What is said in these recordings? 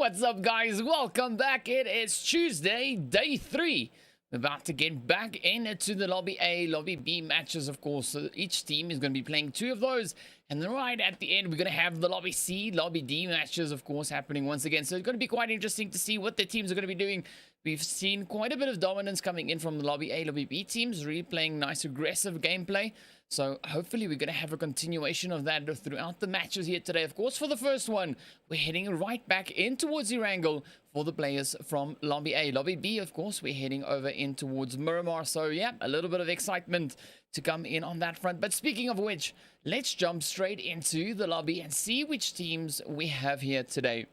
What's up, guys? Welcome back. It is Tuesday, day 3. We're about to get back into the Lobby A, Lobby B matches, of course. So each team is going to be playing 2 of those. And then right at the end, we're going to have the Lobby C, Lobby D matches, of course, happening once again. So it's going to be quite interesting to see what the teams are going to be doing. We've seen quite a bit of dominance coming in from the Lobby A, Lobby B teams, really playing nice, aggressive gameplay. So hopefully we're going to have a continuation of that throughout the matches here today. Of course, for the first one, we're heading right back in towards ERANGEL for the players from Lobby A. Lobby B, of course, we're heading over in towards MIRAMAR. So yeah, a little bit of excitement to come in on that front. But speaking of which, let's jump straight into the lobby and see which teams we have here today.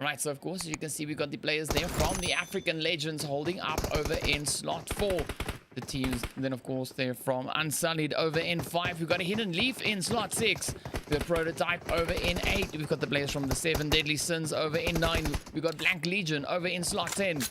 Right, so of course, as you can see, we've got the players there from the African Legends holding up over in slot 4. The teams, then of course, they're from Unsullied over in 5. We've got a Hidden Leaf in slot 6. We've got Prototype over in 8. We've got the players from the 7 Deadly Sins over in 9. We've got Blank Legion over in slot 10.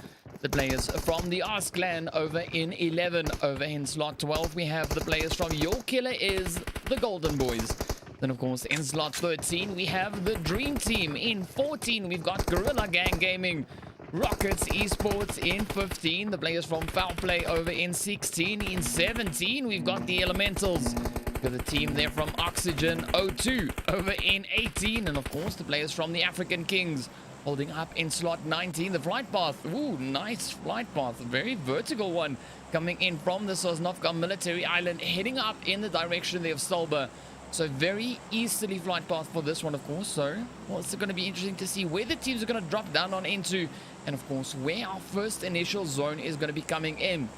The players from the Ask Clan over in 11. Over in slot 12, we have the players from Your Killer is the Golden Boys. Then, of course, in slot 13, we have the Dream Team. In 14, we've got Gorillagang Gaming. Rockets Esports in 15. The players from Foul Play over in 16. In 17, we've got the Elementals. We've got the team there from Oxygen O2 over in 18. And, of course, the players from the African Kings holding up in slot 19. The Flight Path. Ooh, nice Flight Path. A very vertical one coming in from the SASHT military island, heading up in the direction there of Stolba. So very easterly flight path for this one, of course. So, well, it's going to be interesting to see where the teams are going to drop down on into. And, of course, where our first initial zone is going to be coming in.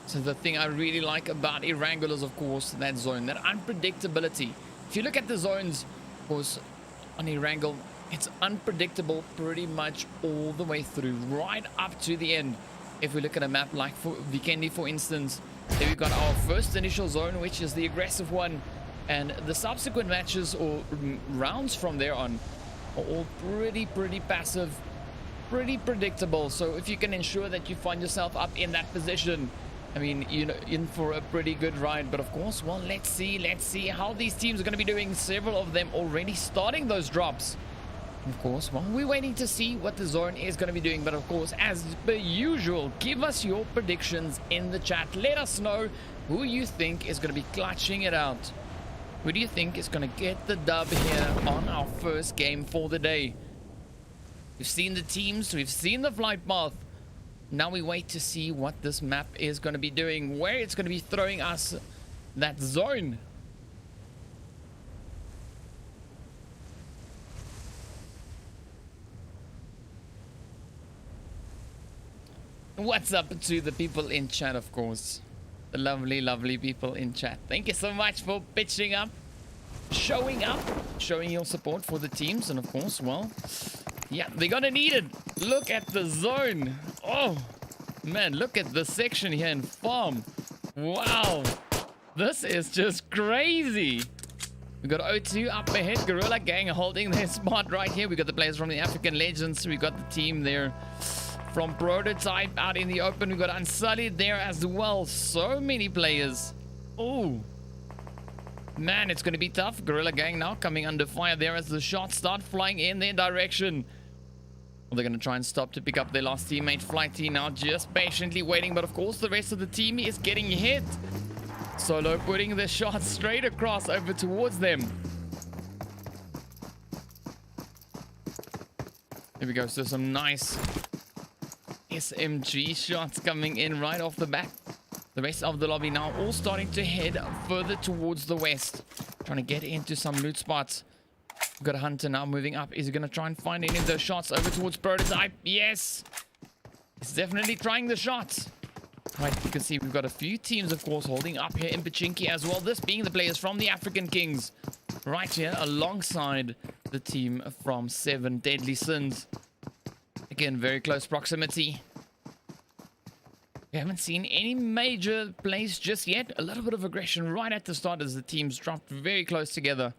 So the thing I really like about ERANGEL is, of course, that zone, that unpredictability. If you look at the zones, of course, on ERANGEL, it's unpredictable pretty much all the way through, right up to the end. If we look at a map like for VIKENDI, for instance, there we've got our first initial zone, which is the aggressive one, and the subsequent matches or rounds from there on are all pretty passive, pretty predictable. So if you can ensure that you find yourself up in that position, I mean, you know, in for a pretty good ride. But of course, well, let's see how these teams are going to be doing. Several of them already starting those drops. Of course, well, we're waiting to see what the zone is going to be doing. But of course, as per usual, give us your predictions in the chat. Let us know who you think is going to be clutching it out. Who do you think is going to get the dub here on our first game for the day? We've seen the teams, we've seen the flight path. Now we wait to see what this map is going to be doing, where it's going to be throwing us that zone. What's up to the people in chat, of course. The lovely people in chat. Thank you so much for pitching up, showing your support for the teams. And of course, well, yeah, they're gonna need it. Look at the zone. Oh, man, look at the section here in farm. Wow, this is just crazy. We got O2 up ahead, Gorillagang holding their spot right here. We got the players from the African Legends. We got the team there from Prototype out in the open. We got Unsullied there as well. So many players. Oh, man, it's going to be tough. Gorillagang now coming under fire there as the shots start flying in their direction. Well, they're going to try and stop to pick up their last teammate. Flighty now just patiently waiting. But of course, the rest of the team is getting hit. Solo putting the shot straight across over towards them. Here we go. So some nice SMG shots coming in right off the bat. The rest of the lobby now all starting to head further towards the west, trying to get into some loot spots. We've got a hunter now moving up. Is he going to try and find any of those shots over towards Prototype? Yes, he's definitely trying the shots. Right, you can see we've got a few teams, of course, holding up here in Pachinki as well. This being the players from the African Kings right here alongside the team from 7 Deadly Sins. Again, very close proximity. We haven't seen any major plays just yet. A little bit of aggression right at the start as the teams dropped very close together.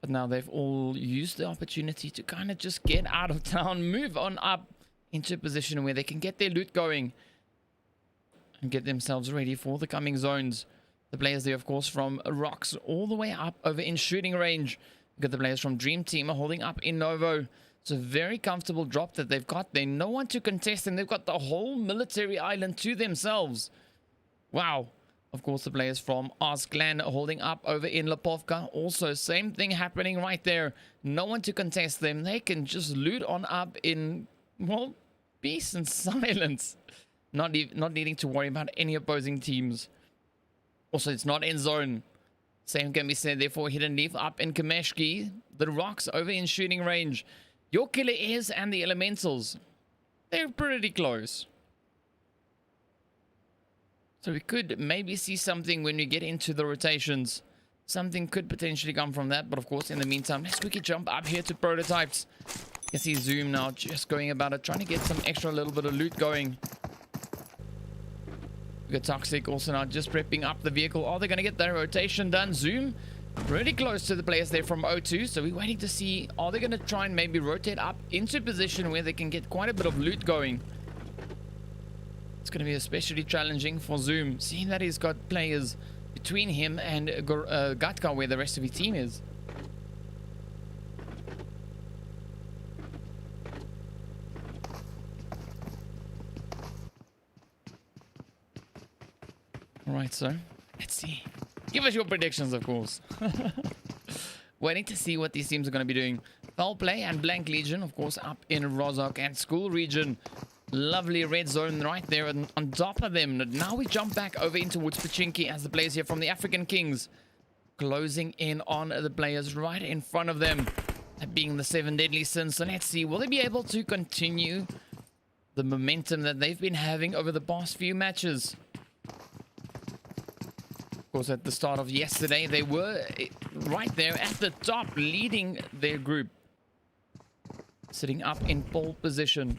But now they've all used the opportunity to kind of just get out of town, move on up into a position where they can get their loot going and get themselves ready for the coming zones. The players there, of course, from rocks all the way up over in shooting range. We've got the players from Dream Team are holding up in Novo. It's a very comfortable drop that they've got. They no one to contest, and they've got the whole military island to themselves. Wow. Of course, the players from Clan are holding up over in Lipovka. Also, same thing happening right there. No one to contest them. They can just loot on up in, well, peace and silence. Not needing to worry about any opposing teams. Also, it's not in zone. Same can be said there for Hidden Leaf up in Kameshki. The Rocks over in shooting range. Your Killer Airs and the Elementals, they're pretty close. So we could maybe see something when we get into the rotations. Something could potentially come from that. But of course, in the meantime, let's quickly jump up here to prototypes. You can see Zoom now just going about it, trying to get some extra little bit of loot going. We got Toxic also now just prepping up the vehicle. Are they going to get their rotation done? Zoom pretty close to the players there from O2. So we're waiting to see, are they going to try and maybe rotate up into a position where they can get quite a bit of loot going? It's going to be especially challenging for Zoom, seeing that he's got players between him and Gatka where the rest of his team is. Alright, so let's see. Give us your predictions, of course. Waiting to see what these teams are going to be doing. Foul Play and Blank Legion, of course, up in Rozhok and School region. Lovely red zone right there on top of them. Now we jump back over in towards Pachinki as the players here from the African Kings closing in on the players right in front of them. That being the 7 Deadly Sins. So let's see, will they be able to continue the momentum that they've been having over the past few matches? Of course, at the start of yesterday, they were right there at the top, leading their group. Sitting up in pole position.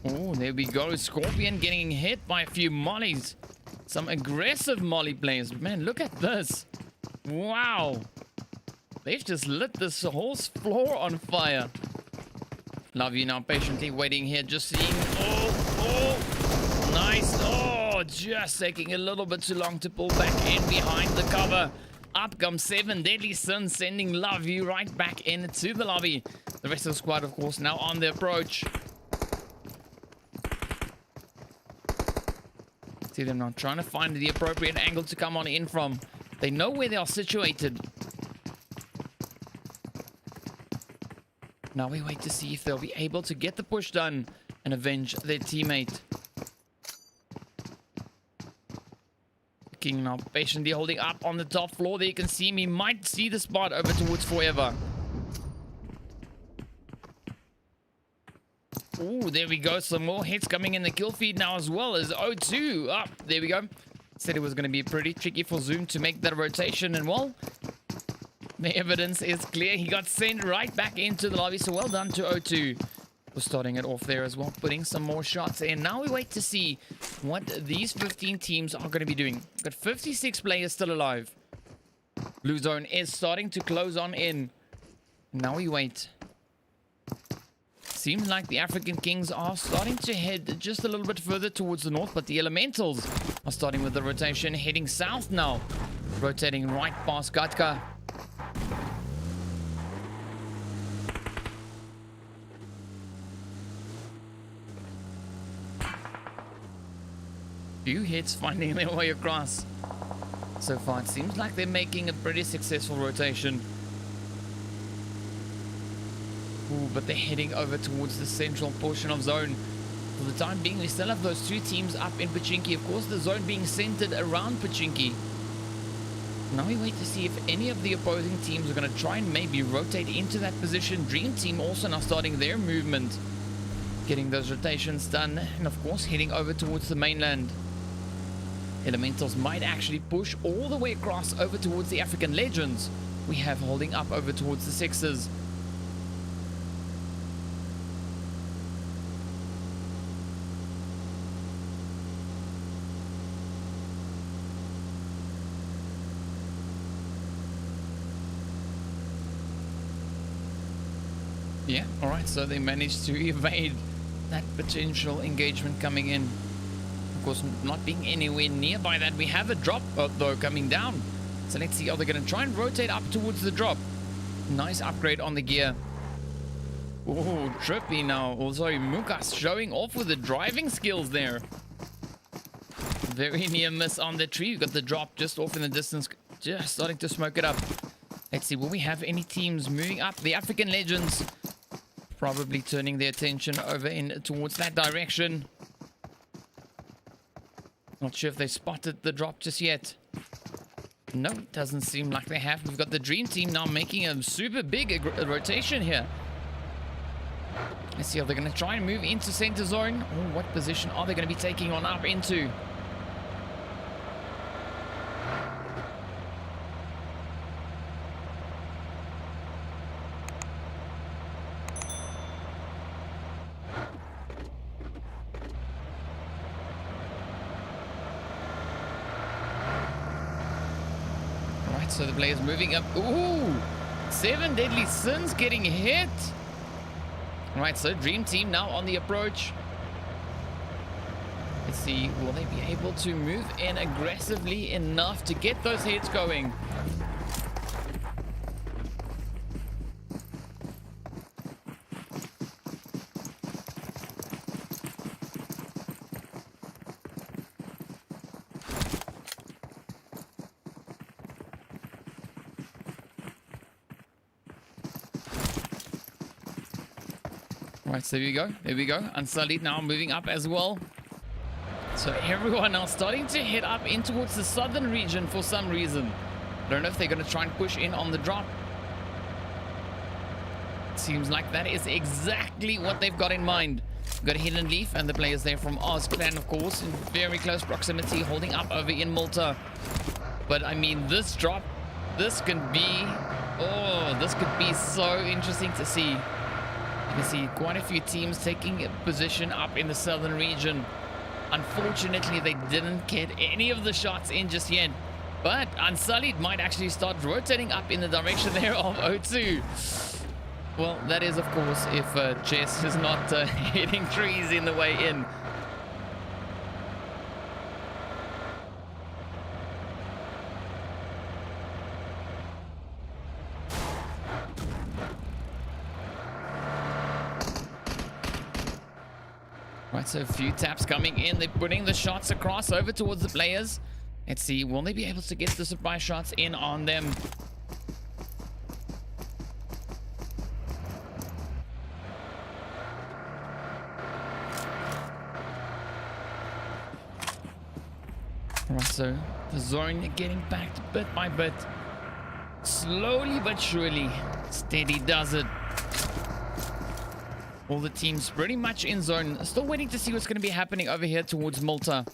Oh, there we go. Scorpion getting hit by a few mollies. Some aggressive molly players. Man, look at this. Wow. They've just lit this whole floor on fire. Love you now patiently waiting here, just seeing. Oh, nice. Oh, just taking a little bit too long to pull back in behind the cover. Up comes 7 Deadly Sins, sending Love You right back into the lobby. The rest of the squad, of course, now on the approach. See them now trying to find the appropriate angle to come on in from. They know where they are situated. Now we wait to see if they'll be able to get the push done and avenge their teammate. King now patiently holding up on the top floor. There you can see him. He might see the spot over towards Forever. Ooh, there we go. Some more hits coming in the kill feed now as well as O2 up. There we go. Said it was going to be pretty tricky for Zoom to make that rotation. And well, the evidence is clear. He got sent right back into the lobby. So well done to O2 for starting it off there as well. Putting some more shots in. Now we wait to see what these 15 teams are going to be doing. We've got 56 players still alive. Blue zone is starting to close on in. Now we wait. Seems like the African Kings are starting to head just a little bit further towards the north, but the Elementals are starting with the rotation, heading south now. Rotating right past Gatka. Few hits finding their way across. So far, it seems like they're making a pretty successful rotation. Ooh, but they're heading over towards the central portion of zone. For the time being, we still have those two teams up in Pachinki. Of course, the zone being centered around Pachinki. Now we wait to see if any of the opposing teams are going to try and maybe rotate into that position. Dream Team also now starting their movement. Getting those rotations done. And of course, heading over towards the mainland. Elementals might actually push all the way across over towards the African Legends. We have holding up over towards the Sixers. Yeah, alright, so they managed to evade that potential engagement coming in. Of course, not being anywhere nearby that. We have a drop, though, coming down. So let's see, are they going to try and rotate up towards the drop? Nice upgrade on the gear. Oh, trippy now. Also, Mukas showing off with the driving skills there. Very near miss on the tree. We've got the drop just off in the distance. Just starting to smoke it up. Let's see, will we have any teams moving up? The African Legends probably turning their attention over in towards that direction. Not sure if they spotted the drop just yet. No, it doesn't seem like they have. We've got the Dream Team now making a super big rotation here. Let's see, are they going to try and move into center zone? Oh, what position are they going to be taking on up into? So the players moving up. Ooh, 7 Deadly Sins getting hit. All right, so Dream Team now on the approach. Let's see, will they be able to move in aggressively enough to get those hits going? Right, so there we go. There we go. Unsullied now moving up as well. So everyone now starting to head up in towards the southern region for some reason. I don't know if they're going to try and push in on the drop. Seems like that is exactly what they've got in mind. We've got a Hidden Leaf and the players there from Oz Clan, of course, in very close proximity, holding up over in Malta. But I mean, this drop, this can be, oh, this could be so interesting to see. You can see quite a few teams taking a position up in the southern region. Unfortunately, they didn't get any of the shots in just yet. But Unsullied might actually start rotating up in the direction there of O2. Well, that is, of course, if Chess is not hitting trees in the way in. Right, so a few taps coming in. They're putting the shots across over towards the players. Let's see, will they be able to get the supply shots in on them? Right, so the zone getting backed bit by bit. Slowly but surely. Steady does it. All the teams pretty much in zone. Still waiting to see what's going to be happening over here towards Malta.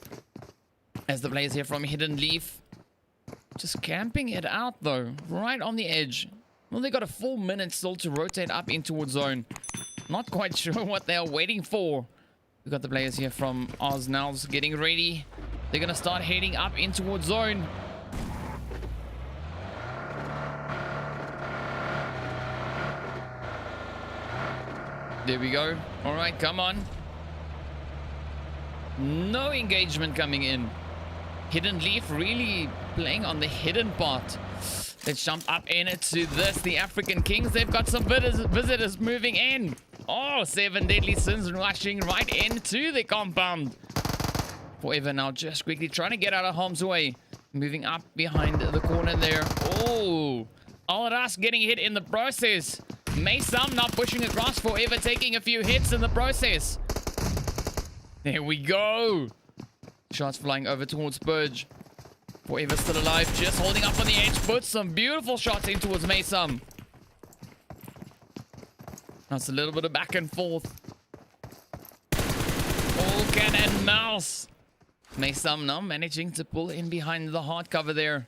As the players here from Hidden Leaf. Just camping it out though. Right on the edge. Well, they got a full minute still to rotate up in towards zone. Not quite sure what they are waiting for. We've got the players here from Oz now getting ready. They're going to start heading up in towards zone. There we go. All right, come on. No engagement coming in. Hidden Leaf really playing on the hidden part. Let's jump up into this. The African Kings, they've got some visitors moving in. Oh, 7 Deadly Sins rushing right into the compound. Forever now just quickly trying to get out of harm's way. Moving up behind the corner there. Oh, Al-Ras getting hit in the process. Maysam now pushing across. Forever taking a few hits in the process. There we go. Shots flying over towards Purge. Forever still alive. Just holding up on the edge. Puts some beautiful shots in towards Maysam. That's a little bit of back and forth. All cat and mouse. Maysam now managing to pull in behind the hard cover there.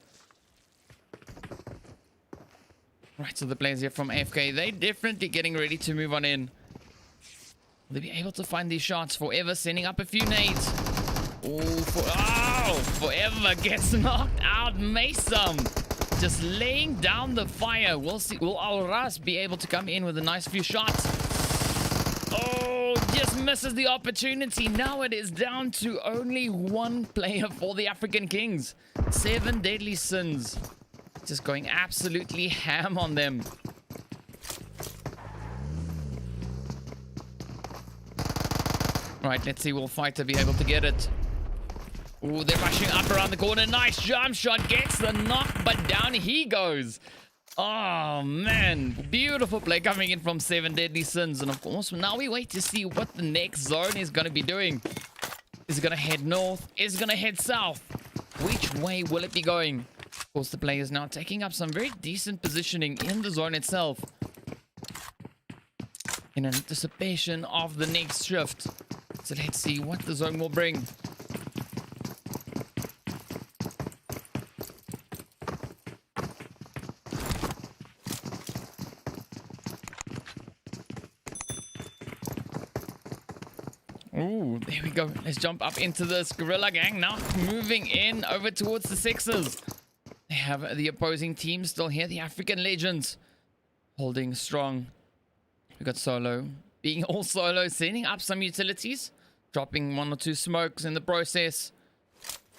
Right, so the players here from AFK, they're definitely getting ready to move on in. Will they be able to find these shots? Forever sending up a few nades. Oh, Forever gets knocked out. Maysam just laying down the fire. We'll see. Will Al-Ras be able to come in with a nice few shots? Oh, just misses the opportunity. Now it is down to only one player for the African Kings. 7 Deadly Sins. Just going absolutely ham on them. Right, let's see, will Fighter be able to get it? Ooh, they're rushing up around the corner. Nice jump shot. Gets the knock, but down he goes. Oh, man. Beautiful play coming in from 7 Deadly Sins. And, of course, now we wait to see what the next zone is going to be doing. Is it going to head north? Is it going to head south? Which way will it be going? Of course, the player is now taking up some very decent positioning in the zone itself, in anticipation of the next shift. So let's see what the zone will bring. Ooh, there we go. Let's jump up into this Gorilla Gang now, moving in over towards the sixes. They have the opposing team still here, the African Legends, holding strong. We got Solo being all solo, setting up some utilities, dropping 1 or 2 smokes in the process.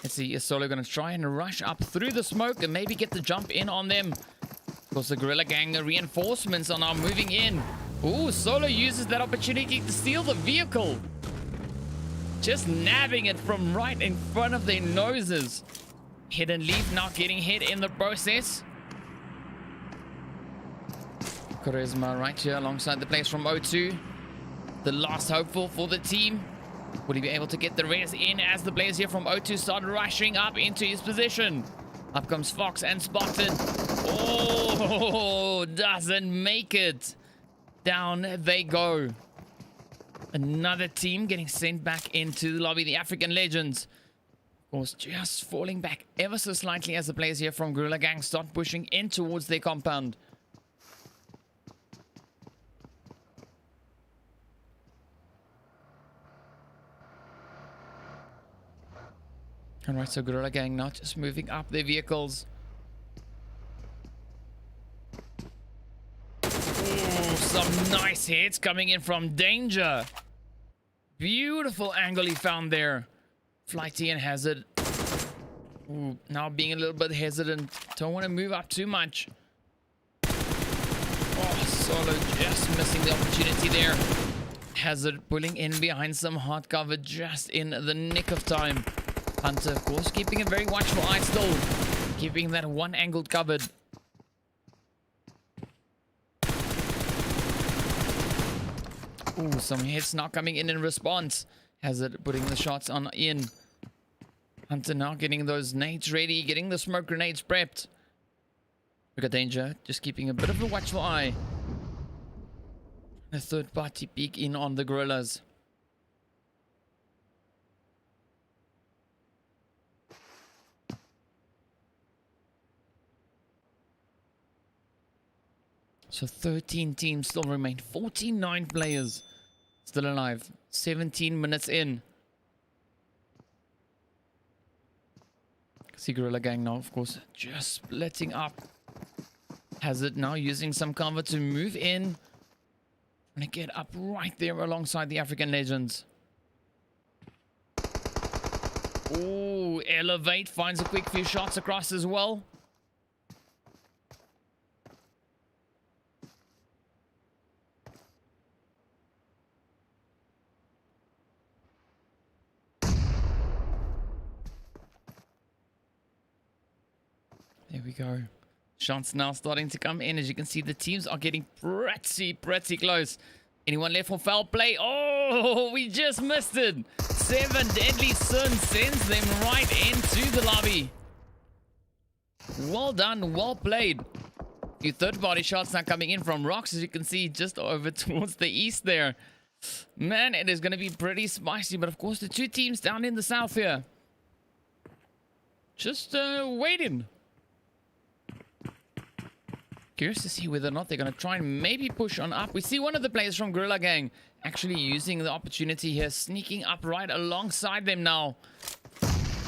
Let's see, is Solo going to try and rush up through the smoke and maybe get the jump in on them? Of course, the Gorilla Gang, the reinforcements are now moving in. Ooh, Solo uses that opportunity to steal the vehicle. Just nabbing it from right in front of their noses. Hidden Leaf now getting hit in the process. Charisma right here alongside the players from O2. The last hopeful for the team. Will he be able to get the res in as the players here from O2 start rushing up into his position? Up comes Fox and spotted. Oh, doesn't make it. Down they go. Another team getting sent back into the lobby. The African Legends, of course, just falling back ever so slightly as the players here from Gorilla Gang start pushing in towards their compound. Alright, so Gorilla Gang now just moving up their vehicles. Ooh, some nice hits coming in from Danger. Beautiful angle he found there. Flighty and Hazard. Ooh, now being a little bit hesitant. Don't want to move up too much. Oh, Solo just missing the opportunity there. Hazard pulling in behind some hard cover just in the nick of time. Hunter, of course, keeping a very watchful eye still. Keeping that one angled covered. Ooh, some hits now coming in response. Hazard putting the shots on in. Hunter now getting those nades ready, getting the smoke grenades prepped. We got Danger, just keeping a bit of a watchful eye. A third party peek in on the gorillas. So 13 teams still remain. 49 players still alive. 17 minutes in. See Gorilla Gang now, of course, just splitting up. Hazard now using some cover to move in. And get up right there alongside the African Legends. Ooh, Elevate finds a quick few shots across as well. There we go. Shots now starting to come in. As you can see, the teams are getting pretty close. Anyone left for foul play? Oh, we just missed it. 7 Deadly Sins sends them right into the lobby. Well done, well played. A few third-party shots now coming in from Rocks, as you can see, just over towards the east there. Man, it is going to be pretty spicy. But, of course, the two teams down in the south here, just waiting. Curious to see whether or not they're going to try and maybe push on up. We see one of the players from Gorilla Gang actually using the opportunity here, sneaking up right alongside them now.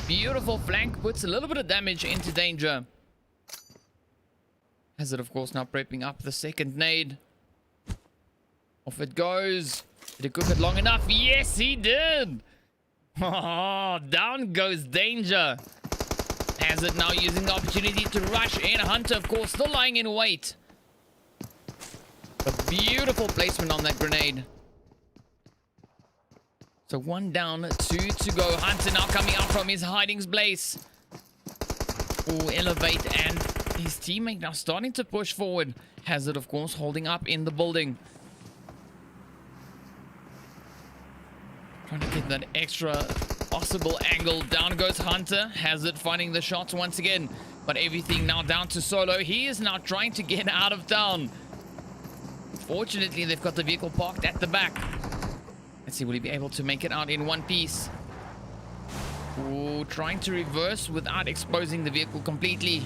Beautiful flank, puts a little bit of damage into Danger. Hazard, of course, now prepping up the second nade. Off it goes. Did he cook it long enough? Yes, he did. Oh, down goes Danger. Hazard now using the opportunity to rush in. Hunter, of course, still lying in wait. A beautiful placement on that grenade. So 1 down, 2 to go. Hunter now coming out from his hiding place. Oh, elevate, and his teammate now starting to push forward. Hazard, of course, holding up in the building. Trying to get that extra possible angle. Down goes Hunter. Hazard finding the shots once again. But everything now down to Solo. He is now trying to get out of town. Fortunately, they've got the vehicle parked at the back. Let's see, will he be able to make it out in one piece? Ooh, trying to reverse without exposing the vehicle completely.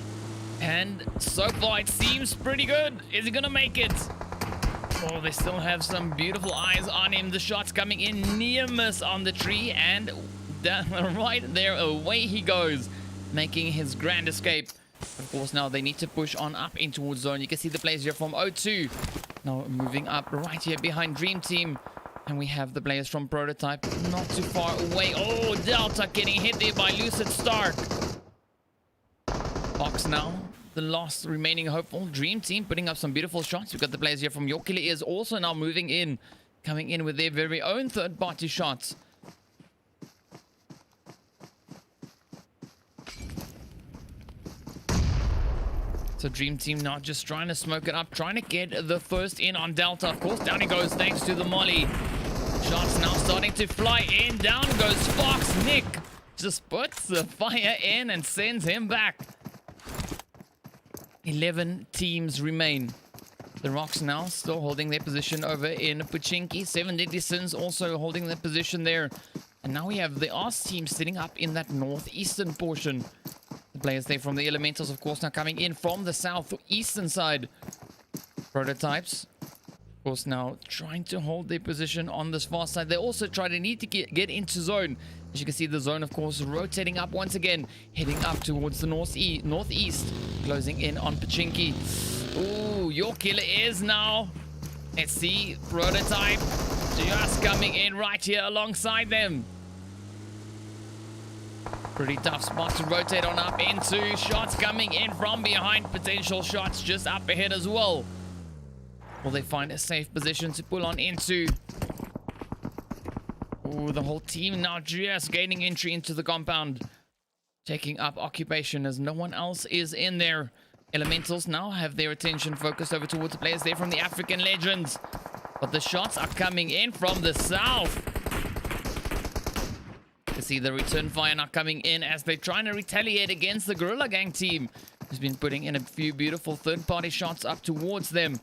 And so far, it seems pretty good. Is he going to make it? Oh, they still have some beautiful eyes on him. The shots coming in, near miss on the tree, and right there, away he goes, making his grand escape. Of course, now they need to push on up in towards zone. You can see the players here from O2 now moving up right here behind Dream Team. And we have the players from Prototype not too far away. Oh, Delta getting hit there by Lucid Stark. Fox now, the last remaining hopeful. Dream Team putting up some beautiful shots. We've got the players here from YKIGOLDENBOYS also now moving in, coming in with their very own third-party shots. So Dream Team now just trying to smoke it up, trying to get the first in on Delta. Of course, down he goes thanks to the molly. Shots now starting to fly in. Down goes Fox. Nick just puts the fire in and sends him back. 11 teams remain. The Rocks now still holding their position over in Pochinki. 7 Deadly Sins also holding their position there. And now we have the Arse team sitting up in that northeastern portion. The players there from the Elementals, of course, now coming in from the southeastern side. Prototypes, of course, now trying to hold their position on this far side. They also need to get into zone. As you can see, the zone, of course, rotating up once again, heading up towards the northeast, closing in on Pochinki. Ooh, your killer is now. Let's see, Prototype just coming in right here alongside them. Pretty tough spot to rotate on up into. Shots coming in from behind. Potential shots just up ahead as well. Will they find a safe position to pull on into? Ooh, the whole team now just gaining entry into the compound. Taking up occupation as no one else is in there. Elementals now have their attention focused over towards the players there from the African Legends. But the shots are coming in from the south. You see the return fire now coming in as they're trying to retaliate against the Gorilla Gang team, who's been putting in a few beautiful third-party shots up towards them.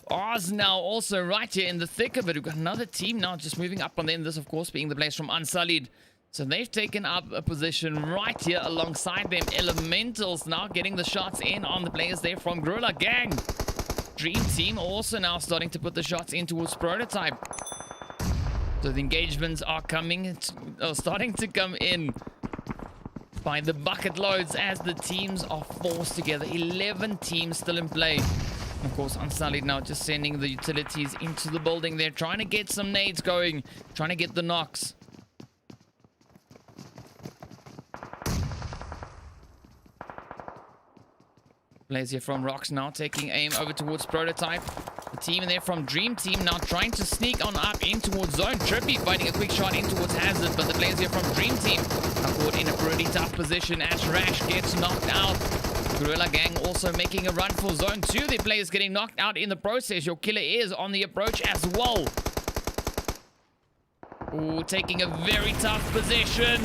Ours now also right here in the thick of it. We've got another team now just moving up on them. This, of course, being the players from Unsullied. So they've taken up a position right here alongside them. Elementals now getting the shots in on the players there from Gorilla Gang. Dream Team also now starting to put the shots in towards Prototype. So the engagements are starting to come in by the bucket loads as the teams are forced together. 11 teams still in play. Of course, Unsullied now just sending the utilities into the building. They're trying to get some nades going, trying to get the knocks. Players here from Rocks now taking aim over towards Prototype. The team in there from Dream Team now trying to sneak on up in towards zone. Trippy fighting a quick shot in towards Hazard, but the players here from Dream Team are caught in a pretty tough position as Rash gets knocked out. Gorilla Gang also making a run for zone 2. The players getting knocked out in the process. Your killer is on the approach as well. Ooh, taking a very tough position.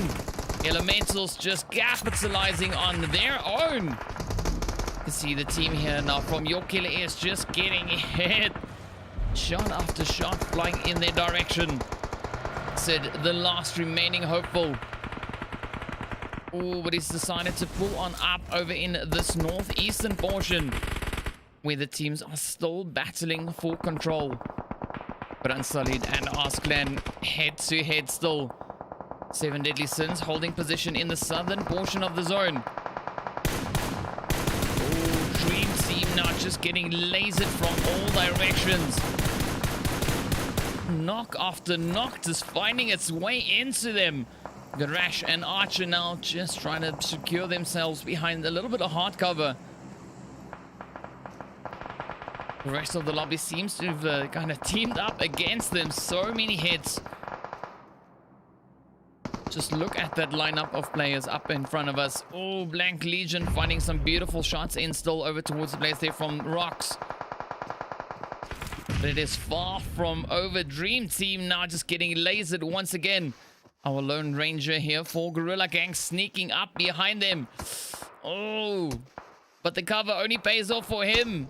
Elementals just capitalizing on their own. You can see the team here now from Your Killer is just getting hit. Shot after shot flying in their direction. Said the last remaining hopeful. Oh, but he's decided to pull on up over in this northeastern portion where the teams are still battling for control. But Unsullied and Clan head to head still. 7 Deadly Sins holding position in the southern portion of the zone. Dream Team now just getting lasered from all directions. Knock after knock just finding its way into them. Garash and Archer now just trying to secure themselves behind a little bit of hard cover. The rest of the lobby seems to have kind of teamed up against them. So many hits. Just look at that lineup of players up in front of us. Oh, Blank Legion finding some beautiful shots in still over towards the players there from Rocks. But it is far from over. Dream Team now just getting lasered once again. Our Lone Ranger here for Gorilla Gang sneaking up behind them. Oh, but the cover only pays off for him.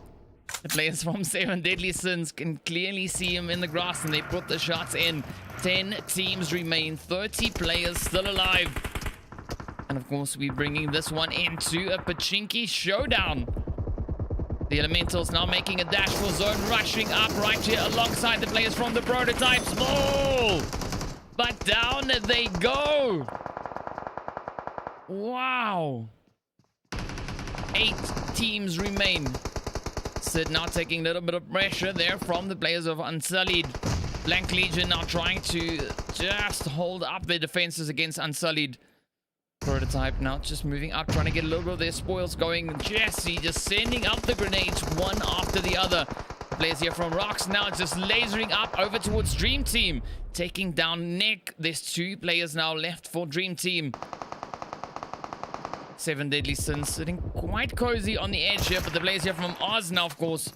The players from 7 Deadly Sins can clearly see him in the grass and they put the shots in. 10 teams remain, 30 players still alive. And of course, we're bringing this one into a Pachinki showdown. The Elementals now making a dash for zone, rushing up right here alongside the players from the prototypes. Oh, but down they go. Wow. 8 teams remain. Sid now taking a little bit of pressure there from the players of Unsullied. Blank Legion now trying to just hold up their defenses against Unsullied. Prototype now just moving up, trying to get a little bit of their spoils going. Jesse just sending up the grenades one after the other. The players here from Rocks now just lasering up over towards Dream Team. Taking down Nick. There's 2 players now left for Dream Team. 7 Deadly Sins sitting quite cozy on the edge here, but the players here from Oz now, of course,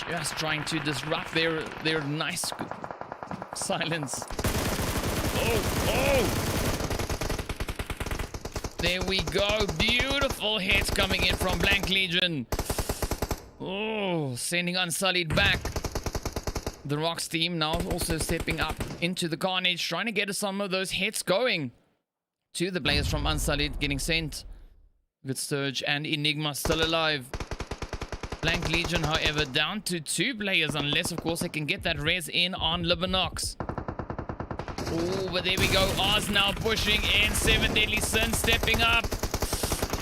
just trying to disrupt their nice silence. Oh! There we go. Beautiful hits coming in from Blank Legion. Oh, sending Unsullied back. The Rocks team now also stepping up into the carnage, trying to get some of those hits going to the players from Unsullied getting sent. Good Surge and Enigma still alive. Blank Legion, however, down to 2 players, unless, of course, they can get that res in on Libanox. Oh, but there we go. Oz now pushing in. 7 Deadly Sins stepping up.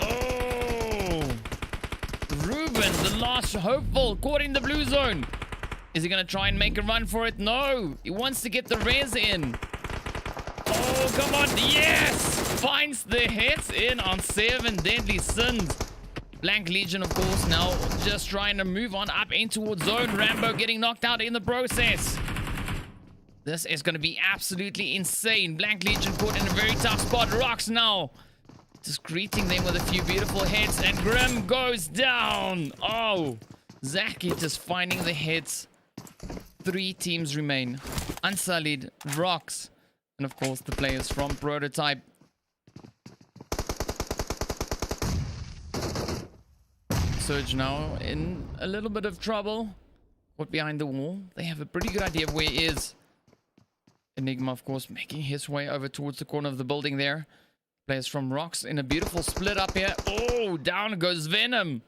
Oh! Ruben, the last hopeful, caught in the blue zone. Is he going to try and make a run for it? No. He wants to get the res in. Oh, come on. Yes! Finds the hits in on 7 Deadly Sins. Blank Legion, of course, now just trying to move on up in towards zone. Rambo getting knocked out in the process. This is going to be absolutely insane. Blank Legion caught in a very tough spot. Rocks now just greeting them with a few beautiful hits. And Grim goes down. Oh, Zaki just finding the hits. 3 teams remain. Unsullied, Rocks, and of course the players from Prototype. Surge now in a little bit of trouble. Caught behind the wall. They have a pretty good idea of where he is. Enigma, of course, making his way over towards the corner of the building there. Players from Rocks in a beautiful split up here. Oh, down goes Venom.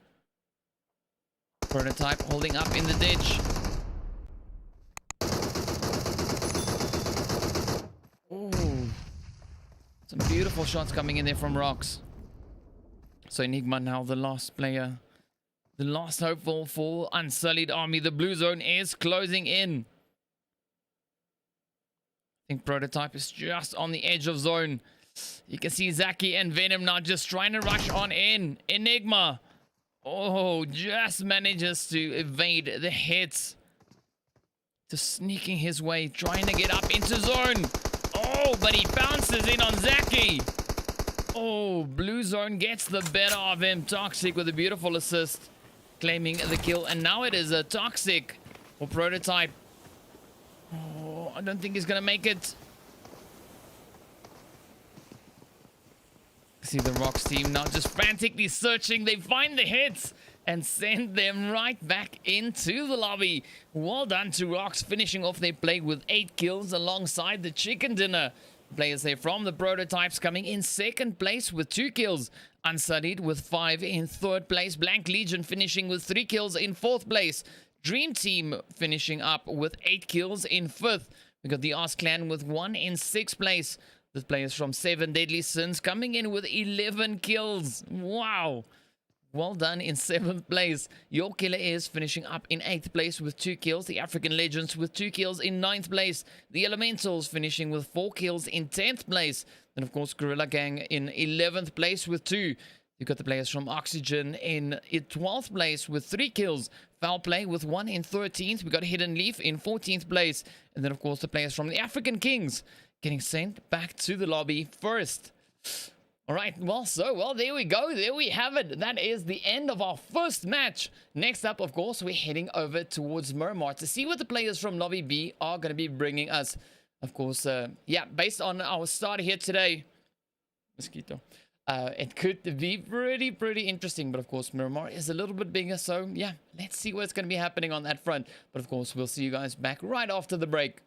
Prototype holding up in the ditch. Oh, some beautiful shots coming in there from Rocks. So Enigma now the last player. The last hopeful for Unsullied Army. The blue zone is closing in. I think Prototype is just on the edge of zone. You can see Zaki and Venom now just trying to rush on in. Enigma. Oh, just manages to evade the hits. Just sneaking his way, trying to get up into zone. Oh, but he bounces in on Zaki. Oh, blue zone gets the better of him. Toxic with a beautiful assist, claiming the kill. And now it is a Toxic for Prototype. Oh, I don't think he's going to make it. See the Rocks team now just frantically searching. They find the hits and send them right back into the lobby. Well done to Rocks, finishing off their play with 8 kills alongside the chicken dinner. Players there from the Prototypes coming in 2nd place with 2 kills. Unsullied with 5 in 3rd place. Blank Legion finishing with 3 kills in 4th place. Dream Team finishing up with 8 kills in 5th. We got the Oz Clan with 1 in 6th place. The players from 7 Deadly Sins coming in with 11 kills. Wow. Well done in 7th place. Your Killer is finishing up in 8th place with 2 kills. The African Legends with 2 kills in 9th place. The Elementals finishing with 4 kills in 10th place. And of course, Gorilla Gang in 11th place with 2. You've got the players from Oxygen in 12th place with 3 kills. Foul Play with 1 in 13th. We got Hidden Leaf in 14th place. And then, of course, the players from the African Kings getting sent back to the lobby first. All right, well, there we go. There we have it. That is the end of our first match. Next up, of course, we're heading over towards Miramar to see what the players from Lobby B are going to be bringing us. Of course, yeah, based on our start here today, Mosquito, it could be pretty interesting. But of course, Miramar is a little bit bigger. So yeah, let's see what's going to be happening on that front. But of course, we'll see you guys back right after the break.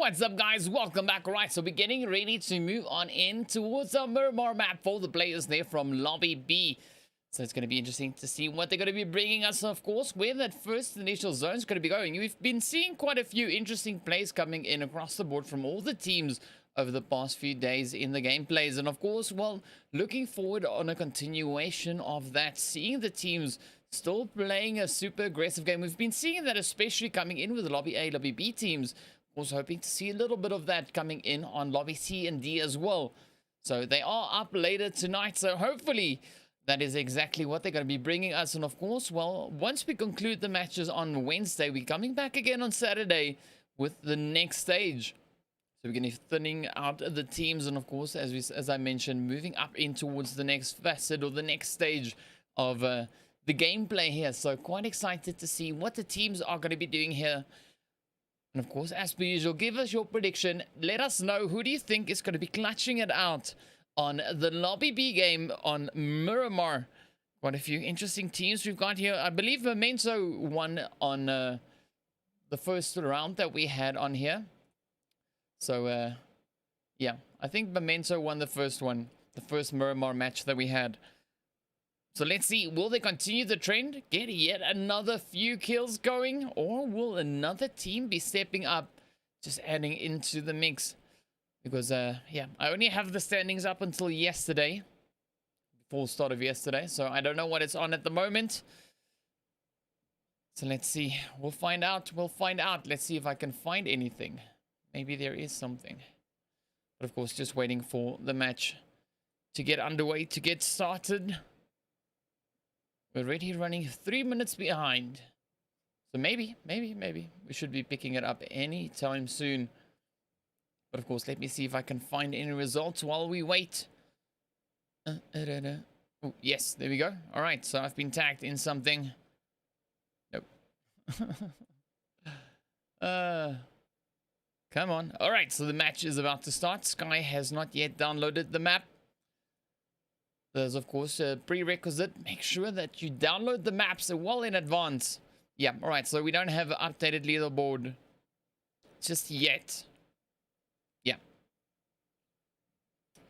What's up, guys? Welcome back. All right, so we're getting ready to move on in towards our Miramar map for the players there from Lobby B. So it's going to be interesting to see what they're going to be bringing us, of course, where that first initial zone is going to be going. We've been seeing quite a few interesting plays coming in across the board from all the teams over the past few days in the gameplays. And of course, well, looking forward on a continuation of that, seeing the teams still playing a super aggressive game. We've been seeing that especially coming in with the Lobby A, Lobby B teams. Also hoping to see a little bit of that coming in on Lobby C and D as well. So they are up later tonight. So hopefully that is exactly what they're going to be bringing us. And of course, well, once we conclude the matches on Wednesday, we're coming back again on Saturday with the next stage. So we're going to be thinning out the teams. And of course, as I mentioned, moving up in towards the next facet or the next stage of the gameplay here. So quite excited to see what the teams are going to be doing here. And of course, as per usual, give us your prediction. Let us know, who do you think is going to be clutching it out on the Lobby B game on Miramar. Quite a few interesting teams we've got here. I believe Memento won on the first round that we had on here. So, yeah, I think Memento won the first one, the first Miramar match that we had. So let's see, will they continue the trend, get yet another few kills going, or will another team be stepping up, just adding into the mix? Because, yeah, I only have the standings up until yesterday, full start of yesterday, so I don't know what it's on at the moment. So let's see, we'll find out, Let's see if I can find anything. Maybe there is something. But of course, just waiting for the match to get underway, to get started. We're already running 3 minutes behind. So maybe we should be picking it up anytime soon. But of course, let me see if I can find any results while we wait. Oh, yes, there we go. All right, so I've been tagged in something. Nope. Come on. All right, so the match is about to start. Sky has not yet downloaded the map. There's, of course, a prerequisite. Make sure that you download the maps well in advance. Yeah, all right. So we don't have an updated leaderboard just yet. Yeah.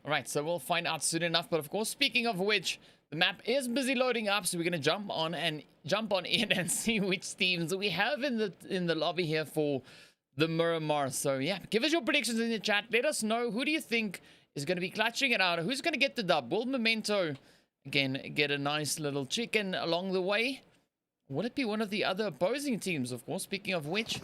All right. So we'll find out soon enough. But of course, speaking of which, the map is busy loading up. So we're gonna jump on in and see which teams we have in the lobby here for the Miramar. So yeah, give us your predictions in the chat. Let us know, who do you think is going to be clutching it out? Who's going to get the dub? Will Memento, again, get a nice little chicken along the way? Would it be one of the other opposing teams? Of course, speaking of which,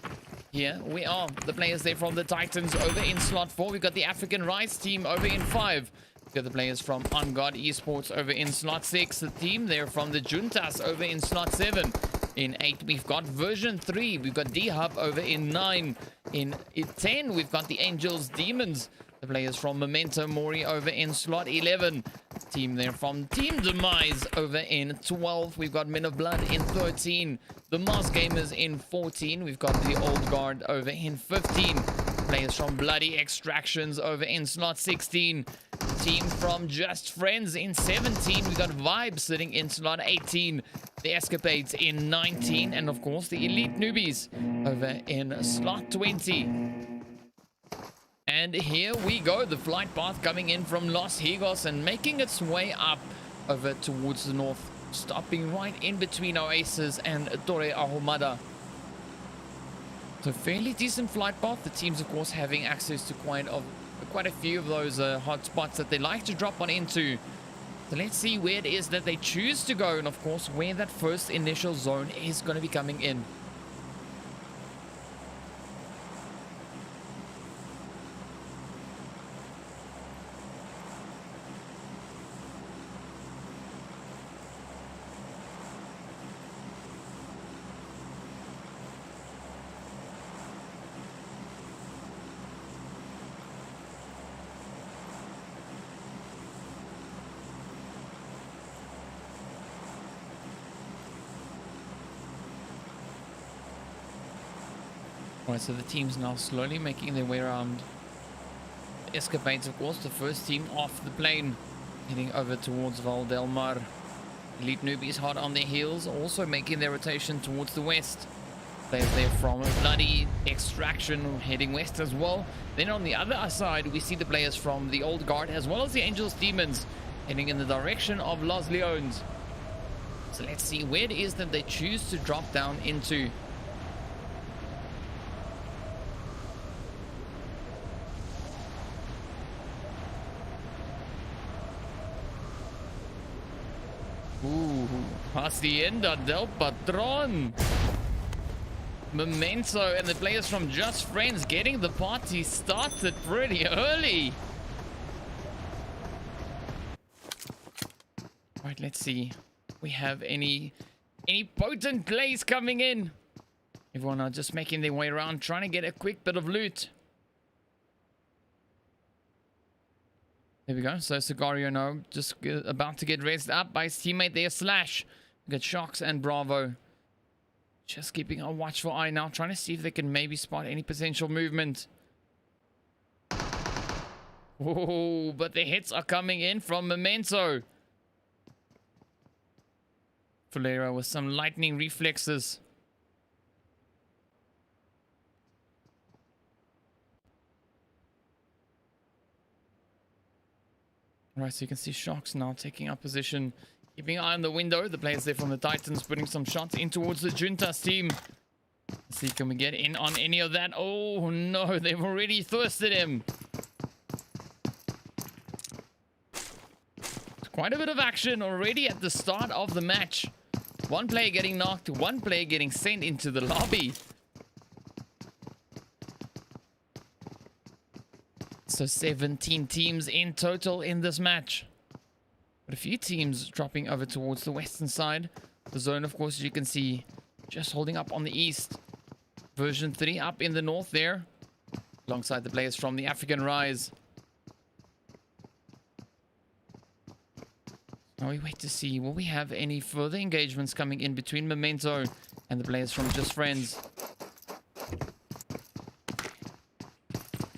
here we are. The players there from the Titans over in slot 4. We've got the African Rise team over in 5. We've got the players from Esports over in slot 6. The team there from the Juntas over in slot 7. In 8, we've got version 3. We've got D-Hub over in 9. In 10, we've got the Angels Demons. The players from Memento Mori over in slot 11. Team there from Team Demise over in 12. We've got Men of Blood in 13. The Mars Gamers in 14. We've got the Old Guard over in 15. Players from Bloody Extractions over in slot 16. Team from Just Friends in 17. We've got Vibes sitting in slot 18. The Escapades in 19. And of course, the Elite Newbies over in slot 20. And here we go, the flight path coming in from Los Higos and making its way up over towards the north, stopping right in between Oasis and Torre Ahumada. So fairly decent flight path. The teams, of course, having access to quite a few of those hot spots that they like to drop on into. So let's see where it is that they choose to go, and of course where that first initial zone is going to be coming in. Alright, so the team's now slowly making their way around. The Escapades, of course, the first team off the plane, heading over towards Val del Mar. Elite Newbies hot on their heels, also making their rotation towards the west. Players there from Bloody Extraction heading west as well. Then on the other side, we see the players from the Old Guard as well as the Angels Demons heading in the direction of Los Leones. So let's see where it is that they choose to drop down into. Ooh, hacienda del Patron. Memento and the players from Just Friends getting the party started pretty early. Right, let's see. We have any potent plays coming in. Everyone are just making their way around, trying to get a quick bit of loot. There we go. So Sicario now just about to get rezzed up by his teammate there, Slash. We got Sharks and Bravo. Just keeping a watchful eye now, trying to see if they can maybe spot any potential movement. Oh, but the hits are coming in from Memento. Valera with some lightning reflexes. Alright, so you can see Sharks now taking up position. Keeping an eye on the window. The players there from the Titans putting some shots in towards the Juntas team. Let's see, can we get in on any of that? Oh no, they've already thirsted him. Quite a bit of action already at the start of the match. One player getting knocked, one player getting sent into the lobby. So 17 teams in total in this match. But a few teams dropping over towards the western side. The zone, of course, as you can see, just holding up on the east. Version 3 up in the north there. Alongside the players from the African Rise. Now we wait to see, will we have any further engagements coming in between Memento and the players from Just Friends?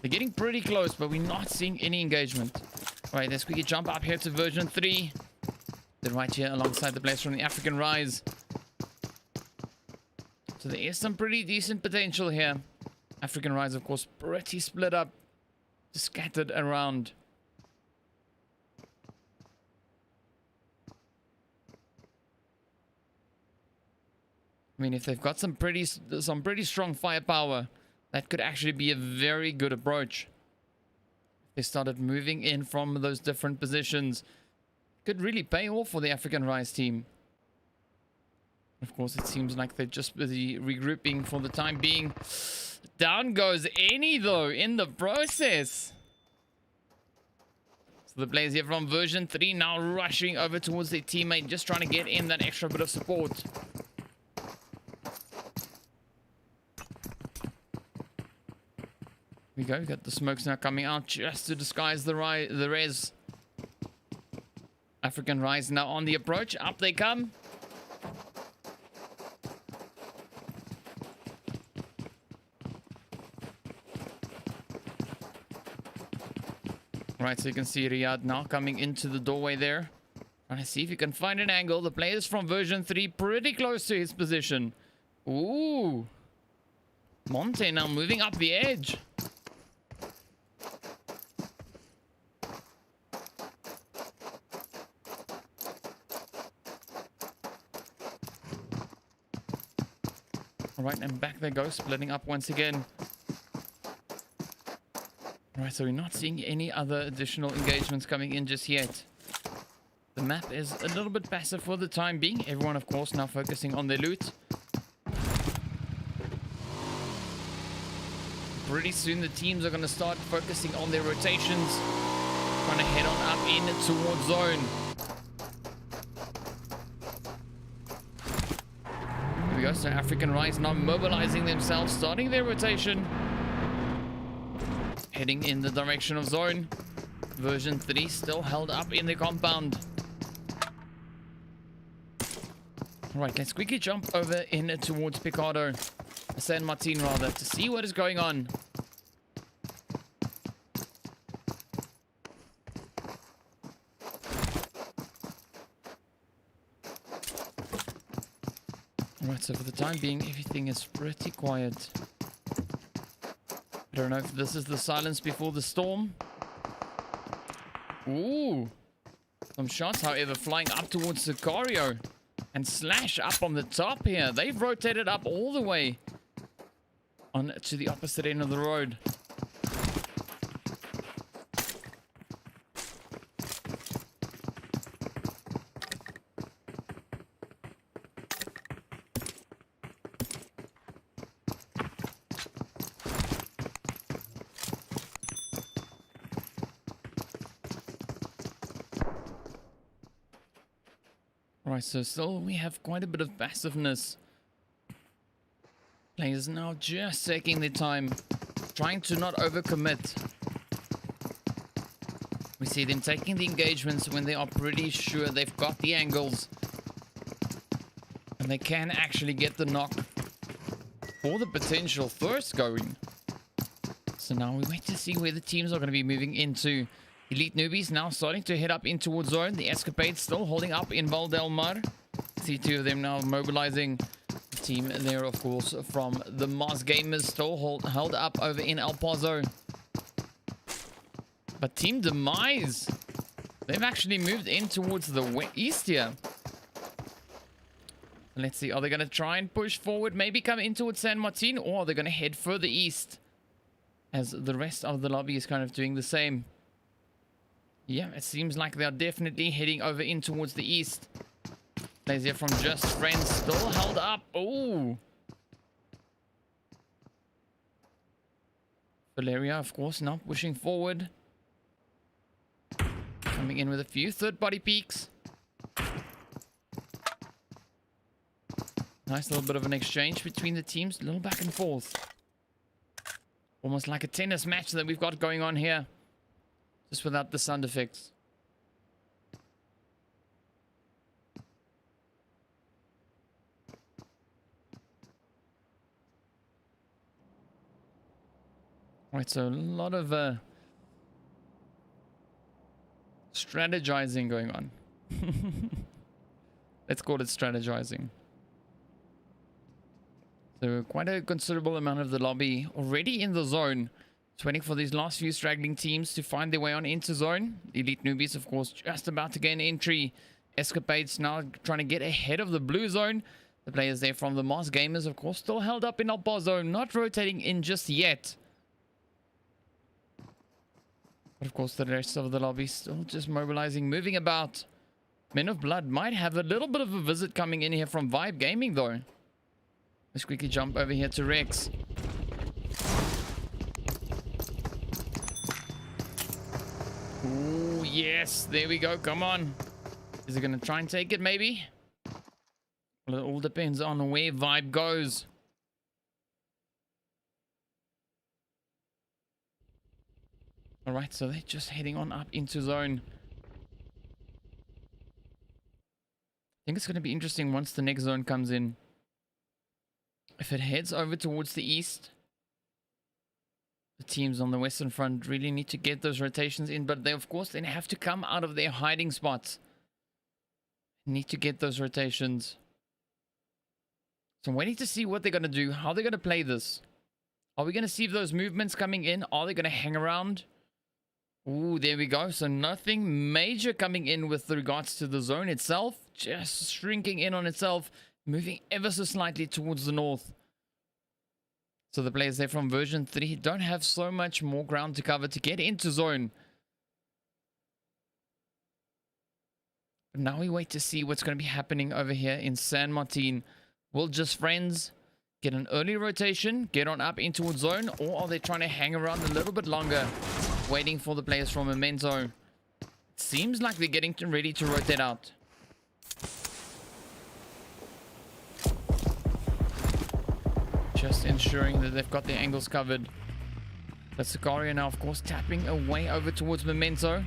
They're getting pretty close, but we're not seeing any engagement. All right, let's quickly jump up here to version 3. Then right here alongside the players from the African Rise. So there is some pretty decent potential here. African Rise, of course, pretty split up, scattered around. I mean, if they've got some pretty strong firepower, that could actually be a very good approach. If they started moving in from those different positions, could really pay off for the African Rise team. Of course, it seems like they're just busy regrouping for the time being. Down goes Any, though, in the process. So the players here from version 3 now rushing over towards their teammate, just trying to get in that extra bit of support. Here we go, we got the smokes now coming out just to disguise the res. African Rise now on the approach. Up they come. Right, so you can see Riyadh now coming into the doorway there. Trying to see if you can find an angle. The players from version 3 pretty close to his position. Ooh. Monte now moving up the edge. Alright, and back they go, splitting up once again. Alright, so we're not seeing any other additional engagements coming in just yet. The map is a little bit passive for the time being. Everyone, of course, now focusing on their loot. Pretty soon the teams are going to start focusing on their rotations. Trying to head on up in towards zone. Here we go, so African Rise now mobilizing themselves, starting their rotation. Heading in the direction of zone. Version 3 still held up in the compound. Alright, let's quickly jump over in towards Picado. San Martin rather, to see what is going on. Alright, so for the time being, everything is pretty quiet. I don't know if this is the silence before the storm. Ooh. Some shots, however, flying up towards Sicario. And Slash up on the top here. They've rotated up all the way on to the opposite end of the road. Right, so still we have quite a bit of passiveness. Players now just taking their time, trying to not overcommit. We see them taking the engagements when they are pretty sure they've got the angles. And they can actually get the knock for the potential first going. So now we wait to see where the teams are going to be moving into. Elite Newbies now starting to head up in towards zone. The Escapades still holding up in Valdelmar. See two of them now mobilizing. The team there, of course, from the Moz Gamers still held up over in El Pozo. But Team Demise, they've actually moved in towards the east here. Let's see, are they going to try and push forward, maybe come in towards San Martin, or are they going to head further east as the rest of the lobby is kind of doing the same? Yeah, it seems like they're definitely heading over in towards the east. Players here from Just Friends still held up. Oh, Valeria, of course, now pushing forward. Coming in with a few third-party peeks. Nice little bit of an exchange between the teams. A little back and forth. Almost like a tennis match that we've got going on here. Just without the sound effects. Right, so a lot of strategizing going on. Let's call it strategizing. So quite a considerable amount of the lobby already in the zone. Just waiting for these last few straggling teams to find their way on into zone. Elite Newbies, of course, just about to gain entry. Escapades now trying to get ahead of the blue zone. The players there from the Moz Gamers, of course, still held up in El Pozo, not rotating in just yet. But of course, the rest of the lobby still just mobilizing, moving about. Men of Blood might have a little bit of a visit coming in here from Vibe Gaming, though. Let's quickly jump over here to Rex. Ooh, yes. There we go. Come on. Is it going to try and take it, maybe? Well, it all depends on where Vibe goes. Alright, so they're just heading on up into zone. I think it's going to be interesting once the next zone comes in. If it heads over towards the east, the teams on the western front really need to get those rotations in, but they, of course, then have to come out of their hiding spots. Need to get those rotations. So I'm waiting to see what they're going to do, how they're going to play this. Are we going to see those movements coming in? Are they going to hang around? Ooh, there we go. So nothing major coming in with regards to the zone itself. Just shrinking in on itself. Moving ever so slightly towards the north. So the players there from version 3 don't have so much more ground to cover to get into zone. But now we wait to see what's going to be happening over here in San Martin. Will Just Friends get an early rotation, get on up in towards zone, or are they trying to hang around a little bit longer, waiting for the players from Memento? It seems like they're getting ready to rotate out. Just ensuring that they've got their angles covered. But Sicario now, of course, tapping away over towards Memento.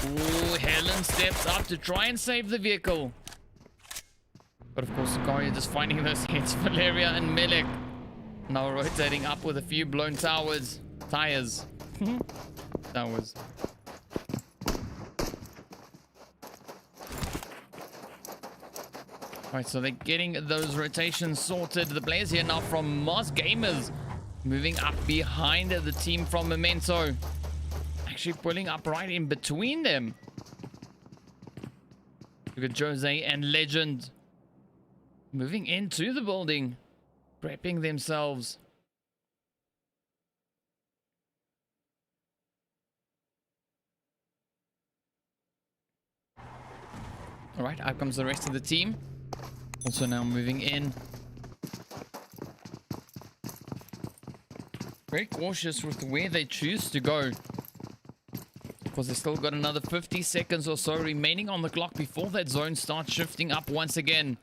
Ooh, Helen steps up to try and save the vehicle. But of course, Sicario just finding those hits. Valeria and Melek now rotating up with a few blown tires. That was... Alright, so they're getting those rotations sorted. The players here now from Moss Gamers moving up behind the team from Memento. Actually pulling up right in between them. Look at Jose and Legend moving into the building, prepping themselves. All right, out comes the rest of the team. Also now moving in. Very cautious with where they choose to go, because they still got another 50 seconds or so remaining on the clock before that zone starts shifting up once again.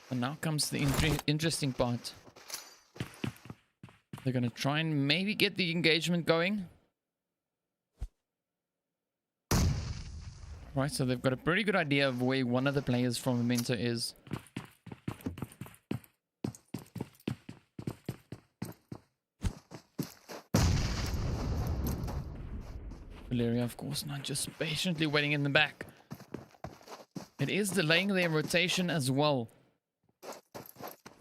And now comes the interesting part. They're going to try and maybe get the engagement going. Right, so they've got a pretty good idea of where one of the players from Memento is. Valeria, of course, not just patiently waiting in the back. It is delaying their rotation as well.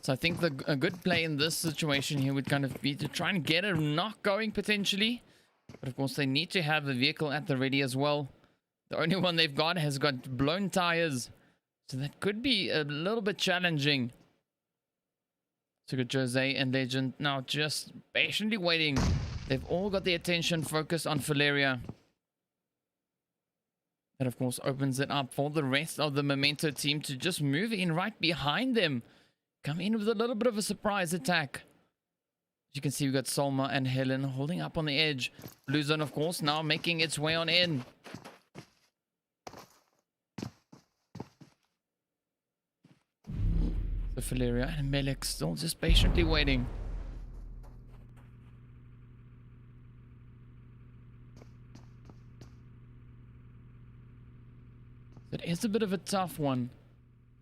So I think a good play in this situation here would kind of be to try and get a knock going potentially. But of course, they need to have a vehicle at the ready as well. The only one they've got has got blown tires. So that could be a little bit challenging. So good, Jose and Legend now just patiently waiting. They've all got the attention focused on Valeria. That of course opens it up for the rest of the Memento team to just move in right behind them. Come in with a little bit of a surprise attack. As you can see, we've got Solma and Helen holding up on the edge. Blue zone, of course, now making its way on in. So Valeria and Melik still just patiently waiting. It is a bit of a tough one.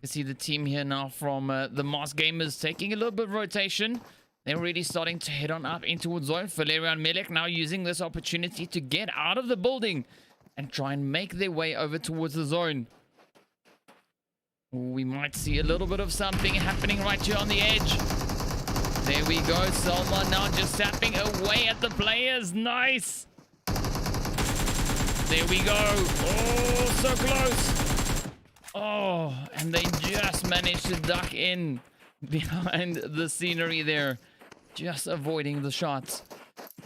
You see the team here now from the Moss Gamers taking a little bit of rotation. They're already starting to head on up into zone. Valeria and Melik now using this opportunity to get out of the building and try and make their way over towards the zone. We might see a little bit of something happening right here on the edge. There we go. Selma now just tapping away at the players. Nice. There we go. Oh, so close. Oh, and they just managed to duck in behind the scenery there. Just avoiding the shots.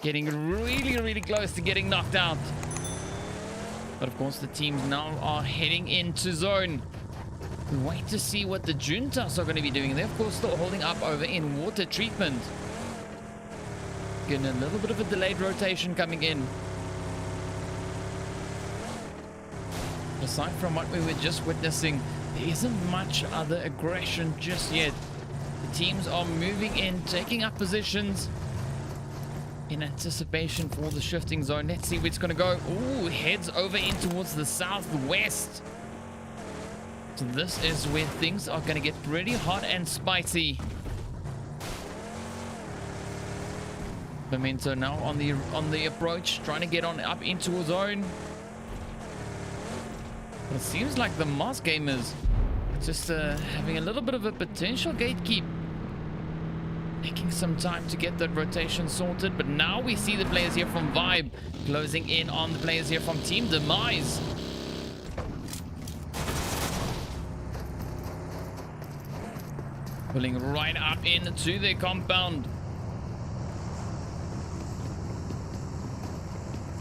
Getting really, really close to getting knocked out. But of course, the teams now are heading into zone. We wait to see what the Juntas are going to be doing. They're, of course, still holding up over in water treatment. Getting a little bit of a delayed rotation coming in. Aside from what we were just witnessing, there isn't much other aggression just yet. The teams are moving in, taking up positions in anticipation for the shifting zone. Let's see where it's going to go. Ooh, heads over in towards the southwest. So this is where things are going to get pretty hot and spicy. Memento now on the approach, trying to get on up into a zone. But it seems like the Moss Gamers are just having a little bit of a potential gatekeep. Taking some time to get that rotation sorted. But now we see the players here from Vibe closing in on the players here from Team Demise. Pulling right up into their compound.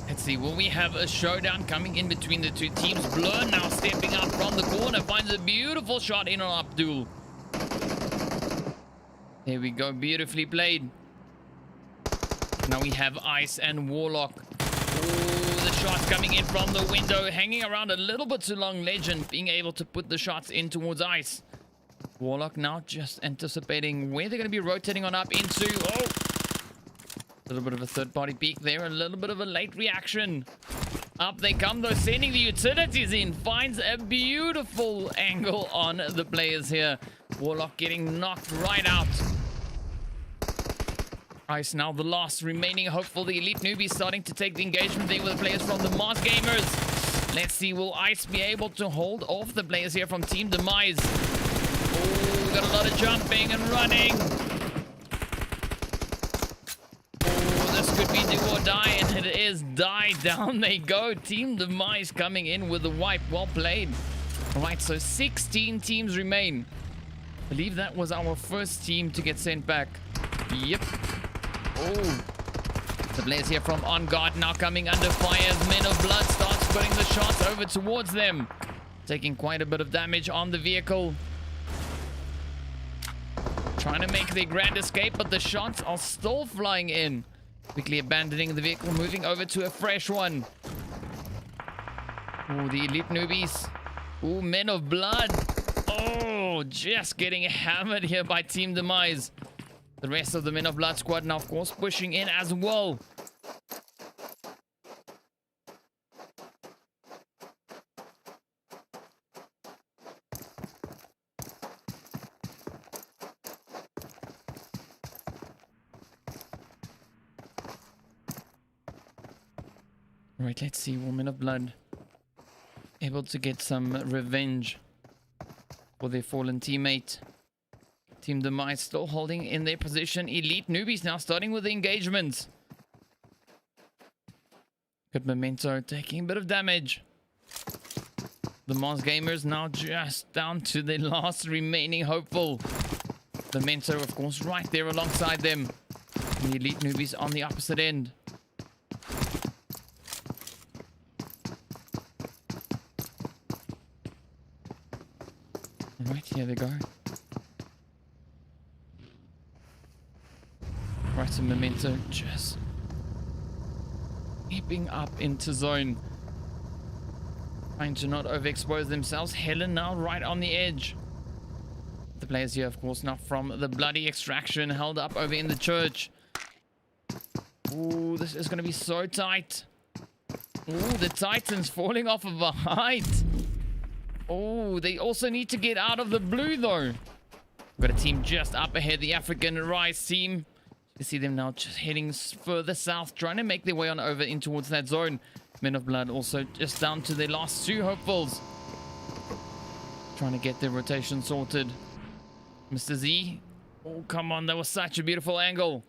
Let's see, will we have a showdown coming in between the two teams? Blur now stepping out from the corner, finds a beautiful shot in on Abdul. There we go, beautifully played. Now we have Ice and Warlock. Oh, the shots coming in from the window, hanging around a little bit too long. Legend being able to put the shots in towards Ice. Warlock now just anticipating where they're going to be rotating on up into. Oh! A little bit of a third-party peek there. A little bit of a late reaction. Up they come though, sending the utilities in. Finds a beautiful angle on the players here. Warlock getting knocked right out. Ice now the last remaining hopeful. The elite newbie starting to take the engagement there with the players from the Mars Gamers. Let's see, will Ice be able to hold off the players here from Team Demise? Oh, got a lot of jumping and running. Oh, this could be do or die, and it is die. Down they go. Team Demise coming in with the wipe. Well played. All right, so 16 teams remain. I believe that was our first team to get sent back. Yep. Oh, the players here from On Guard now coming under fire as Men of Blood starts putting the shots over towards them. Taking quite a bit of damage on the vehicle. Trying to make their grand escape, but the shots are still flying in. Quickly abandoning the vehicle, moving over to a fresh one. Oh, the elite newbies. Oh, Men of Blood. Oh, just getting hammered here by Team Demise. The rest of the Men of Blood squad now, of course, pushing in as well. Right, let's see. Women of Blood able to get some revenge for their fallen teammate. Team Demise still holding in their position. Elite newbies now starting with the engagements. Good memento, taking a bit of damage. The Mars Gamers now just down to the last remaining hopeful. Memento, of course, right there alongside them. The elite newbies on the opposite end. Right, here they go. Right, so Memento just keeping up into zone. Trying to not overexpose themselves. Helen now right on the edge. The players here, of course, now from the bloody extraction. Held up over in the church. Ooh, this is going to be so tight. Ooh, the Titans falling off of a height. Oh, they also need to get out of the blue, though. Got a team just up ahead, the African Rise team. You see them now just heading further south, trying to make their way on over in towards that zone. Men of Blood also just down to their last two hopefuls. Trying to get their rotation sorted. Mr. Z. Oh, come on, that was such a beautiful angle.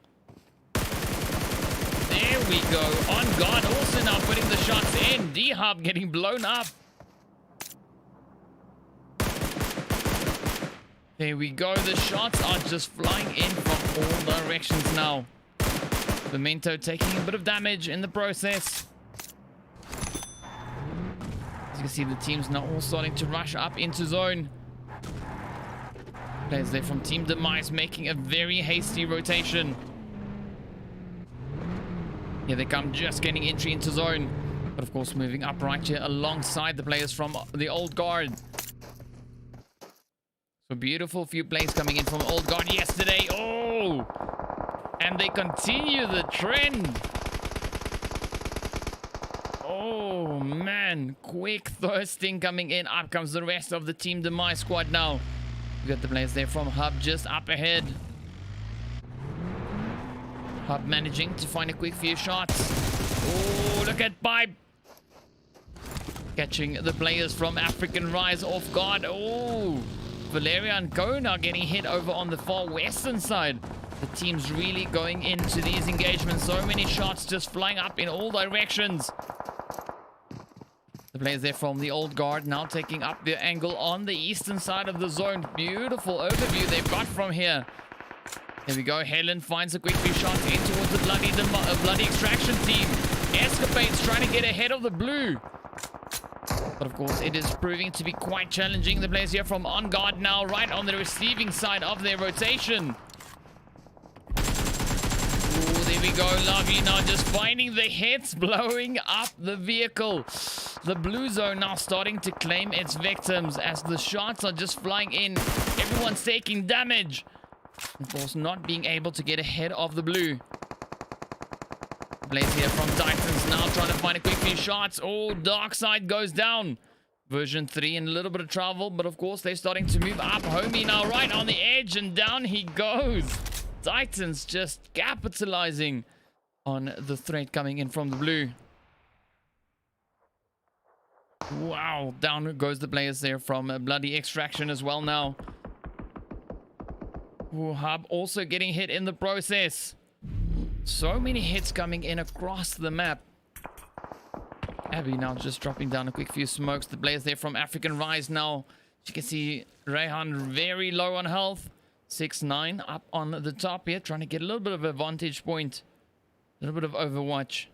There we go. On guard also now putting the shots in. D-Hub getting blown up. There we go. The shots are just flying in from all directions now. Memento taking a bit of damage in the process. As you can see, the teams now all starting to rush up into zone. Players there from Team Demise making a very hasty rotation. Here they come, just getting entry into zone. But of course, moving up right here alongside the players from the Old Guard. So beautiful few plays coming in from Old Guard yesterday. Oh! And they continue the trend. Oh, man. Quick thirsting coming in. Up comes the rest of the Team Demise squad now. We got the players there from Hub just up ahead. Hub managing to find a quick few shots. Oh, look at Pipe. Catching the players from African Rise off guard. Oh! Valeria and Go now getting hit over on the far western side. The team's really going into these engagements. So many shots just flying up in all directions. The players there from the Old Guard now taking up their angle on the eastern side of the zone. Beautiful overview they've got from here. Here we go. Helen finds a quick few shots in towards the bloody extraction team. Escapades trying to get ahead of the blue. But of course, it is proving to be quite challenging. The players here from On Guard now right on the receiving side of their rotation. Oh, there we go. Lovey now just finding the hits, blowing up the vehicle. The blue zone now starting to claim its victims as the shots are just flying in. Everyone's taking damage. Of course, not being able to get ahead of the blue. Plays here from Titans now trying to find a quick few shots. Oh, Dark Side goes down. Version 3 in a little bit of trouble, but of course they're starting to move up. Homie now right on the edge, and down he goes. Titans just capitalizing on the threat coming in from the blue. Wow, down goes the players there from Bloody Extraction as well now. Ooh, Hub also getting hit in the process. So many hits coming in across the map. Abby now just dropping down a quick few smokes. The players there from African Rise now. You can see Rayhan very low on health. 6-9 up on the top here. Trying to get a little bit of a vantage point. A little bit of overwatch.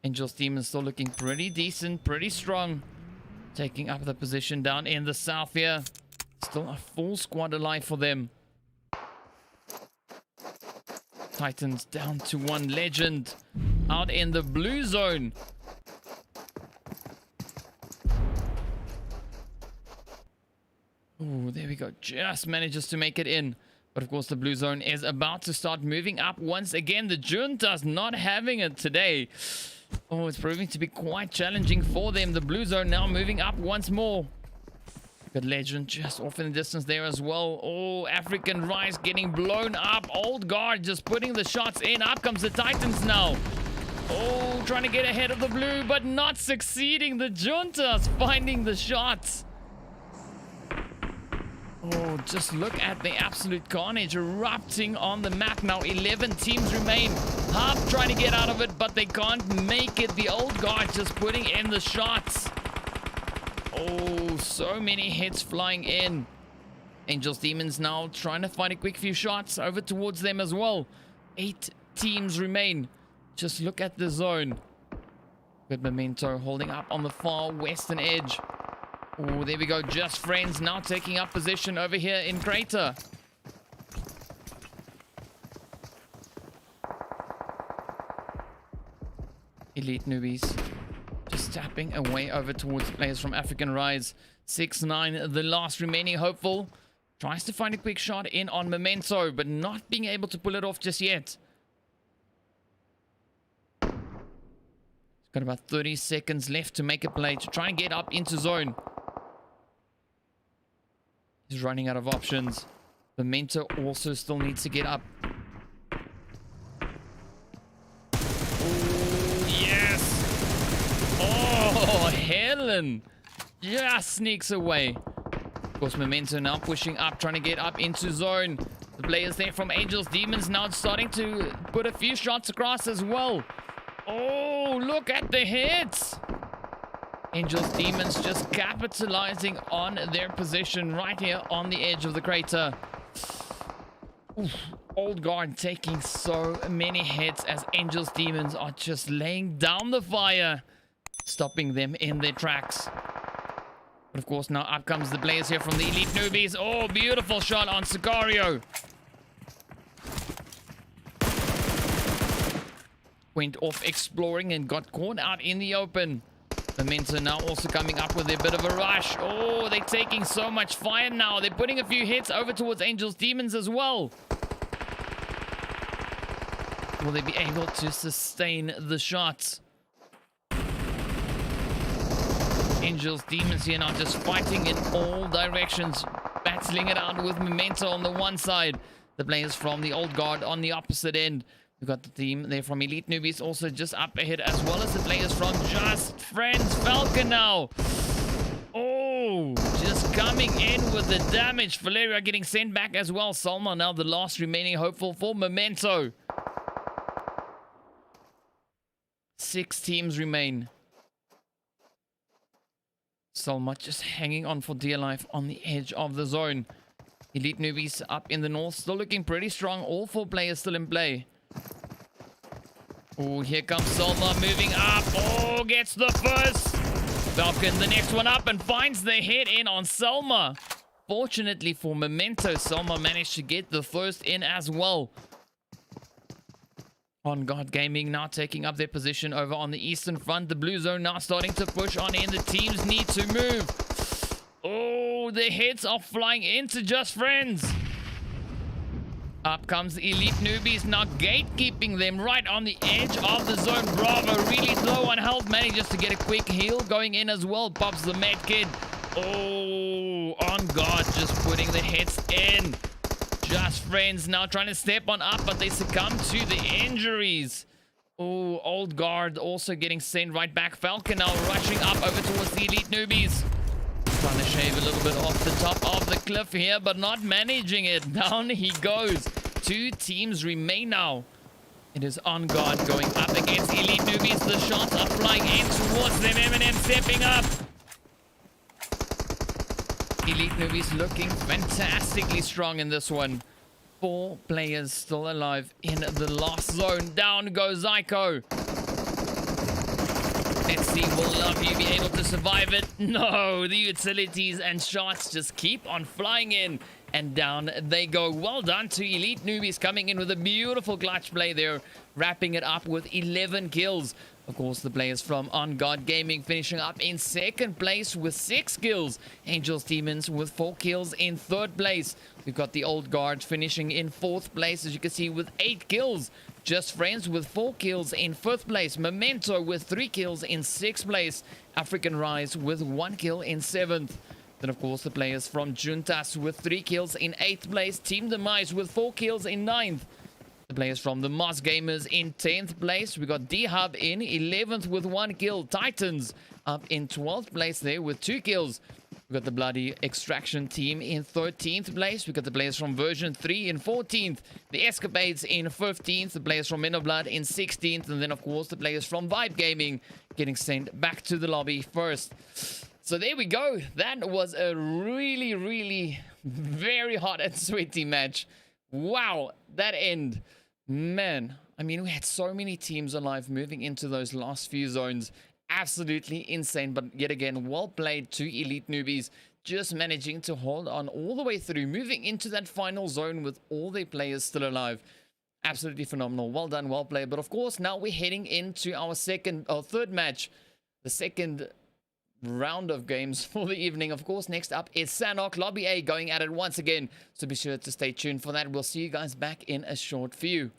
Angel's team is still looking pretty decent. Pretty strong. Taking up the position down in the south here. Still a full squad alive for them. Titans down to one legend. Out in the blue zone. Oh, there we go. Just manages to make it in. But of course, the blue zone is about to start moving up once again. The Junta's not having it today. Oh, it's proving to be quite challenging for them. The blue zone now moving up once more. Good legend just off in the distance there as well. Oh, African Rise getting blown up. Old Guard just putting the shots in. Up comes the Titans now. Oh, trying to get ahead of the blue, but not succeeding. The Junta's finding the shots. Oh, just look at the absolute carnage erupting on the map now. 11 teams remain. Hub trying to get out of it, but they can't make it. The Old Guard just putting in the shots. Oh, so many hits flying in. Angels Demons now trying to find a quick few shots over towards them as well. 8 teams remain. Just look at the zone. Good Memento holding up on the far western edge. Oh, there we go. Just Friends now taking up position over here in Crater. Elite Newbies just tapping away over towards the players from African Rise. 6-9, the last remaining hopeful. Tries to find a quick shot in on Memento, but not being able to pull it off just yet. Got about 30 seconds left to make a play to try and get up into zone. He's running out of options. Memento also still needs to get up. Oh, yes! Oh, Helen just sneaks away. Of course, Memento now pushing up, trying to get up into zone. The players there from Angels Demons now starting to put a few shots across as well. Oh, look at the hits. Angels Demons just capitalizing on their position right here on the edge of the crater. Oof. Old Guard taking so many hits as Angels Demons are just laying down the fire, stopping them in their tracks. But of course, now up comes the players here from the Elite Newbies. Oh, beautiful shot on Sicario. Went off exploring and got caught out in the open. Memento now also coming up with a bit of a rush. Oh, they're taking so much fire now. They're putting a few hits over towards Angels Demons as well. Will they be able to sustain the shots? Angels Demons here now just fighting in all directions. Battling it out with Memento on the one side. The players from the Old Guard on the opposite end. We've got the team there from Elite Newbies also just up ahead, as well as the players from Just Friends. Falcon now. Oh, just coming in with the damage. Valeria getting sent back as well. Salma now the last remaining hopeful for Memento. 6 teams remain. Salma just hanging on for dear life on the edge of the zone. Elite Newbies up in the north, still looking pretty strong. All 4 players still in play. Oh, here comes Salma moving up. Oh, gets the first. Falcon the next one up and finds the hit in on Salma. Fortunately for Memento, Salma managed to get the first in as well. On Guard Gaming now taking up their position over on the eastern front. The blue zone now starting to push on in. The teams need to move. Oh, the hits are flying into Just Friends. Up comes the Elite Newbies, now gatekeeping them right on the edge of the zone. Bravo, really low on health, manages to get a quick heal going in as well. Pops the med kit. Oh, on guard, just putting the hits in. Just Friends now trying to step on up, but they succumb to the injuries. Oh, old guard also getting sent right back. Falcon now rushing up over towards the Elite Newbies. Trying to shave a little bit off the top of the cliff here, but not managing it. Down he goes. 2 teams remain now. It is on guard going up against Elite Newbies. The shots are flying in towards them. Eminem stepping up. Elite Newbies looking fantastically strong in this one. 4 players still alive in the last zone. Down goes Zyko. Let's see, will Love You be able to survive it? No, the utilities and shots just keep on flying in. And down they go. Well done to Elite Newbies coming in with a beautiful clutch play there. Wrapping it up with 11 kills. Of course, the players from On Guard Gaming finishing up in 2nd place with 6 kills. Angels Demons with 4 kills in 3rd place. We've got the Old Guard finishing in 4th place, as you can see, with 8 kills. Just Friends with 4 kills in 5th place. Memento with 3 kills in 6th place. African Rise with 1 kill in 7th. Then, of course, the players from Juntas with 3 kills in 8th place. Team Demise with 4 kills in 9th. The players from the Moss Gamers in 10th place. We got D-Hub in 11th with 1 kill. Titans up in 12th place there with 2 kills. We got the Bloody Extraction team in 13th place. We got the players from Version 3 in 14th. The Escapades in 15th. The players from Men of Blood in 16th. And then, of course, the players from Vibe Gaming getting sent back to the lobby first. So there we go. That was a really, really very hot and sweaty match. Wow, that end. Man, I mean, we had so many teams alive moving into those last few zones. Absolutely insane, but yet again, well played to Elite Newbies. Just managing to hold on all the way through, moving into that final zone with all their players still alive. Absolutely phenomenal. Well done, well played. But of course, now we're heading into our third match. The second round of games for the evening. Of course, next up is SANHOK Lobby A going at it once again. So be sure to stay tuned for that. We'll see you guys back in a short few.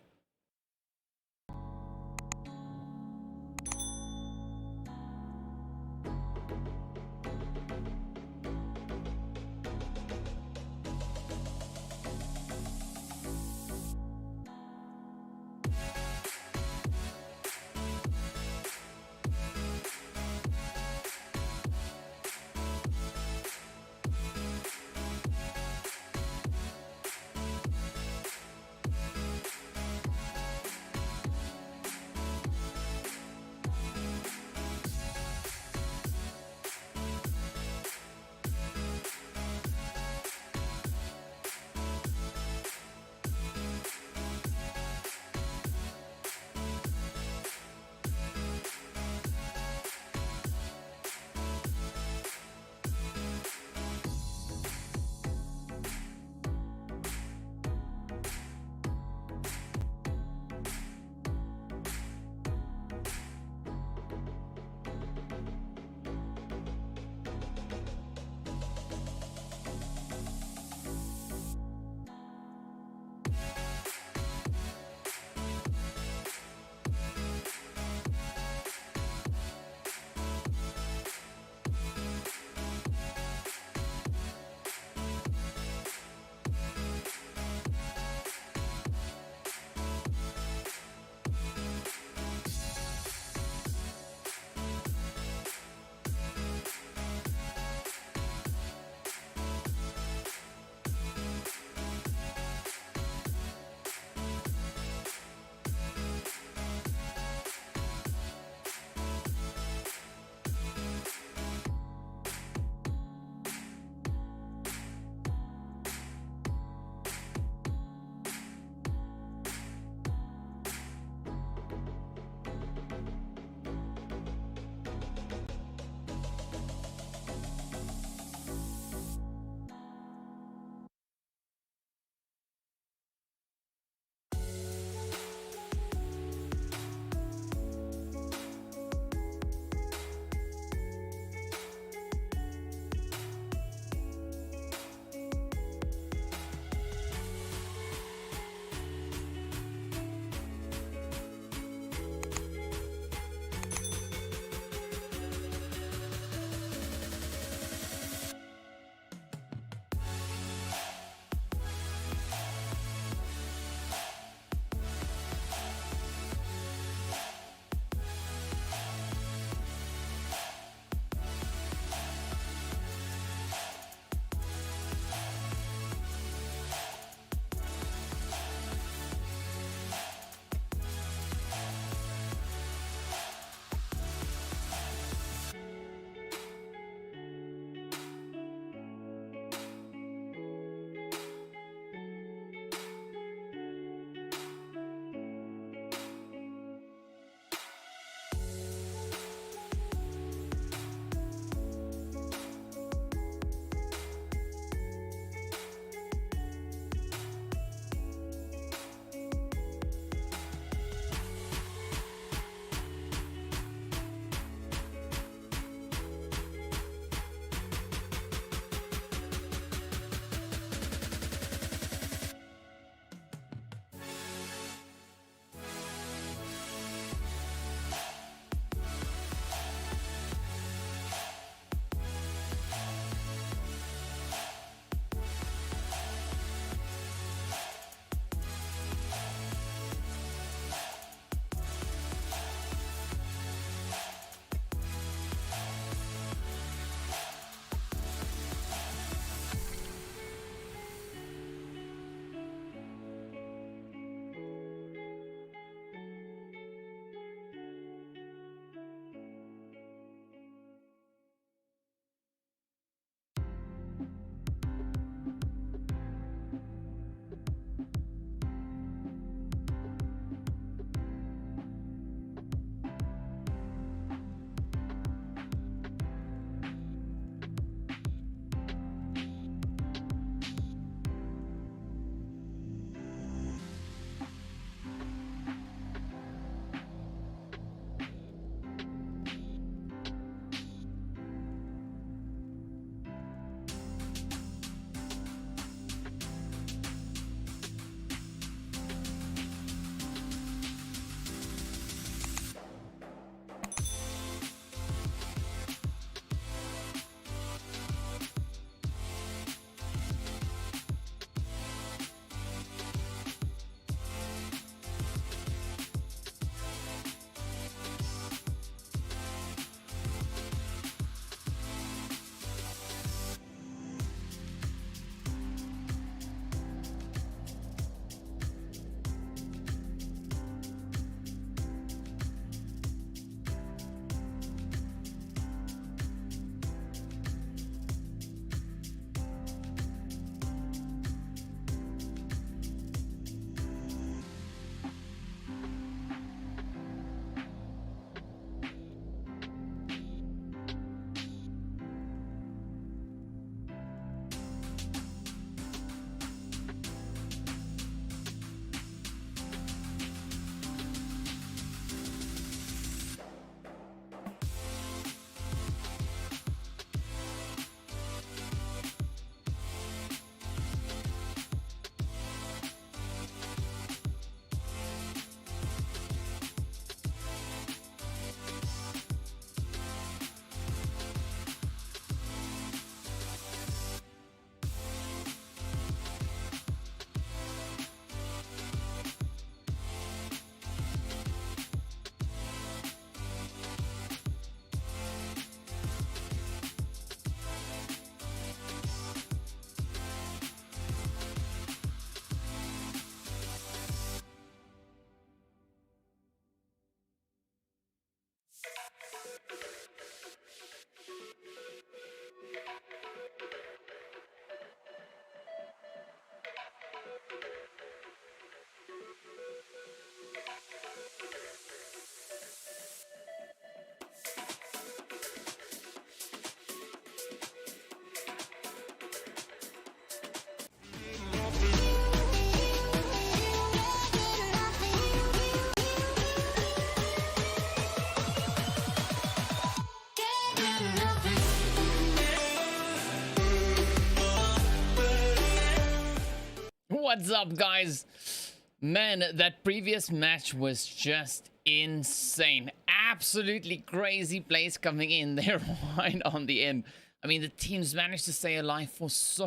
What's up, guys? Man, that previous match was just insane. Absolutely crazy plays coming in there right on the end. I mean, the teams managed to stay alive for so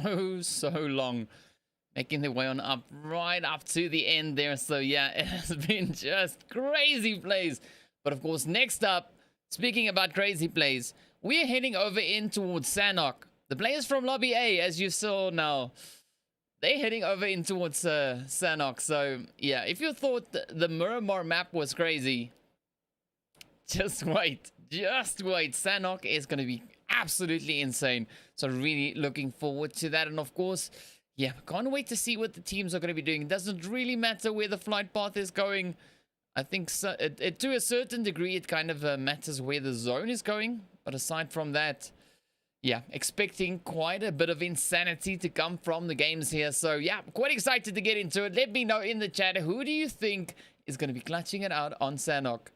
long, making their way on up right up to the end there. So yeah, it has been just crazy plays. But of course, next up, speaking about crazy plays, we're heading over in towards SANHOK. The players from Lobby A, as you saw now, they're heading over in towards SANHOK. So yeah, if you thought the Miramar map was crazy, just wait. SANHOK is going to be absolutely insane. So really looking forward to that. And of course, yeah, can't wait to see what the teams are going to be doing. It doesn't really matter where the flight path is going. I think so, to a certain degree, it kind of matters where the zone is going. But aside from that, yeah, expecting quite a bit of insanity to come from the games here. So yeah, quite excited to get into it. Let me know in the chat, who do you think is going to be clutching it out on SANHOK?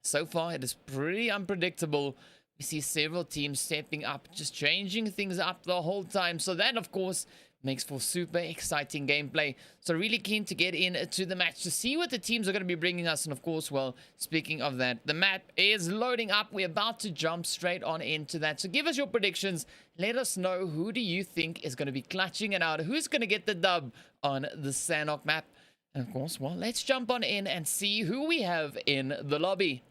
So far, it is pretty unpredictable. We see several teams stepping up, just changing things up the whole time. So that, of course, makes for super exciting gameplay. So really keen to get into the match to see what the teams are going to be bringing us. And of course, well, speaking of that, the map is loading up. We're about to jump straight on into that. So give us your predictions. Let us know, who do you think is going to be clutching it out? Who's going to get the dub on the SANHOK map? And of course, well, let's jump on in and see who we have in the lobby.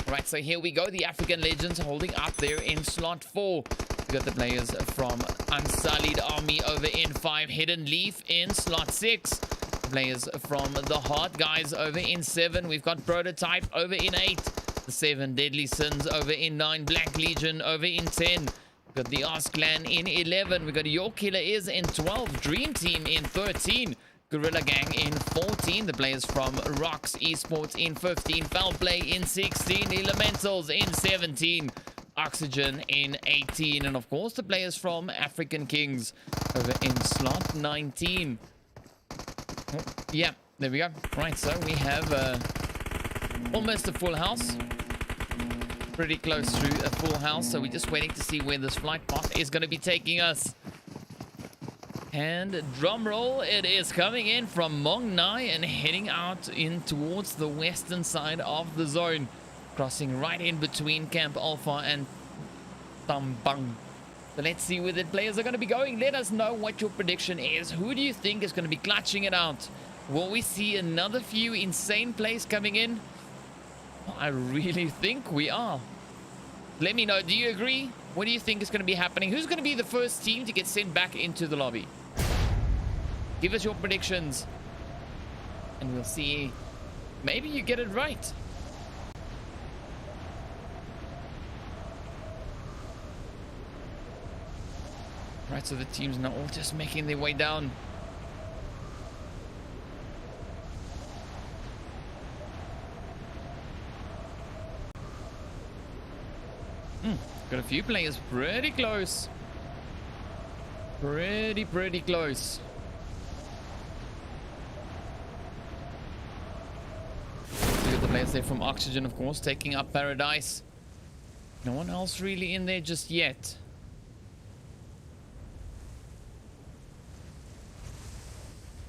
Right, so here we go. The African Legends holding up there in slot 4. We got the players from Unsullied Army over in 5. Hidden Leaf in slot 6. Players from the HARDGUYS over in 7. We've got Prototype over in 8. The 7 Deadly Sins over in 9. Black Legion over in 10. We've got the Clan in 11. We've got Your Killer Is in 12. Dream Team in 13. GORILLAGANG in 14. The players from Rocks Esports in 15. Foul Play in 16. Elementals in 17. Oxygen in 18. And of course, the players from African Kings over in slot 19. Oh, yeah, there we go. Right, so we have almost a full house. Pretty close to a full house. So we're just waiting to see where this flight path is going to be taking us. And drum roll, it is coming in from Mong Nai and heading out in towards the western side of the zone, crossing right in between Camp Alpha and Tambang. So let's see where the players are going to be going. Let us know what your prediction is. Who do you think is going to be clutching it out? Will we see another few insane plays coming in? I really think we are. Let me know. Do you agree? What do you think is going to be happening? Who's going to be the first team to get sent back into the lobby? Give us your predictions. And we'll see. Maybe you get it right. Right, so the teams now all just making their way down. Got a few players pretty close. Pretty close. Look at the players there from Oxygen, of course, taking up Paradise. No one else really in there just yet.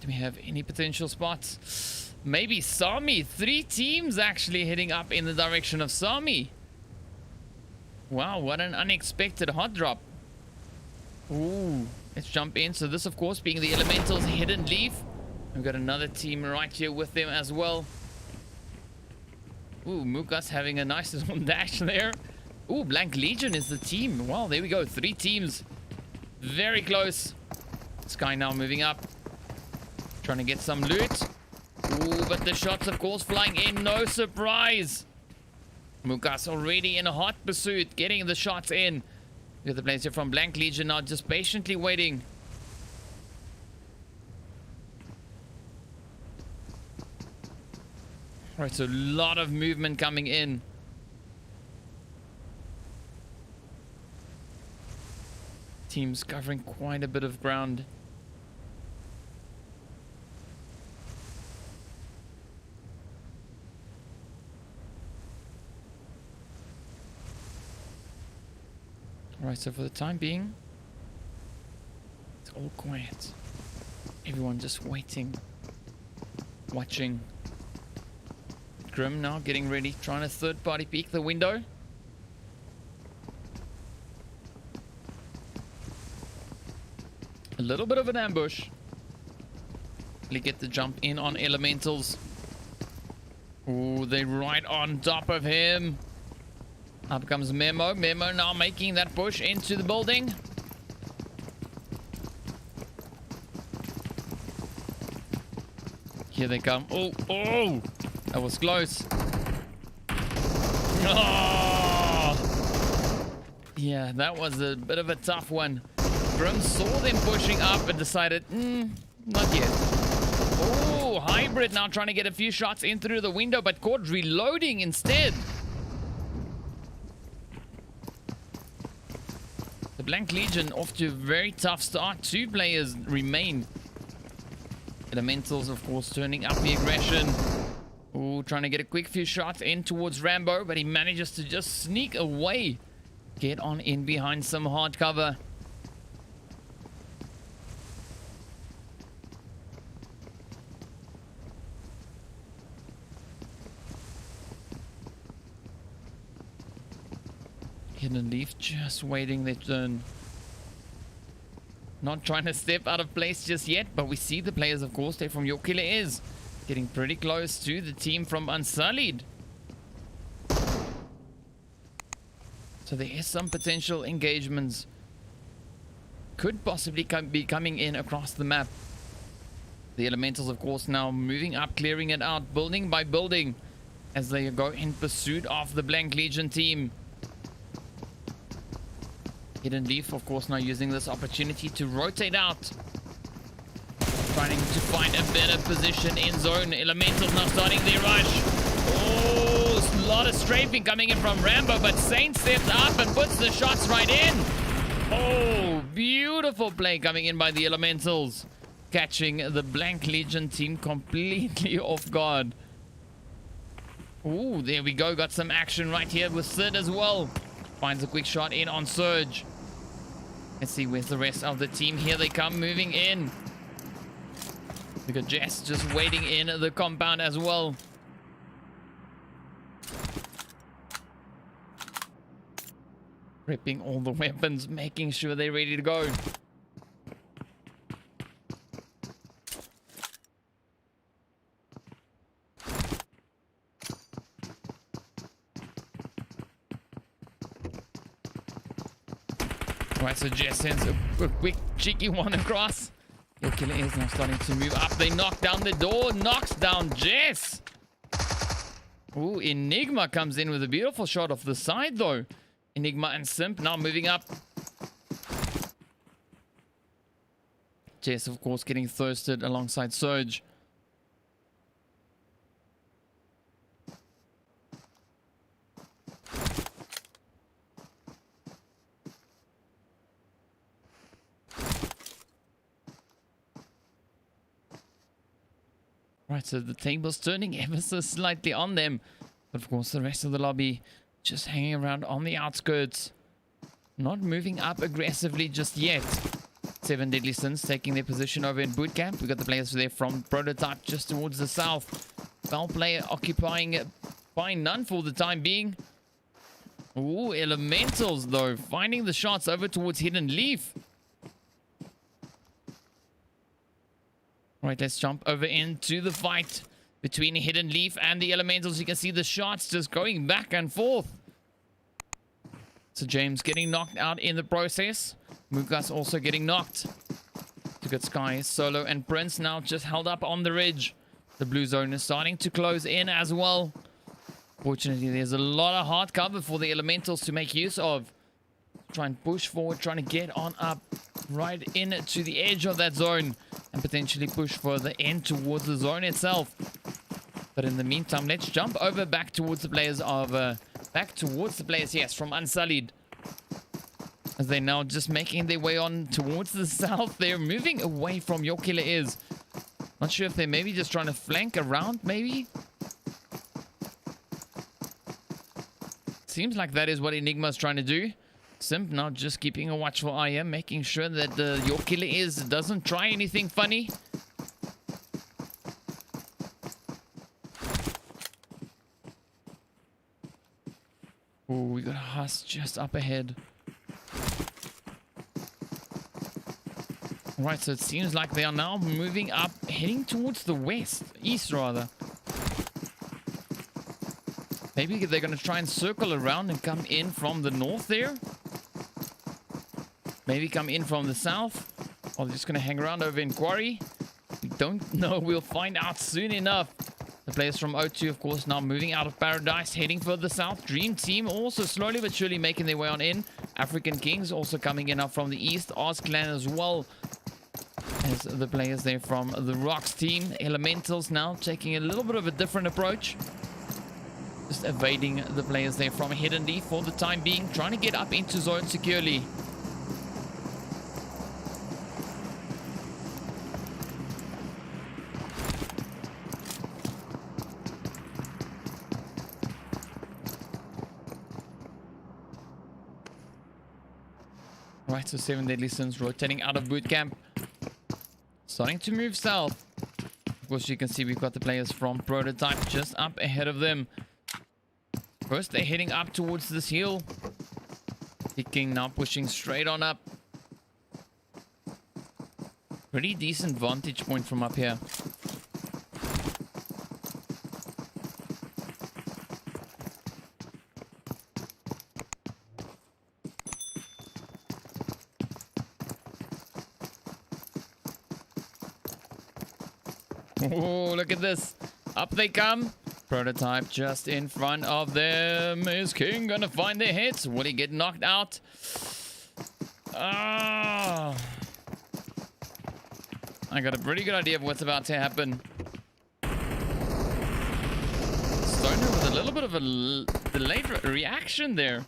Do we have any potential spots? Maybe Sami. 3 teams actually heading up in the direction of Sami. Wow, what an unexpected hot drop. Ooh, let's jump in. So this, of course, being the Elementals Hidden Leaf. We've got another team right here with them as well. Ooh, Mukas having a nice little dash there. Ooh, Blank Legion is the team. Wow, there we go. 3 teams. Very close. Sky now moving up. Trying to get some loot. Ooh, but the shots, of course, flying in. No surprise. Mukas already in a hot pursuit, getting the shots in. We got the players here from Blank Legion now just patiently waiting. All right, so a lot of movement coming in. Teams covering quite a bit of ground. Alright, so for the time being, it's all quiet. Everyone just waiting, watching. Grim now getting ready, trying to third party peek the window. A little bit of an ambush. Really get the jump in on Elementals. Ooh, they're right on top of him. Up comes Memo. Memo now making that push into the building. Here they come. Oh, oh! That was close. Oh! Yeah, that was a bit of a tough one. Grim saw them pushing up and decided, not yet. Oh, Hybrid now trying to get a few shots in through the window, but caught reloading instead. The Blank Legion off to a very tough start. 2 players remain. Elementals, of course, turning up the aggression. Oh, trying to get a quick few shots in towards Rambo, but he manages to just sneak away. Get on in behind some hard cover. Hidden Leaf just waiting their turn. Not trying to step out of place just yet, but we see the players, of course, they're from YKIGOLDENBOYS. Getting pretty close to the team from Unsullied. So there is some potential engagements. Could possibly be coming in across the map. The Elementals, of course, now moving up, clearing it out, building by building, as they go in pursuit of the Blank Legion team. Hidden Leaf, of course, now using this opportunity to rotate out. Trying to find a better position in zone. Elementals now starting their rush. Oh, a lot of strafing coming in from Rambo, but Saint steps up and puts the shots right in. Oh, beautiful play coming in by the Elementals. Catching the Blank Legion team completely off guard. Oh, there we go. Got some action right here with Sid as well. Finds a quick shot in on Surge. Let's see where's the rest of the team. Here they come, moving in. We got Jess just waiting in the compound as well. Ripping all the weapons, making sure they're ready to go. Right, so Jess sends a quick cheeky one across. Your killer is now starting to move up. They knock down the door, knocks down Jess. Ooh, Enigma comes in with a beautiful shot off the side though. Enigma and Simp now moving up. Jess, of course, getting thirsted alongside Surge. Right, so the table's turning ever so slightly on them. But of course, the rest of the lobby just hanging around on the outskirts. Not moving up aggressively just yet. 7 Deadly Sins taking their position over in boot camp. We got the players there from Prototype just towards the south. Foul player occupying by none for the time being. Ooh, Elementals though, finding the shots over towards Hidden Leaf. Right, let's jump over into the fight between Hidden Leaf and the Elementals. You can see the shots just going back and forth. So James getting knocked out in the process. Mukas also getting knocked. To get Sky, Solo, and Prince now just held up on the ridge. The blue zone is starting to close in as well. Fortunately, there's a lot of hard cover for the Elementals to make use of. Try and push forward, trying to get on up right into the edge of that zone. And potentially push further in towards the zone itself. But in the meantime, let's jump over back towards the players of... yes, from Unsullied. As they're now just making their way on towards the south. They're moving away from YKIGOLDENBOYS. Not sure if they're maybe just trying to flank around, maybe? Seems like that is what Enigma's trying to do. Simp now just keeping a watchful eye, making sure that your killer doesn't try anything funny. Oh, we got Huss just up ahead. Alright, so it seems like they are now moving up, heading towards the east rather. Maybe they're going to try and circle around and come in from the north there. Maybe come in from the south. Or they're just going to hang around over in Quarry. We don't know. We'll find out soon enough. The players from O2, of course, now moving out of Paradise, heading for the south. Dream Team also slowly but surely making their way on in. African Kings also coming in up from the east. Clan as well as the players there from the Rocks team. Elementals now taking a little bit of a different approach. Just evading the players there from VIKENDI for the time being. Trying to get up into zone securely. Right, so 7 Deadly Sins rotating out of boot camp. Starting to move south. Of course, you can see we've got the players from Prototype just up ahead of them. First, they're heading up towards this hill. King now pushing straight on up. Pretty decent vantage point from up here. Oh, look at this. Up they come. Prototype just in front of them. Is King gonna find their hits? Will he get knocked out? Ah. I got a pretty good idea of what's about to happen. Stoner with a little bit of a delayed reaction there.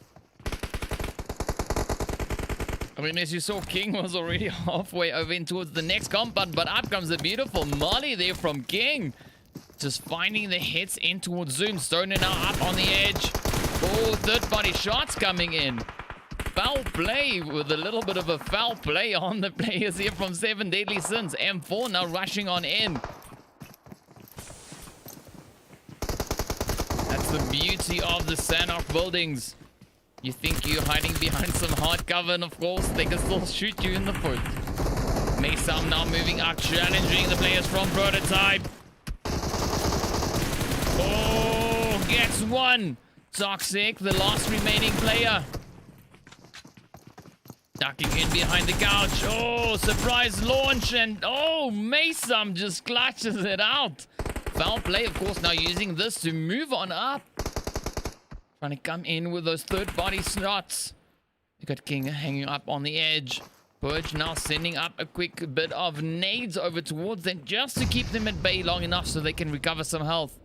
I mean, as you saw, King was already halfway over in towards the next compound, but up comes the beautiful Molly there from King. Just finding the hits in towards Zoom. Stoner now up on the edge. Oh, third body shots coming in. Foul play with a little bit of a foul play on the players here from 7 Deadly Sins. M4 now rushing on in. That's the beauty of the SANHOK buildings. You think you're hiding behind some hard cover, and of course, they can still shoot you in the foot. Mason now moving up, challenging the players from Prototype. Oh, gets one. Toxic, the last remaining player. Ducking in behind the couch. Oh, surprise launch, and oh, Mason just clutches it out. Foul play, of course, now using this to move on up. Trying to come in with those third body shots. You got King hanging up on the edge. Purge now sending up a quick bit of nades over towards them just to keep them at bay long enough so they can recover some health.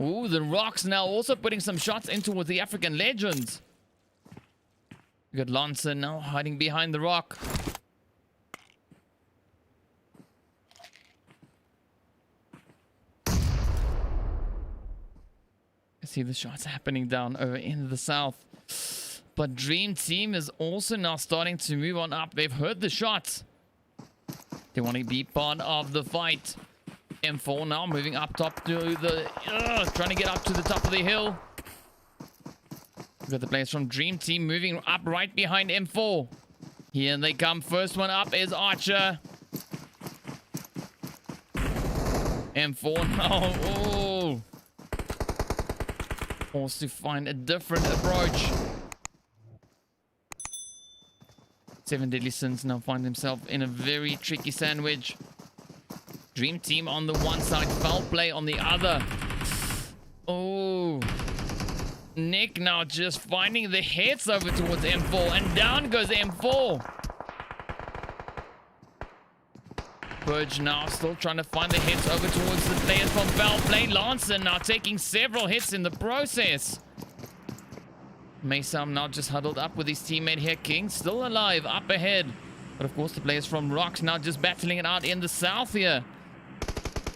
Ooh, the Rocks now also putting some shots in towards the African Legends. You got Lancer now hiding behind the rock. See the shots happening down over in the south. But Dream Team is also now starting to move on up. They've heard the shots. They want to be part of the fight. M4 now moving up top to the... trying to get up to the top of the hill. We've got the players from Dream Team moving up right behind M4. Here they come. First one up is Archer. M4 now. Oh. Forced to find a different approach. 7 Deadly Sins now find themselves in a very tricky sandwich. Dream Team on the one side, foul play on the other. Oh. Nick now just finding the hits over towards M4, and down goes M4. Purge now still trying to find the hits over towards the players from foul play. Lancer now taking several hits in the process. Mason now just huddled up with his teammate here. King still alive up ahead. But of course the players from Rocks now just battling it out in the south here.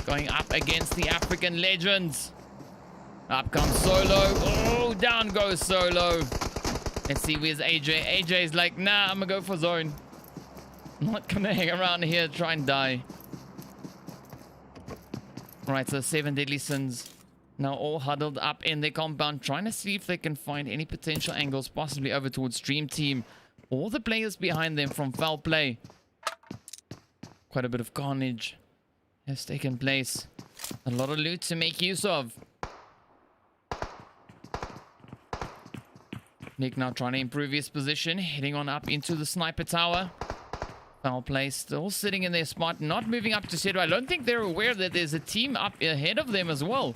Going up against the African Legends. Up comes Solo. Oh, down goes Solo. Let's see, where's AJ? AJ's like, nah, I'm gonna go for zone. I'm not gonna hang around here, try and die. Alright, so 7 deadly sins. Now all huddled up in their compound, trying to see if they can find any potential angles, possibly over towards Dream Team. All the players behind them from foul play. Quite a bit of carnage has taken place. A lot of loot to make use of. Nick now trying to improve his position, heading on up into the sniper tower. Foul play still sitting in their spot, not moving up to Cedro. I don't think they're aware that there's a team up ahead of them as well.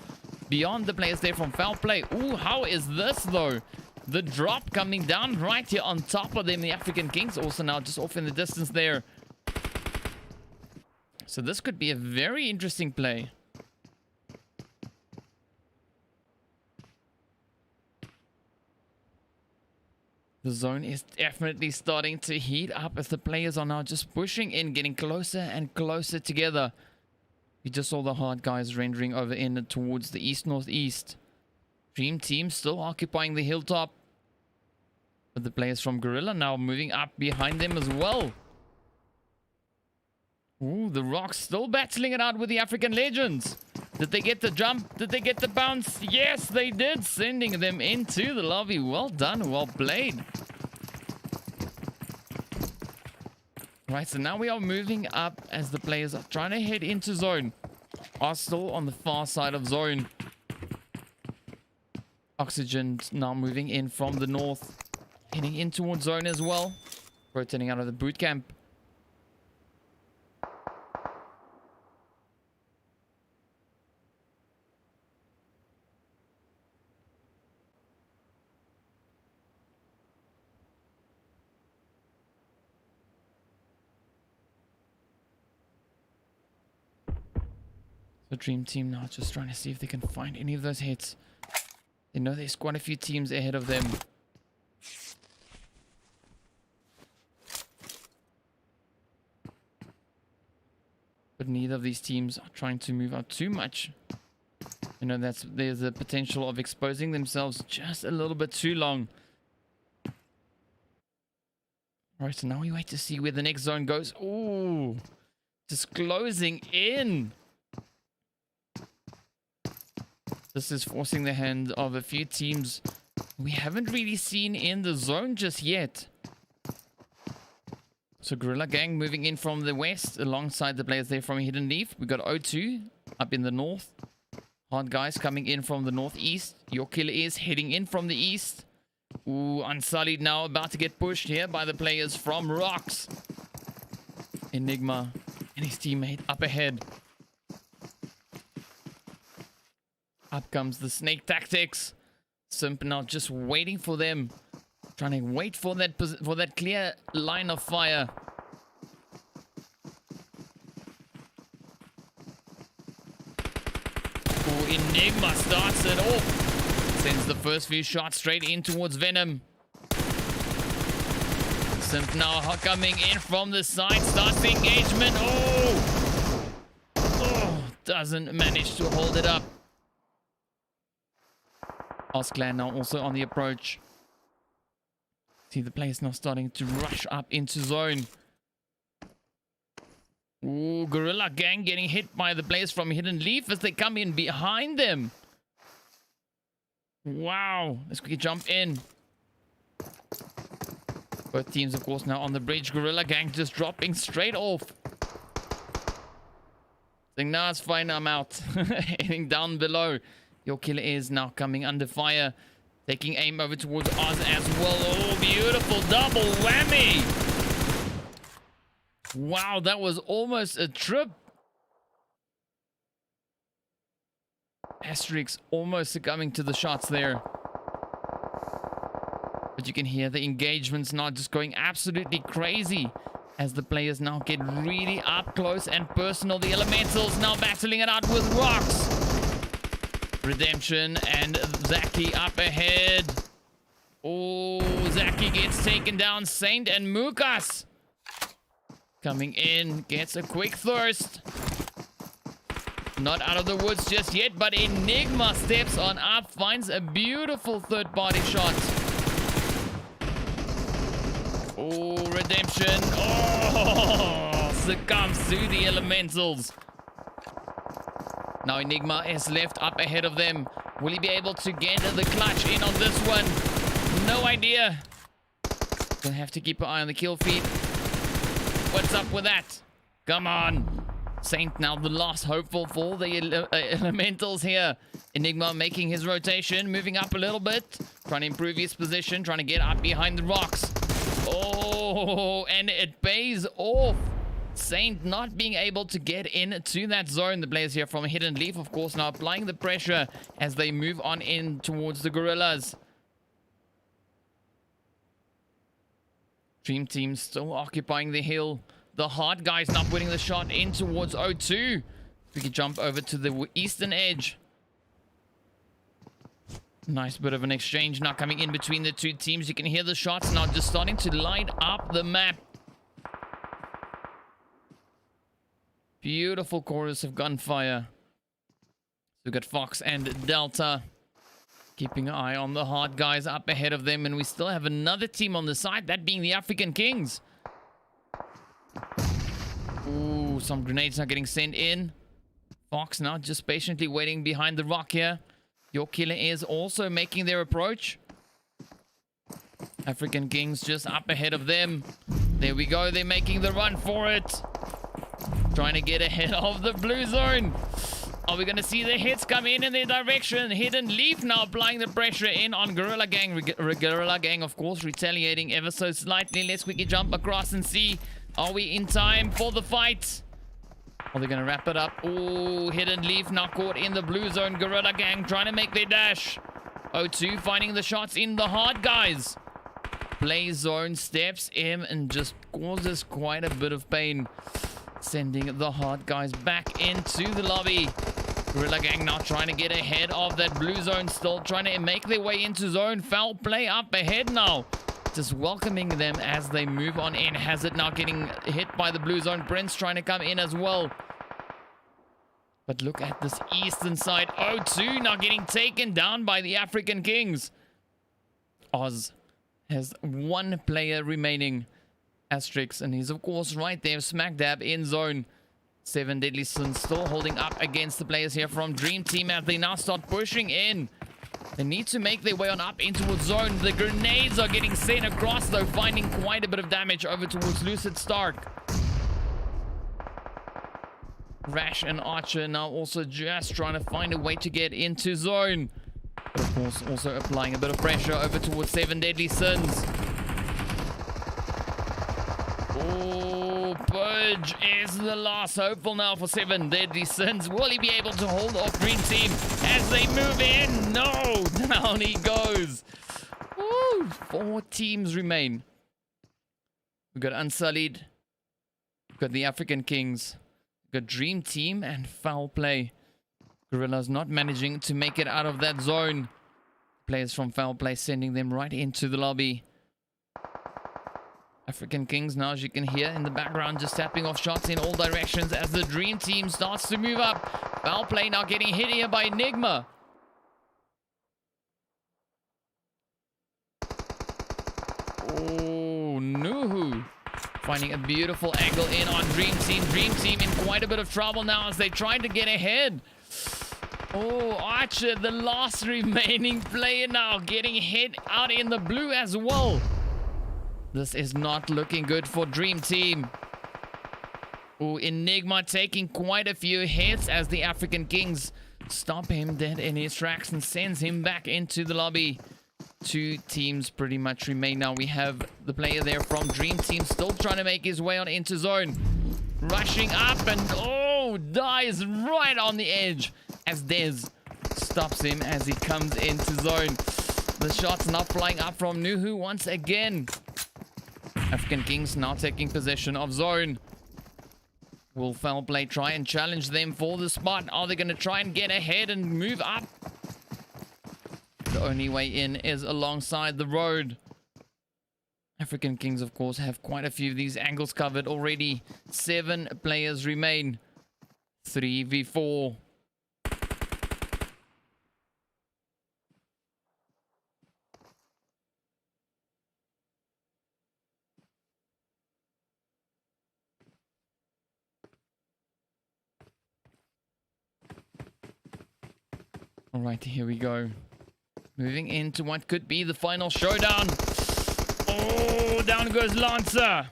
Beyond the players there from foul play. Ooh, how is this though? The drop coming down right here on top of them. The African Kings also now just off in the distance there. So this could be a very interesting play. The zone is definitely starting to heat up as the players are now just pushing in, getting closer and closer together. We just saw the hard guys rendering over in towards the east-northeast. Dream Team still occupying the hilltop. But the players from Gorilla now moving up behind them as well. Ooh, the Rocks still battling it out with the African Legends. Did they get the jump? Did they get the bounce? Yes, they did. Sending them into the lobby. Well done. Well played. Right, so now we are moving up as the players are trying to head into zone. Are still on the far side of zone. Oxygen now moving in from the north. Heading in towards zone as well. Rotating out of the boot camp. The Dream Team now just trying to see if they can find any of those hits. They know there's quite a few teams ahead of them. But neither of these teams are trying to move out too much. You know, there's a potential of exposing themselves just a little bit too long. Alright, so now we wait to see where the next zone goes. Ooh, just closing in. This is forcing the hand of a few teams we haven't really seen in the zone just yet. So Gorilla Gang moving in from the west alongside the players there from Hidden Leaf. We got O2 up in the north. Hard Guys coming in from the northeast. Your Killer is heading in from the east. Ooh, Unsullied now about to get pushed here by the players from Rocks. Enigma and his teammate up ahead. Up comes the snake tactics. Simp now just waiting for them. Trying to wait for that clear line of fire. Oh, Enigma starts it off. Sends the first few shots straight in towards Venom. Simp now coming in from the side. Starts the engagement. Oh, doesn't manage to hold it up. Clan now also on the approach. See the players now starting to rush up into zone. Ooh, Gorilla Gang getting hit by the players from Hidden Leaf as they come in behind them. Wow, let's quickly jump in. Both teams, of course, now on the bridge. Gorilla Gang just dropping straight off. Saying, nah, it's fine, I'm out. Heading down below. Your Killer is now coming under fire. Taking aim over towards Oz as well. Oh, beautiful double whammy. Wow, that was almost a trip. Asterix almost succumbing to the shots there. But you can hear the engagements now just going absolutely crazy as the players now get really up close and personal. The Elementals now battling it out with Rocks. Redemption and Zaki up ahead. Oh, Zaki gets taken down. Saint and Mukas coming in, gets a quick thirst. Not out of the woods just yet, but Enigma steps on up, finds a beautiful third-party shot. Oh, redemption. Oh, succumbs to the elementals. Now Enigma is left up ahead of them. Will he be able to get the clutch in on this one? No idea. Gonna have to keep an eye on the kill feed. What's up with that? Come on. Saint now the last hopeful for the elementals here. Enigma making his rotation, moving up a little bit. Trying to improve his position, trying to get up behind the rocks. Oh, and it pays off. Saint not being able to get into that zone. The players here from Hidden Leaf, of course, now applying the pressure as they move on in towards the Gorillas. Dream Team still occupying the hill. The Hard Guys now putting the shot in towards O2. We can jump over to the eastern edge. Nice bit of an exchange now coming in between the two teams. You can hear the shots now just starting to light up the map. Beautiful chorus of gunfire. So we've got Fox and Delta keeping an eye on the Hard Guys up ahead of them. And we still have another team on the side, that being the African Kings. Ooh, some grenades are getting sent in. Fox now just patiently waiting behind the rock here. Your Killer is also making their approach. African Kings just up ahead of them. There we go. They're making the run for it. Trying to get ahead of the blue zone. Are we going to see the hits come in their direction? Hidden Leaf now applying the pressure in on Gorilla Gang. Gorilla Gang, of course, retaliating ever so slightly. Let's quickly jump across and see. Are we in time for the fight? Are they going to wrap it up? Oh, Hidden Leaf now caught in the blue zone. Gorilla Gang trying to make their dash. O2 finding the shots in the Hard Guys. Play zone steps in and just causes quite a bit of pain. Sending the Hard Guys back into the lobby. Gorilla Gang now trying to get ahead of that blue zone. Still trying to make their way into zone. Foul play up ahead now. Just welcoming them as they move on in. Hazard now getting hit by the blue zone. Prince trying to come in as well. But look at this eastern side. O2 now getting taken down by the African Kings. Oz has one player remaining. Asterix, and he's of course right there smack dab in zone. 7 Deadly Sins still holding up against the players here from Dream Team as they now start pushing in. They need to make their way on up in towards zone. The grenades are getting sent across though, finding quite a bit of damage over towards Lucid Stark. Rash and Archer now also just trying to find a way to get into zone. But of course also applying a bit of pressure over towards 7 Deadly Sins. Oh, Purge is the last hopeful now for 7 Deadly Sins. Will he be able to hold off Green Team as they move in? No, down he goes. Woo, 4 teams remain. We've got Unsullied. We've got the African Kings. We've got Dream Team and Foul Play. Gorillas not managing to make it out of that zone. Players from Foul Play sending them right into the lobby. African Kings now, as you can hear in the background, just tapping off shots in all directions as the Dream Team starts to move up. Foul Play now getting hit here by Enigma. Oh, Nuhu finding a beautiful angle in on Dream Team. Dream Team in quite a bit of trouble now as they try to get ahead. Oh, Archer, the last remaining player now, getting hit out in the blue as well. This is not looking good for Dream Team. Oh, Enigma taking quite a few hits as the African Kings stop him dead in his tracks and sends him back into the lobby. 2 teams pretty much remain now. We have the player there from Dream Team still trying to make his way on into zone. Rushing up and oh, dies right on the edge as Dez stops him as he comes into zone. The shots now flying up from Nuhu once again. African Kings now taking possession of zone. Will Foul Play try and challenge them for the spot? Are they going to try and get ahead and move up? The only way in is alongside the road. African Kings, of course, have quite a few of these angles covered already. 7 players remain. 3v4. All right, here we go. Moving into what could be the final showdown. Oh, down goes Lancer.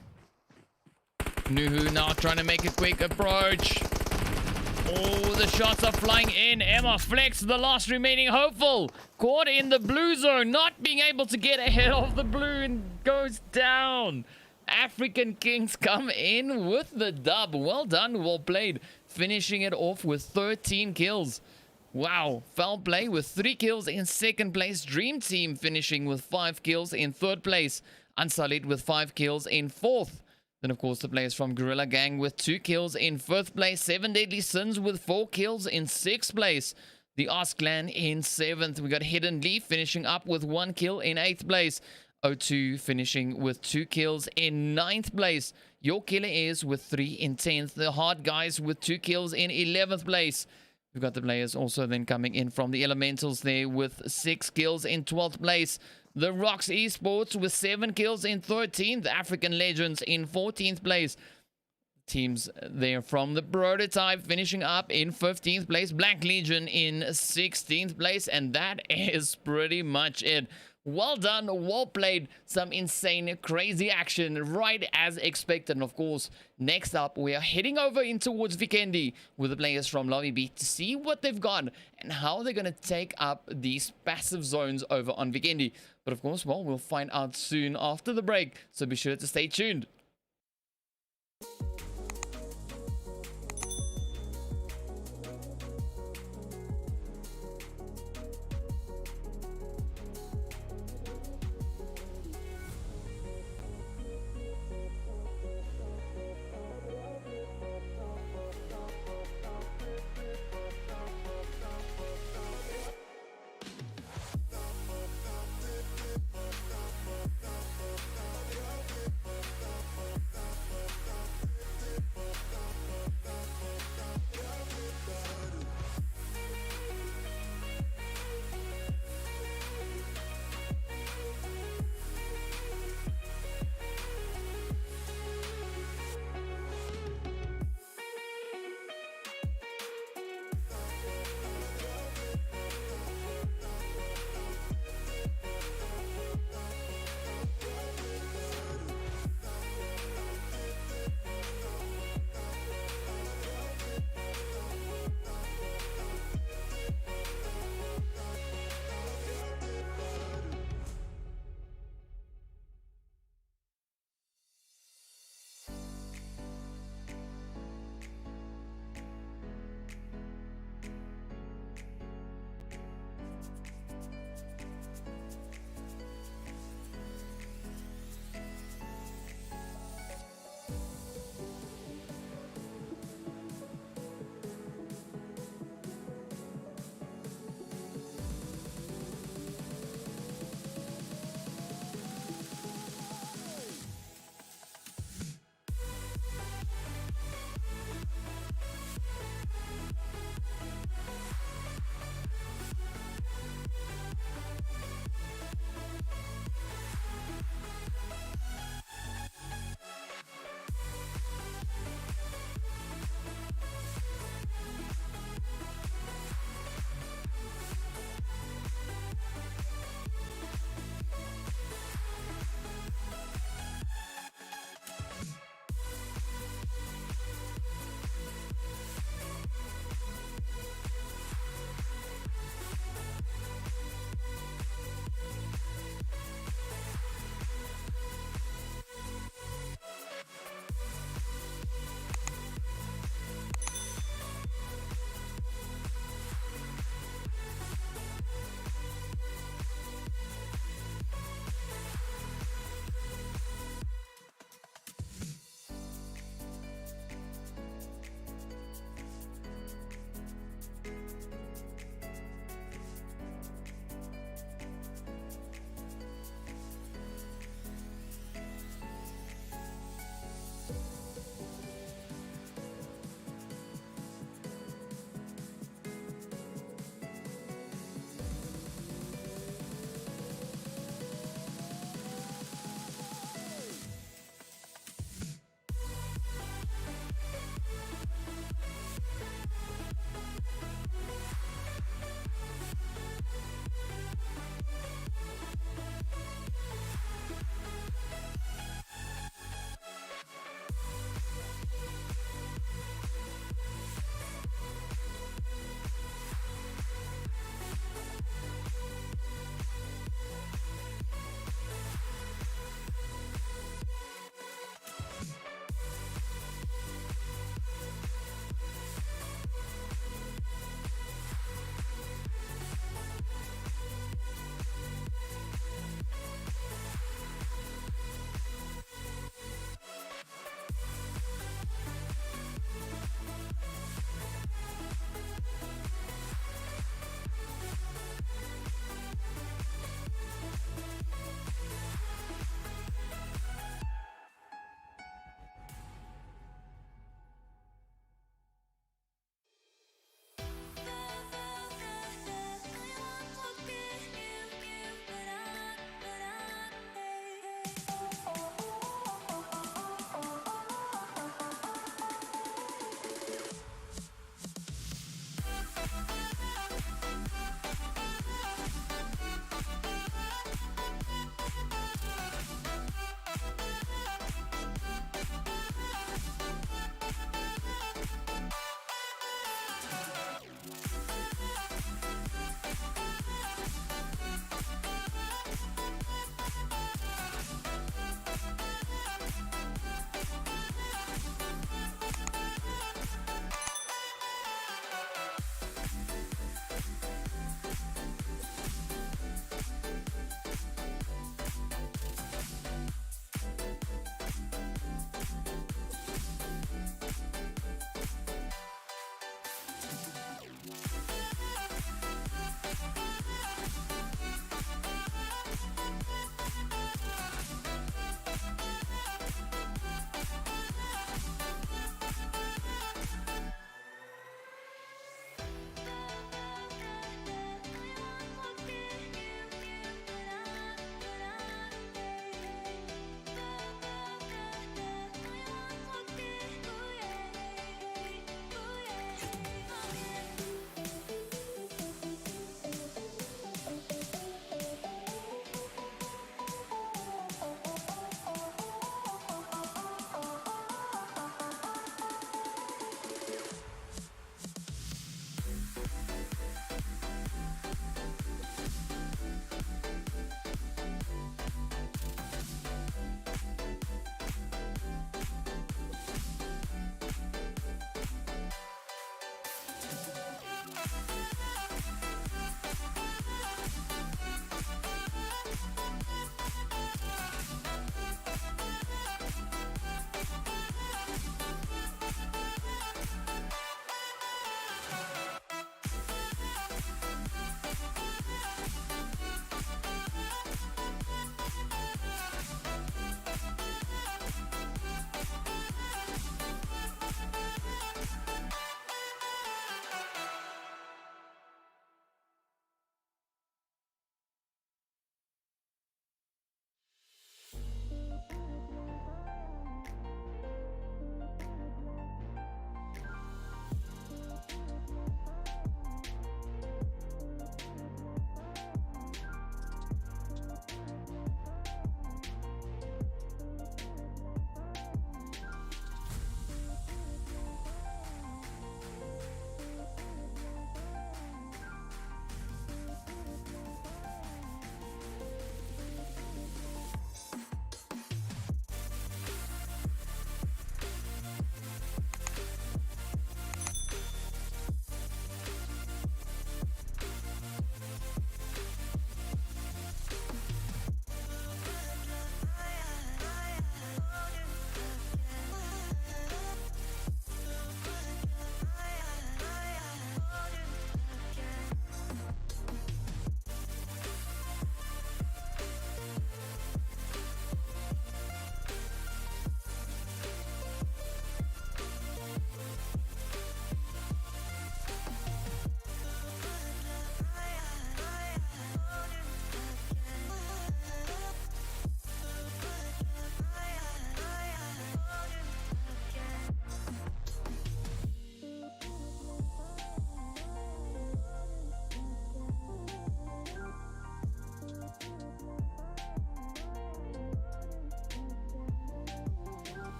Nuhu now trying to make a quick approach. Oh, the shots are flying in. Emma Flex, the last remaining hopeful. Caught in the blue zone, not being able to get ahead of the blue and goes down. African Kings come in with the dub. Well done, well played. Finishing it off with 13 kills. Wow, foul play with 3 kills in second place. Dream Team finishing with 5 kills in third place. Unsullied with 5 kills in fourth. Then, of course, the players from GORILLAGANG with 2 kills in 5th place. 7 Deadly Sins with 4 kills in 6th place. The Ask Clan in 7th. We got Hidden Leaf finishing up with 1 kill in 8th place. O2 finishing with 2 kills in 9th place. Your Killer is with 3 in 10th. The HARDGUYS with 2 kills in 11th place. We've got the players also then coming in from the Elementals there with 6 kills in 12th place. The Rocks Esports with 7 kills in 13th. The African Legends in 14th place. Teams there from the Prototype finishing up in 15th place. Black Legion in 16th place. And that is pretty much it. Well done, well played. Some insane, crazy action right as expected. And of course, next up, we are heading over in towards VIKENDI with the players from Lobby B to see what they've got and how they're going to take up these passive zones over on VIKENDI. But of course, well, we'll find out soon after the break. So be sure to stay tuned.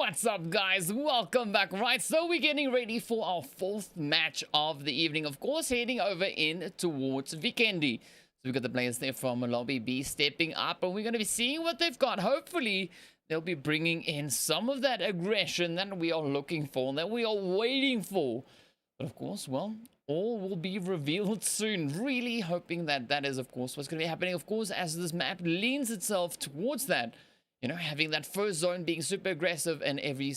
What's up, guys? Welcome back. Right, so we're getting ready for our fourth match of the evening. Of course, heading over in towards VIKENDI. So we've got the players there from Lobby B stepping up, and we're going to be seeing what they've got. Hopefully, they'll be bringing in some of that aggression that we are looking for, that we are waiting for. But of course, well, all will be revealed soon. Really hoping that that is, of course, what's going to be happening. Of course, as this map leans itself towards that. You know, having that first zone being super aggressive and every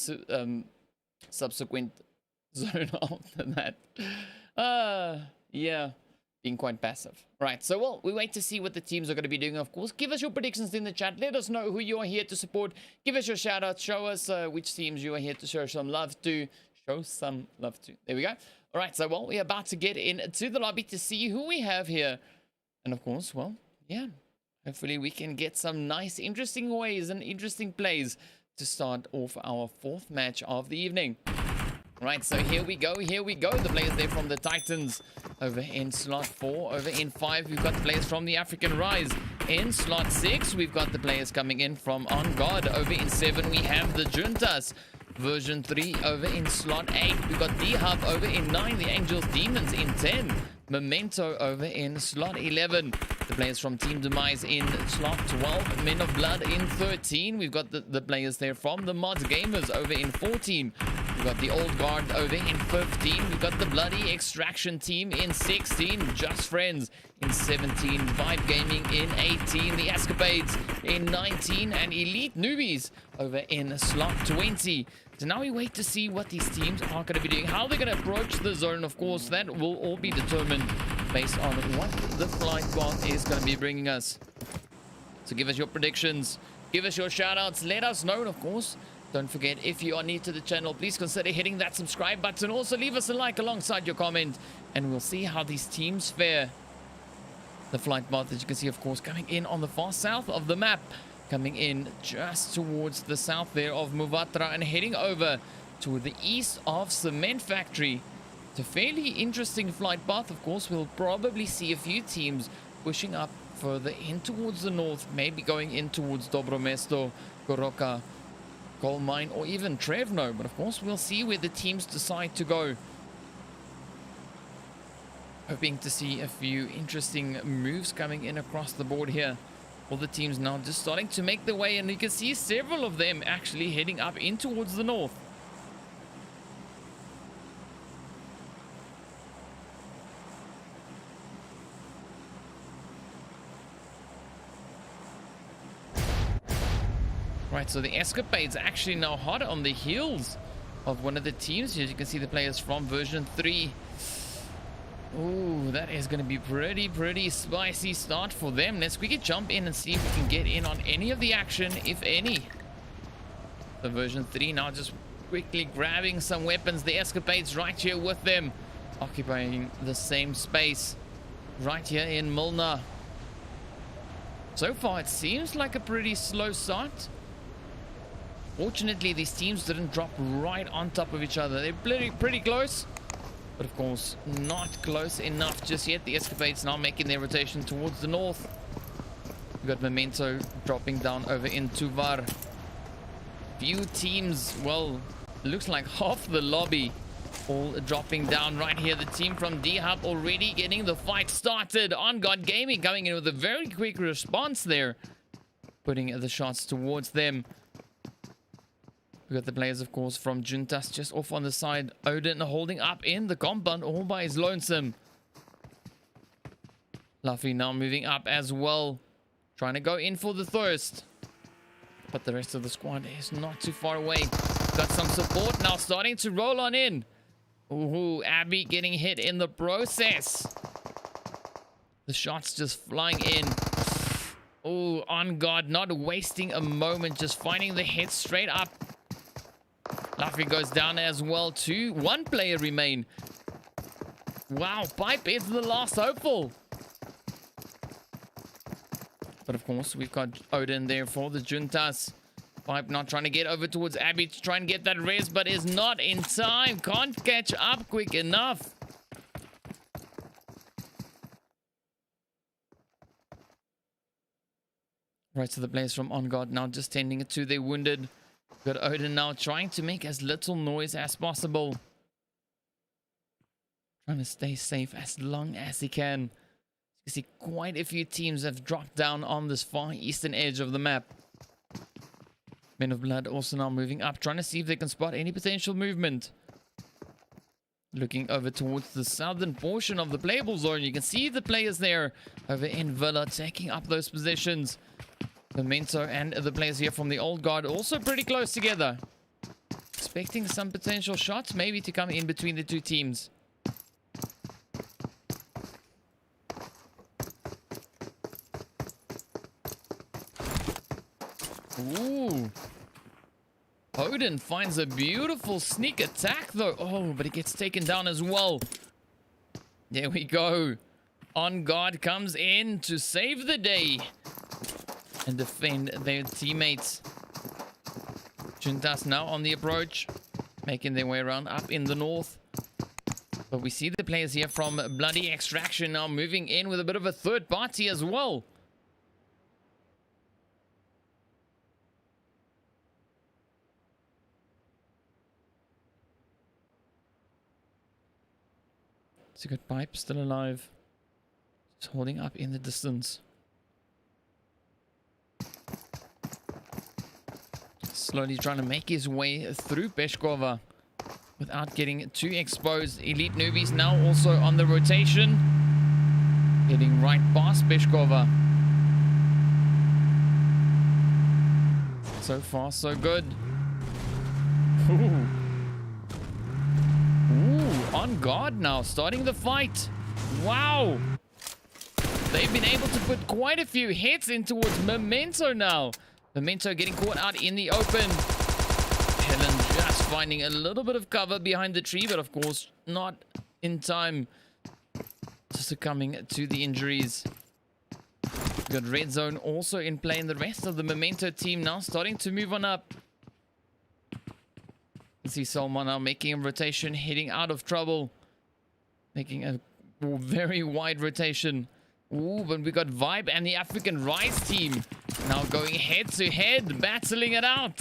subsequent zone after that. Yeah, being quite passive. Right, so, well, we wait to see what the teams are going to be doing, of course. Give us your predictions in the chat. Let us know who you are here to support. Give us your shout-out. Show us which teams you are here to show some love to. Show some love to. There we go. All right, so, well, we're about to get into the lobby to see who we have here. And, of course, well, yeah. Hopefully we can get some nice, interesting ways and interesting plays to start off our fourth match of the evening. Right, so here we go, here we go. The players there from the Titans over in slot 4. Over in 5, we've got the players from the African Rise. In slot 6, we've got the players coming in from On Guard. Over in 7, we have the Juntas. Version 3 over in slot 8. We've got D-Hub over in 9. The Angels Demons in 10. Memento over in slot 11. The players from Team Demise in slot 12. Men of Blood in 13. We've got the players there from the Mods Gamers over in 14. We've got the Old Guard over in 15. We've got the Bloody Extraction team in 16. Just Friends in 17. Vibe Gaming in 18. The Escapades in 19. And Elite Newbies over in slot 20. So now we wait to see what these teams are going to be doing. How they're going to approach the zone, of course, that will all be determined based on what the flight path is going to be bringing us. So give us your predictions. Give us your shout-outs. Let us know, and of course, don't forget, if you are new to the channel, please consider hitting that subscribe button. Also, leave us a like alongside your comment, and we'll see how these teams fare. The flight path, as you can see, of course, coming in on the far south of the map. Coming in just towards the south there of Muvatra and heading over to the east of Cement Factory. It's a fairly interesting flight path. Of course, we'll probably see a few teams pushing up further in towards the north, maybe going in towards Dobromesto, Goroka, Coal Mine, or even Trevno. But of course, we'll see where the teams decide to go. Hoping to see a few interesting moves coming in across the board here. All the teams now just starting to make their way, and you can see several of them actually heading up in towards the north. Right, so the Escapades actually now hot on the heels of one of the teams. As you can see, the players from version 3. Ooh, that is going to be pretty spicy start for them. Let's quickly jump in and see if we can get in on any of the action, if any. The version 3 now just quickly grabbing some weapons. The Escapades right here with them, occupying the same space right here in Milna. So far, it seems like a pretty slow start. Fortunately, these teams didn't drop right on top of each other. They're pretty close. But of course, not close enough just yet. The Escapades now making their rotation towards the north. We've got Memento dropping down over in Tuvar. Few teams, well, looks like half the lobby all dropping down right here. The team from D-Hub already getting the fight started. On Guard Gaming coming in with a very quick response there. Putting the shots towards them. We got the players, of course, from Juntas just off on the side. Odin holding up in the compound all by his lonesome. Luffy now moving up as well. Trying to go in for the thirst. But the rest of the squad is not too far away. Got some support now starting to roll on in. Ooh, Abby getting hit in the process. The shots just flying in. Ooh, On Guard not wasting a moment. Just finding the hit straight up. Luffy goes down as well too. One player remain. Wow, Pipe is the last hopeful. But of course, we've got Odin there for the Juntas. Pipe not trying to get over towards Abby to try and get that res, but is not in time. Can't catch up quick enough. Right, so the players from On Guard now just tending to their wounded. Got Odin now trying to make as little noise as possible. Trying to stay safe as long as he can. You see quite a few teams have dropped down on this far eastern edge of the map. Men of Blood also now moving up, trying to see if they can spot any potential movement. Looking over towards the southern portion of the playable zone, you can see the players there over in Villa taking up those positions. Memento and the players here from the Old Guard also pretty close together. Expecting some potential shots maybe to come in between the two teams. Ooh. Odin finds a beautiful sneak attack though. Oh, but he gets taken down as well. There we go. On Guard comes in to save the day and defend their teammates. Juntas now on the approach, making their way around up in the north. But we see the players here from Bloody Extraction now moving in with a bit of a third party as well. It's a good pipe, still alive. Just holding up in the distance. Slowly trying to make his way through Peshkova without getting too exposed. Elite Newbies now also on the rotation. Heading right past Peshkova. So far, so good. Ooh. Ooh, On Guard now, starting the fight. Wow. They've been able to put quite a few hits in towards Memento now. Memento getting caught out in the open. Helen just finding a little bit of cover behind the tree, but of course not in time to succumbing to the injuries. Got Red Zone also in play, and the rest of the Memento team now starting to move on up. You see Salman now making a rotation, heading out of trouble. Making a very wide rotation. Ooh, but we got Vibe and the African Rise team now going head to head, battling it out.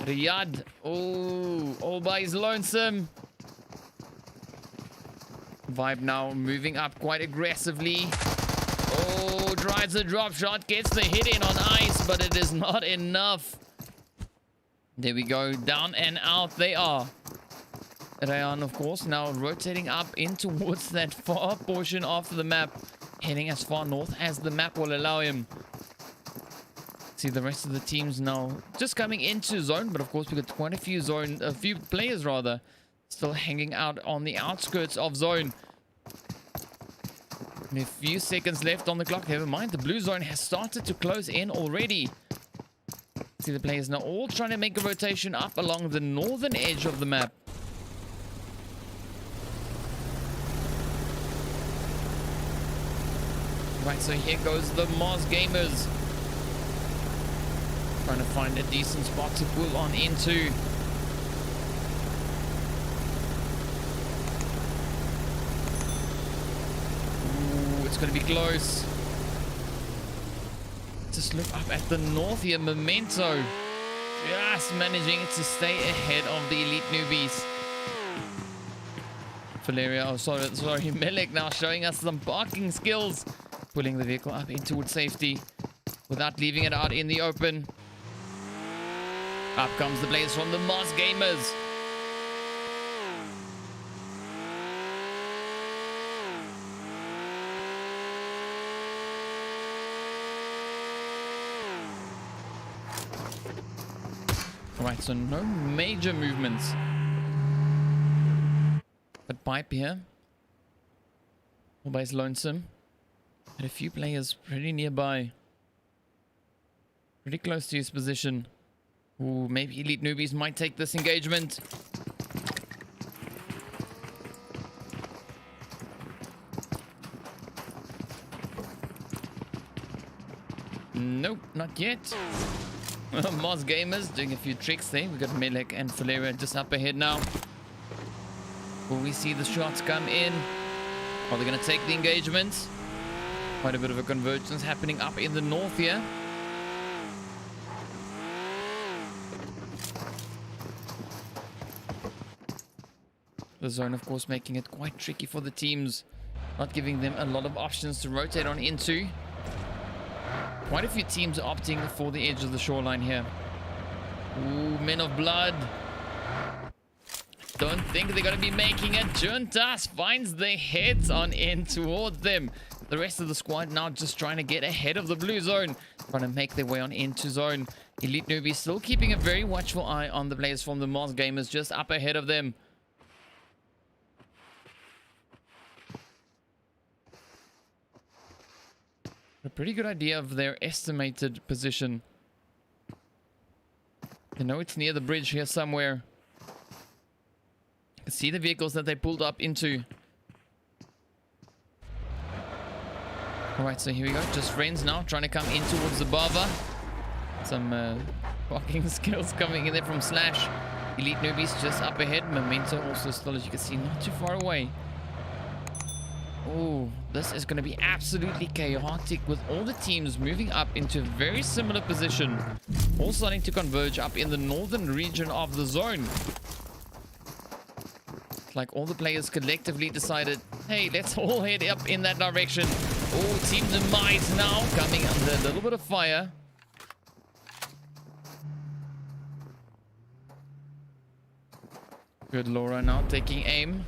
Riyadh, oh, all by his lonesome. Vibe now moving up quite aggressively. Oh, drives a drop shot, gets the hit in on ice, but it is not enough. There we go, down and out they are. Rayan, of course, now rotating up in towards that far portion of the map, heading as far north as the map will allow him. See the rest of the teams now just coming into zone, but of course we got quite a few players rather, still hanging out on the outskirts of zone. And a few seconds left on the clock. Never mind, the blue zone has started to close in already. See the players now all trying to make a rotation up along the northern edge of the map. Right, so here goes the Mars Gamers. Trying to find a decent spot to pull on into. Ooh, it's going to be close. Just look up at the north here. Memento just managing to stay ahead of the Elite Newbies. Valeria, oh sorry, Melik now showing us some parking skills. Pulling the vehicle up in towards safety without leaving it out in the open. Up comes the players from the Mars Gamers. Alright, so no major movements. But Pipe here, all by his lonesome. And a few players pretty nearby. Pretty close to his position. Ooh, maybe Elite Newbies might take this engagement. Nope, not yet. Mars Gamers doing a few tricks there. We got Melek and Valeria just up ahead now. Will we see the shots come in? Are they going to take the engagement? Quite a bit of a convergence happening up in the north here. The zone, of course, making it quite tricky for the teams. Not giving them a lot of options to rotate on into. Quite a few teams are opting for the edge of the shoreline here. Ooh, Men of Blood. Don't think they're going to be making it. Juntas finds their heads on in towards them. The rest of the squad now just trying to get ahead of the blue zone. Trying to make their way on into zone. Elite Newbies still keeping a very watchful eye on the players from the Moz Gamers just up ahead of them. A pretty good idea of their estimated position. They know it's near the bridge here somewhere. You can see the vehicles that they pulled up into. Alright, so here we go. Just friends now trying to come in towards the Bava. Some walking skills coming in there from Slash. Elite Newbies just up ahead. Memento also still, as you can see, not too far away. Oh, this is going to be absolutely chaotic with all the teams moving up into a very similar position. All starting to converge up in the northern region of the zone. It's like all the players collectively decided, hey, let's all head up in that direction. Oh, Team Demise now coming under a little bit of fire. Good Laura now taking aim.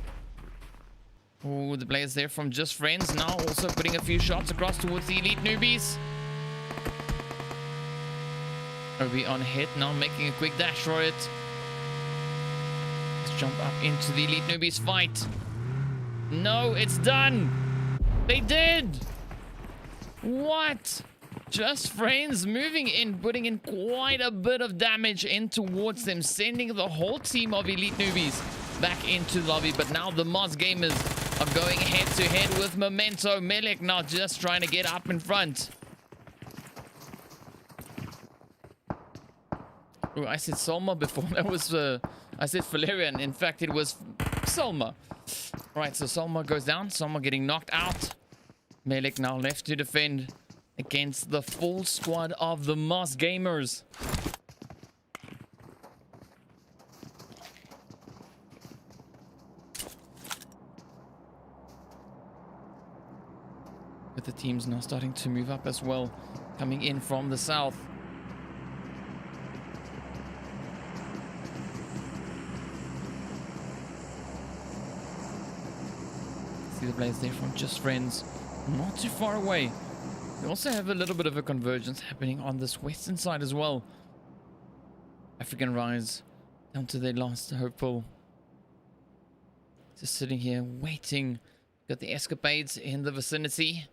Oh, the players there from Just Friends now also putting a few shots across towards the Elite Newbies. Obi on hit now, making a quick dash for it. Let's jump up into the Elite Newbies fight. No, it's done. They did. What? Just Friends moving in, putting in quite a bit of damage in towards them, sending the whole team of Elite Newbies back into the lobby. But now the Moz Gamers are going head to head with Memento. Melik now just trying to get up in front. Oh, I said Solma before. That was I said Valerian. In fact, it was Solma. Right, so Solma goes down. Solma getting knocked out. Melik now left to defend against the full squad of the Moz Gamers. But the team's now starting to move up as well, coming in from the south. See the players there from Just Friends, not too far away. We also have a little bit of a convergence happening on this western side as well. African Rise down to their last hopeful. Just sitting here waiting. Got the escapades in the vicinity.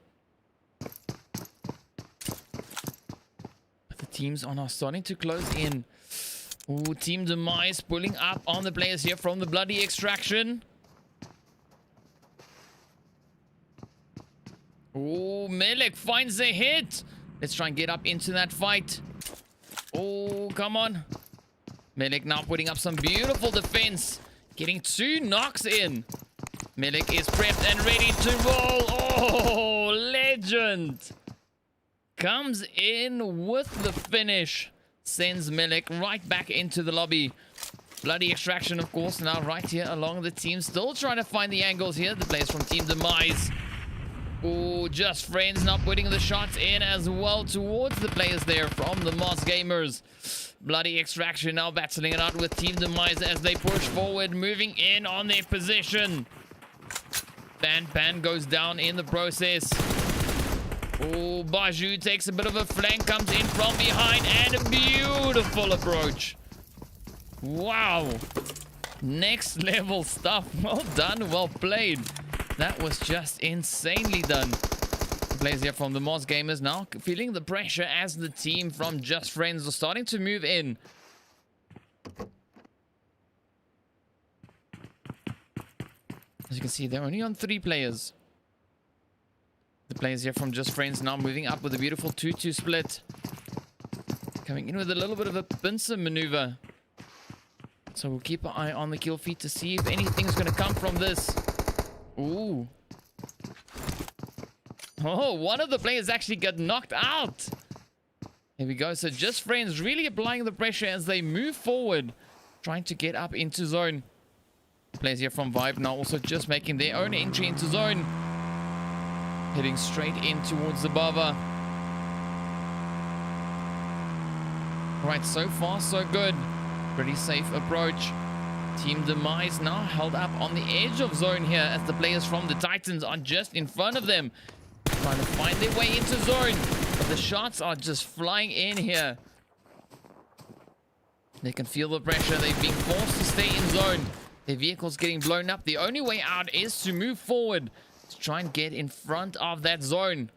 But the teams are now starting to close in. Ooh, Team Demise pulling up on the players here from the bloody extraction. Oh, Melik finds a hit. Let's try and get up into that fight. Oh, come on. Melik now putting up some beautiful defense. Getting 2 knocks in. Melik is prepped and ready to roll. Oh, legend. Comes in with the finish. Sends Melik right back into the lobby. Bloody extraction, of course, now right here along the team. Still trying to find the angles here. The players from Team Demise. Oh, Just Friends now putting the shots in as well towards the players there from the Moz Gamers. Bloody extraction now battling it out with Team Demise as they push forward, moving in on their position. Pan goes down in the process. Oh, Baju takes a bit of a flank, comes in from behind, and a beautiful approach. Wow. Next level stuff. Well done, well played. That was just insanely done. The players here from the Moz Gamers now feeling the pressure as the team from Just Friends are starting to move in. As you can see, they're only on 3 players. The players here from Just Friends now moving up with a beautiful 2-2 split. Coming in with a little bit of a pincer maneuver. So we'll keep an eye on the kill feed to see if anything's going to come from this. Ooh. Oh, one of the players actually got knocked out. Here we go. So Just Friends really applying the pressure as they move forward, trying to get up into zone. Players here from Vibe now also just making their own entry into zone. Heading straight in towards the Baba. Right, so far so good. Pretty safe approach. Team Demise now held up on the edge of zone here as the players from the Titans are just in front of them. Trying to find their way into zone. But the shots are just flying in here. They can feel the pressure. They've been forced to stay in zone. Their vehicle's getting blown up. The only way out is to move forward. To try and get in front of that zone.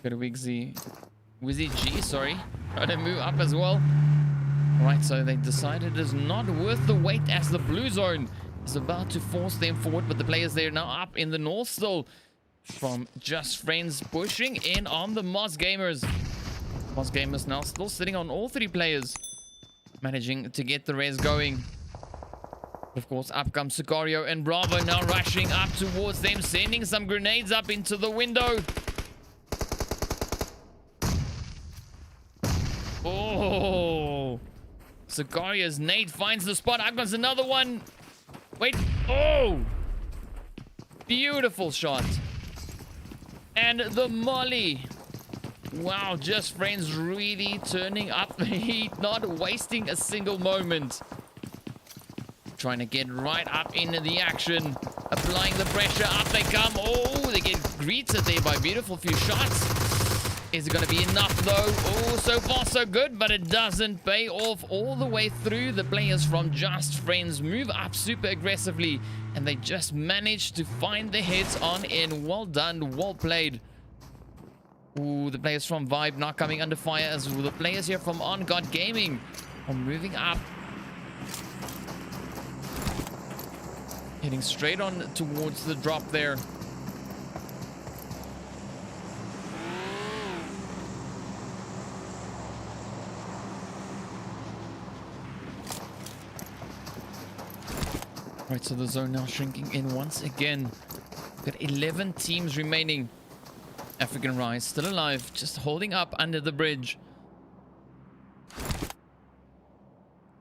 Got a Wizzy G, sorry. Trying to move up as well. Right, so they decided it is not worth the wait as the blue zone is about to force them forward. But the players there now up in the north still. From Just Friends pushing in on the Moss Gamers. Moss Gamers now still sitting on all three players. Managing to get the res going. Of course, up comes Sicario and Bravo now rushing up towards them. Sending some grenades up into the window. Oh, Sicario's nade finds the spot. Up comes another one. Wait. Oh, beautiful shot. And the molly. Wow, Just Friends really turning up the heat, not wasting a single moment. Trying to get right up into the action. Applying the pressure. Up they come. Oh, they get greeted there by beautiful few shots. Is it going to be enough though? Oh, so far so good, but it doesn't pay off all the way through. The players from Just Friends move up super aggressively, and they just managed to find the heads on in. Well done, well played. Ooh, the players from Vibe not coming under fire as well. The players here from On God Gaming are moving up. Heading straight on towards the drop there. Right, so the zone now shrinking in once again. Got 11 teams remaining. African Rise still alive, just holding up under the bridge.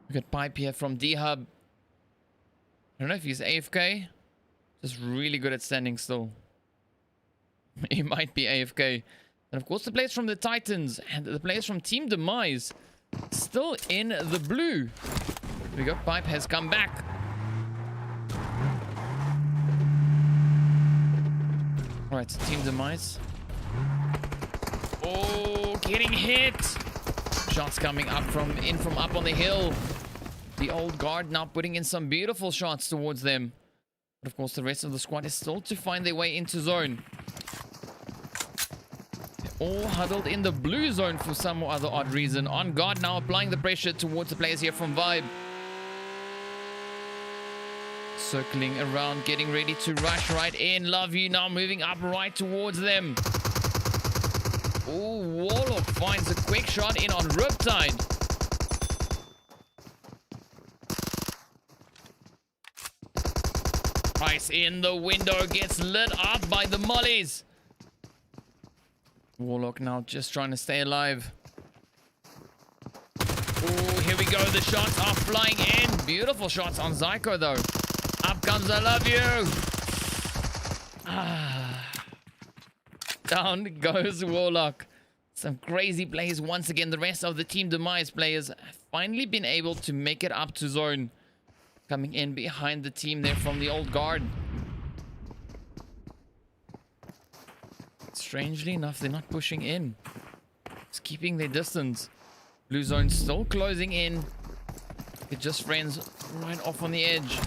We got Pipe here from D-Hub. I don't know if he's AFK. Just really good at standing still. He might be AFK. And of course the players from the Titans and the players from Team Demise still in the blue. Here we go, Pipe has come back. Alright, Team Demise. Oh, getting hit. Shots coming up from up on the hill. The old guard now putting in some beautiful shots towards them. But of course, the rest of the squad is still to find their way into zone. They're all huddled in the blue zone for some or other odd reason. On guard now applying the pressure towards the players here from Vibe. Circling around, getting ready to rush right in. Love You now moving up right towards them. Oh, Warlock finds a quick shot in on Riptide. Ice in the window, gets lit up by the mollies. Warlock now just trying to stay alive. Oh, here we go. The shots are flying in. Beautiful shots on Zyko though. Up comes I Love You. Down goes Warlock. Some crazy plays once again. The rest of the Team Demise players have finally been able to make it up to zone. Coming in behind the team there from the old guard. Strangely enough, they're not pushing in. Just keeping their distance. Blue zone still closing in. It's Just Friends right off on the edge.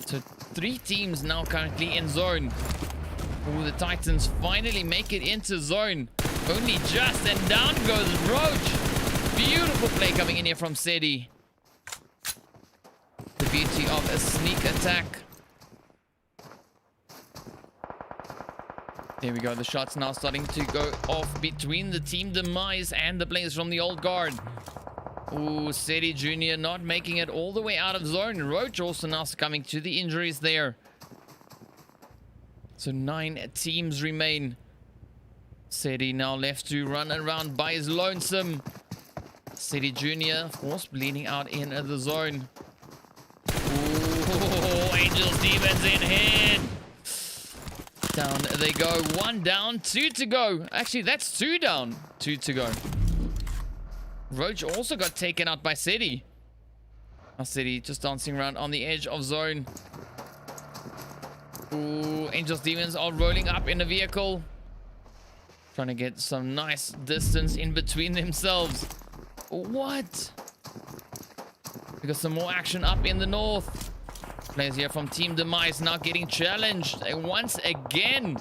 So 3 teams now currently in zone. Oh, the Titans finally make it into zone. Only just, and down goes Roach. Beautiful play coming in here from Sedi. The beauty of a sneak attack. There we go. The shots now starting to go off between the Team Demise and the players from the old guard. Ooh, Sedi Jr. not making it all the way out of zone. Roach also now succumbing to the injuries there. So 9 teams remain. City now left to run around by his lonesome. City Jr., of course, bleeding out in the zone. Ooh, Angels Demons in here. Down they go. 1 down, 2 to go. Actually, that's 2 down, 2 to go. Roach also got taken out by City. Now City just dancing around on the edge of zone. Ooh, Angels Demons are rolling up in the vehicle. Trying to get some nice distance in between themselves. What? We got some more action up in the north. Players here from Team Demise now getting challenged once again.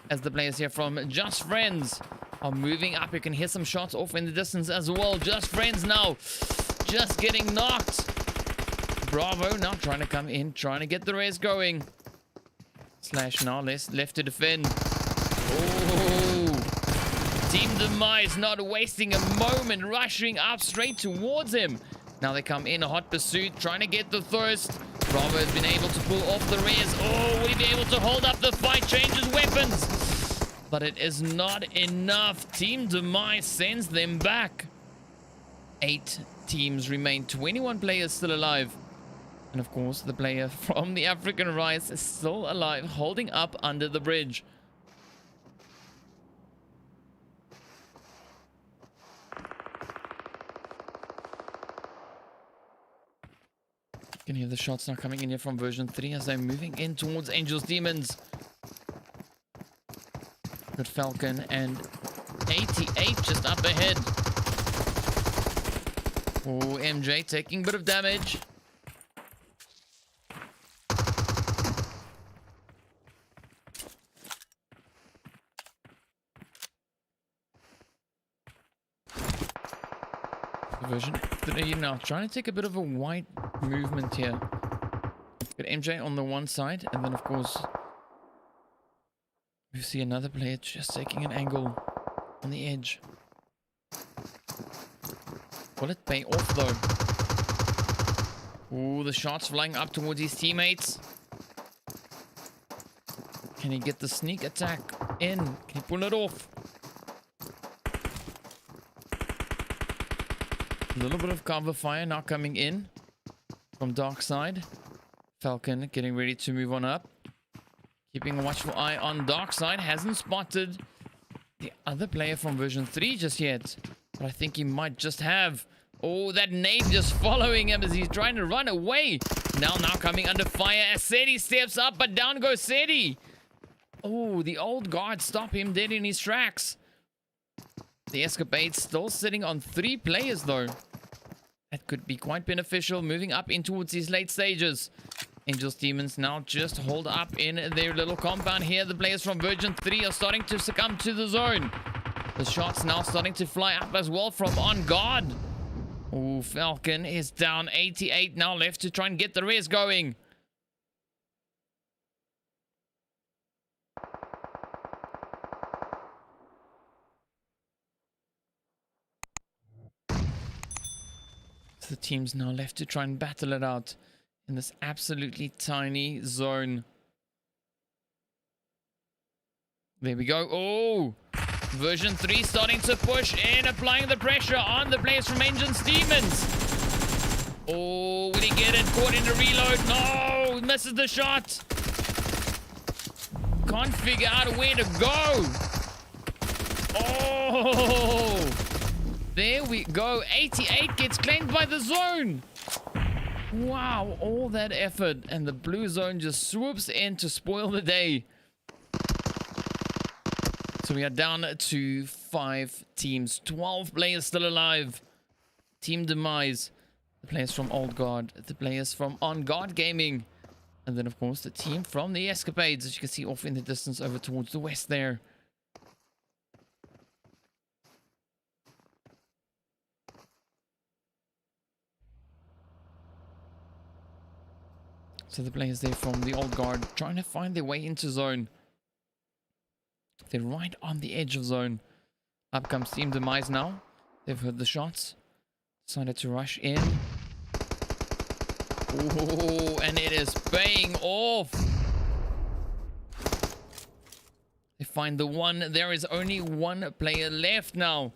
As the players here from Just Friends are moving up. You can hear some shots off in the distance as well. Just Friends now just getting knocked. Bravo now trying to come in, trying to get the res going. Slash now left to defend. Oh, Team Demise not wasting a moment, rushing up straight towards him. Now they come in a hot pursuit, trying to get the thirst. Bravo has been able to pull off the res. Oh, will he be able to hold up the fight? Changes weapons. But it is not enough. Team Demise sends them back. 8 teams remain. 21 players still alive. And of course, the player from the African Rise is still alive, holding up under the bridge. You can hear the shots now coming in here from version 3 as they're moving in towards Angels Demons. Good Falcon and 88 just up ahead. Oh, MJ taking a bit of damage. Version 3 now trying to take a bit of a wide movement here. Got MJ on the one side, and then of course we see another player just taking an angle on the edge. Will it pay off though? Ooh, the shots flying up towards his teammates. Can he get the sneak attack in? Can he pull it off? A little bit of cover fire now coming in from dark side. Falcon getting ready to move on up. Keeping a watchful eye on dark side. Hasn't spotted the other player from version 3 just yet. But I think he might just have. Oh, that nade just following him as he's trying to run away. Now coming under fire as Seti steps up, but down goes Seti. Oh, the old guard stop him dead in his tracks. The escapade still sitting on 3 players though. That could be quite beneficial, moving up in towards these late stages. Angels Demons now just hold up in their little compound here. The players from version 3 are starting to succumb to the zone. The shots now starting to fly up as well from on guard. Oh, Falcon is down. 88 now left to try and get the res going. The teams now left to try and battle it out in this absolutely tiny zone. There we go. Oh, version 3 starting to push in, applying the pressure on the players from Angels Demons. Oh, will he get it? Caught in the reload. No, misses the shot. Can't figure out where to go. Oh, there we go. 88 gets claimed by the zone. Wow, all that effort and the blue zone just swoops in to spoil the day. So we are down to 5 teams. 12 players still alive. Team Demise. The players from Old Guard. The players from On Guard Gaming. And then of course the team from the Escapades, as you can see off in the distance over towards the west there. So the players there from the Old Guard trying to find their way into zone. They're right on the edge of zone. Up comes Team Demise now. They've heard the shots. Decided to rush in. Oh, and it is paying off. They find the one. There is only one player left now.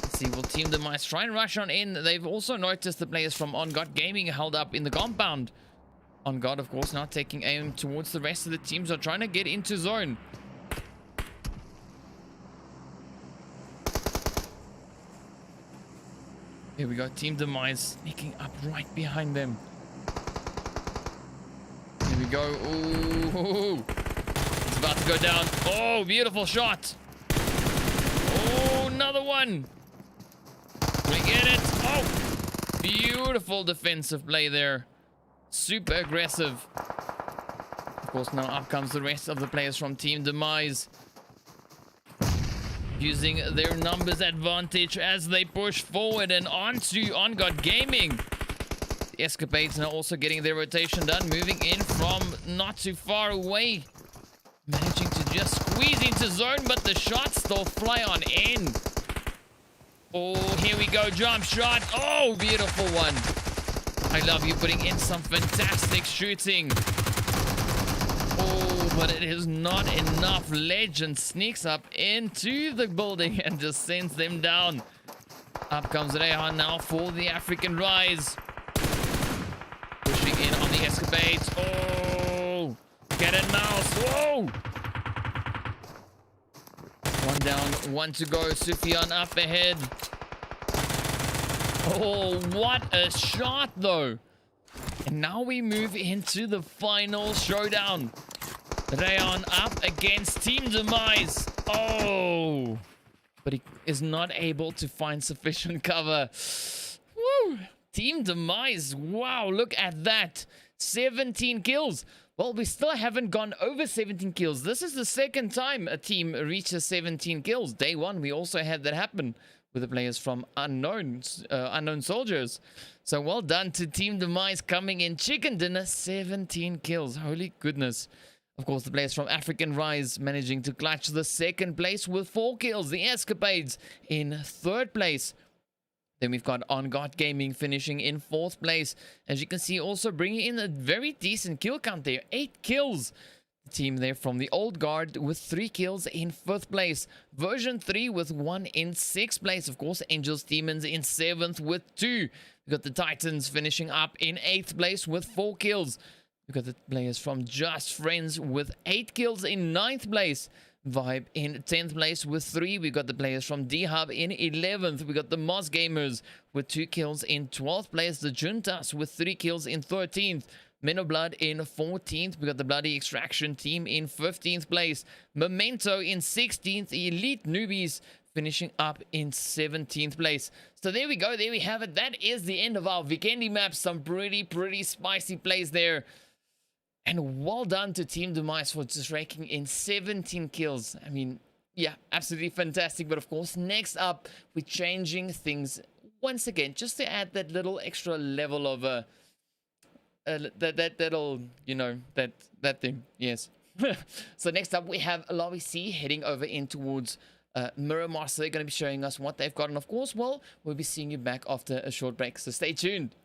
Let's see, will Team Demise try and rush on in? They've also noticed the players from On God Gaming held up in the compound. On God, of course, now taking aim towards the rest of the teams are trying to get into zone. Here we go, Team Demise sneaking up right behind them. Here we go. Ooh, it's about to go down. Oh, beautiful shot. Oh, another one. We get it. Oh, beautiful defensive play there. Super aggressive. Of course, now up comes the rest of the players from Team Demise, using their numbers advantage as they push forward and onto On God Gaming. The Escapades now also getting their rotation done, moving in from not too far away, managing to just squeeze into zone, but the shots still fly on in. Oh, here we go, jump shot. Oh, beautiful one. I love you putting in some fantastic shooting. Oh, but it is not enough. Legend sneaks up into the building and just sends them down. Up comes Rehan now for the African Rise. Pushing in on the Escapades. Oh, get it, Mouse. Whoa. One down, one to go. Sufyan up ahead. Oh, what a shot, though. And now we move into the final showdown. Rayon up against Team Demise. Oh, but he is not able to find sufficient cover. Woo! Team Demise. Wow, look at that. 17 kills. Well, we still haven't gone over 17 kills. This is the second time a team reaches 17 kills. Day one, we also had that happen with the players from Unknown Soldiers. So well done to Team Demise coming in chicken dinner, 17 kills. Holy goodness. Of course, the players from African Rise managing to clutch the second place with 4 kills. The Escapades in third place. Then we've got On God Gaming finishing in 4th place. As you can see, also bringing in a very decent kill count there. 8 kills. The team there from the Old Guard with 3 kills in 5th place. Version 3 with 1 in 6th place. Of course, Angels Demons in 7th with 2. We've got the Titans finishing up in 8th place with 4 kills. We've got the players from Just Friends with 8 kills in 9th place. Vibe in 10th place with 3. We got the players from D-Hub in 11th. We got the Moss Gamers with 2 kills in 12th place. The Juntas with 3 kills in 13th. Men of Blood in 14th. We got the Bloody Extraction team in 15th place. Memento in 16th. Elite Newbies finishing up in 17th place. So there we go. There we have it. That is the end of our Vikendi map. Some pretty spicy plays there. And well done to Team Demise for just raking in 17 kills. I mean, yeah, absolutely fantastic. But of course, next up, we're changing things once again, just to add that little extra level of that'll, you know, that thing. Yes. So next up, we have Lobby C heading over in towards Miramar. So they're going to be showing us what they've got. And of course, well, we'll be seeing you back after a short break. So stay tuned.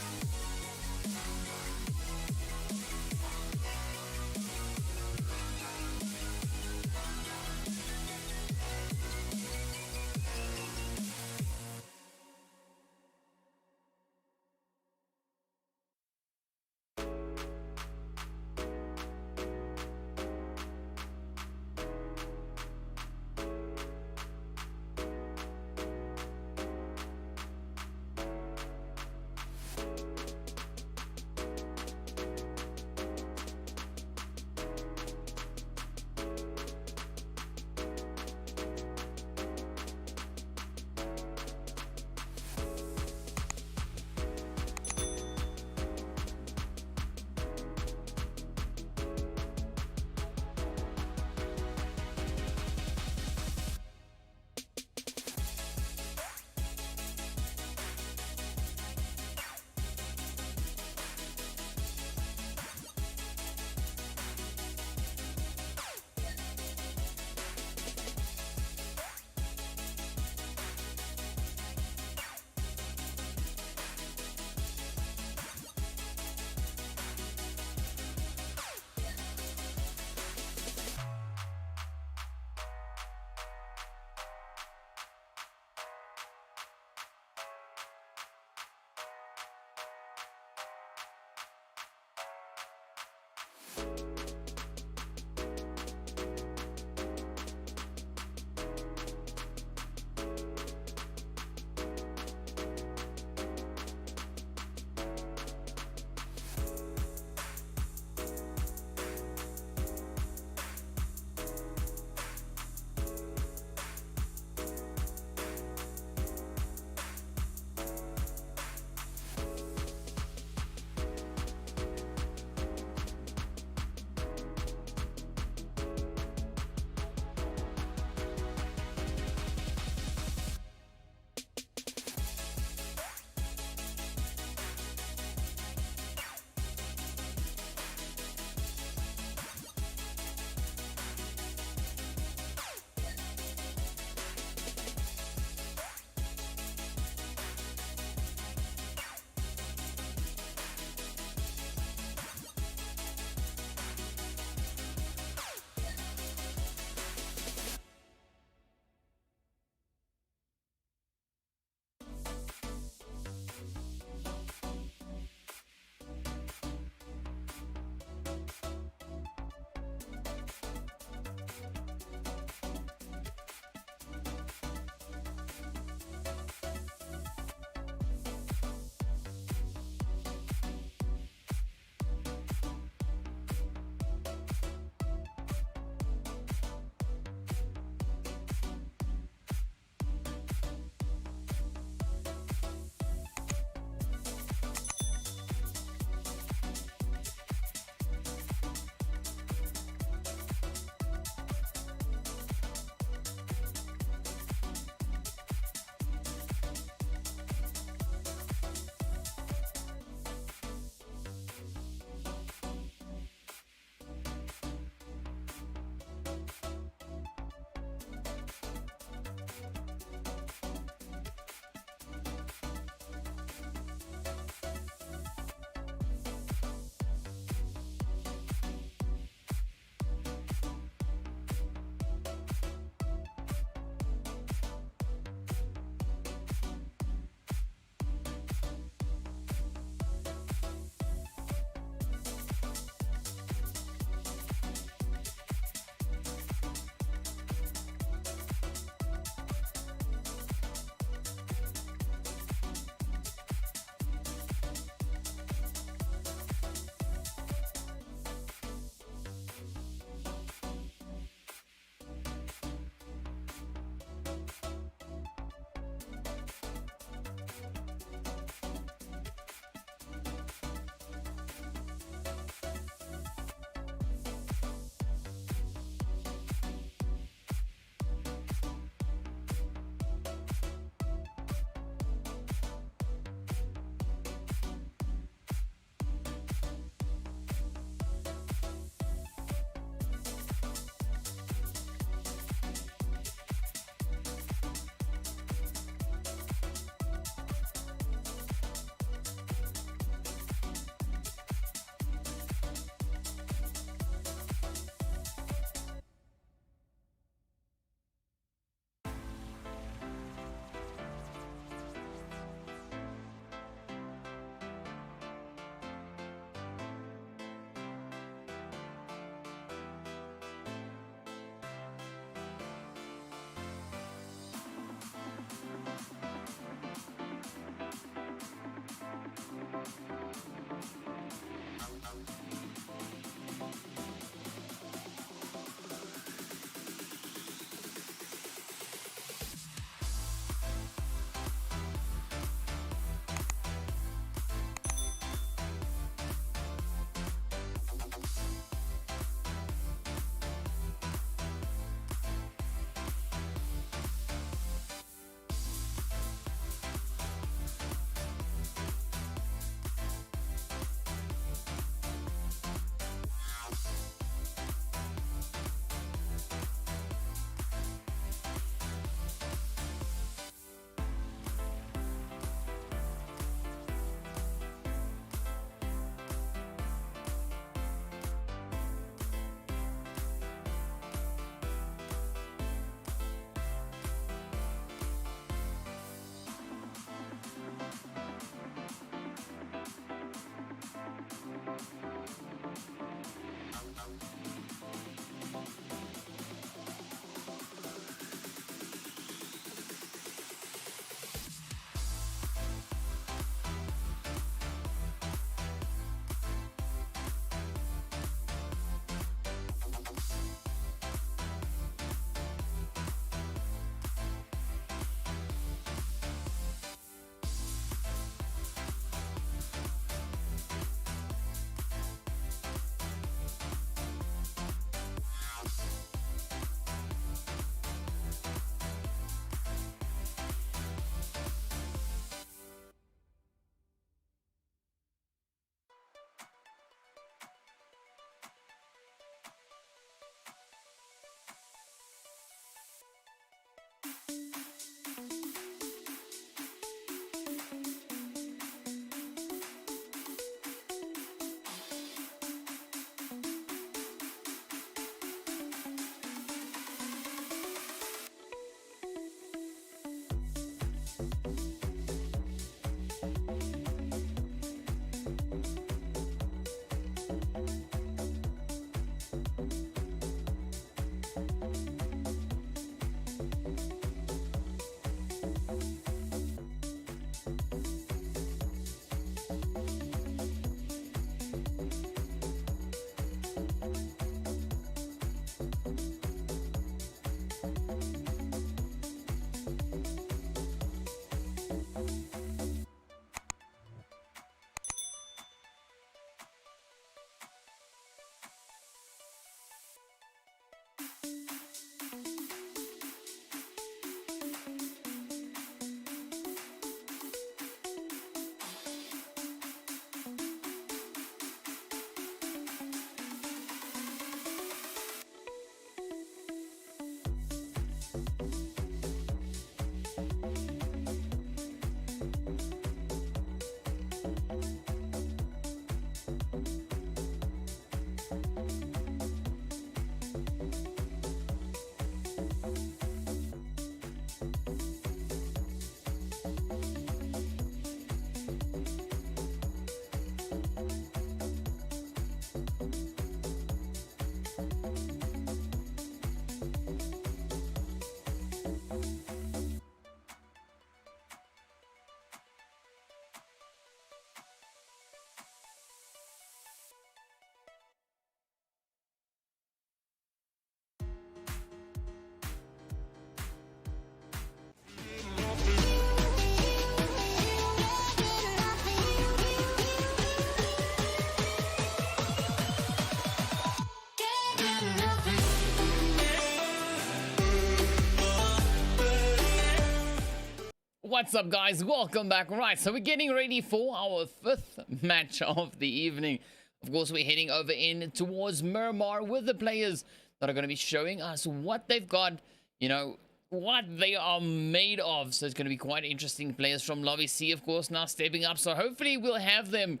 What's up, guys? Welcome back. Right, so we're getting ready for our fifth match of the evening. Of course, we're heading over in towards Miramar with the players that are going to be showing us what they've got, you know, what they are made of. So it's going to be quite interesting. Players from Lobby C, of course, now stepping up. So hopefully we'll have them,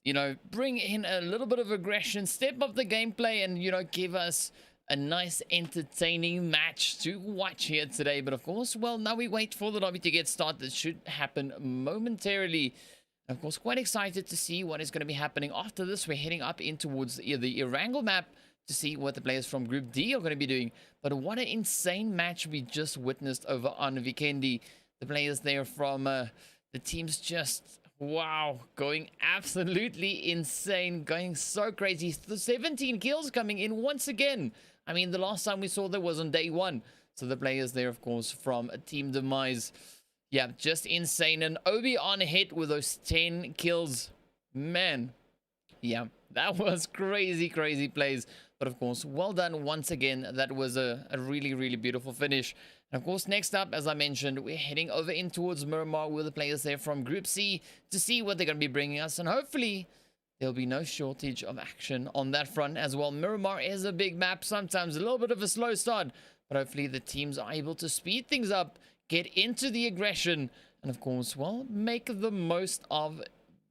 you know, bring in a little bit of aggression, step up the gameplay, and, you know, give us a nice entertaining match to watch here today. But of course, well, now we wait for the lobby to get started. It should happen momentarily. Of course, quite excited to see what is going to be happening after this. We're heading up in towards the ERANGEL map to see what the players from Group D are going to be doing. But what an insane match we just witnessed over on VIKENDI. The players there from the teams just, wow, going absolutely insane, going so crazy. The 17 kills coming in once again. I mean, the last time we saw that was on day one. So the players there, of course, from Team Demise. Yeah, just insane. And Obi on hit with those 10 kills. Man, yeah, that was crazy, crazy plays. But of course, well done once again. That was a really, really beautiful finish. And of course, next up, as I mentioned, we're heading over in towards Miramar with the players there from Group C to see what they're going to be bringing us. And hopefully there'll be no shortage of action on that front as well. Miramar is a big map, sometimes a little bit of a slow start, but hopefully the teams are able to speed things up, get into the aggression, and of course, well, make the most of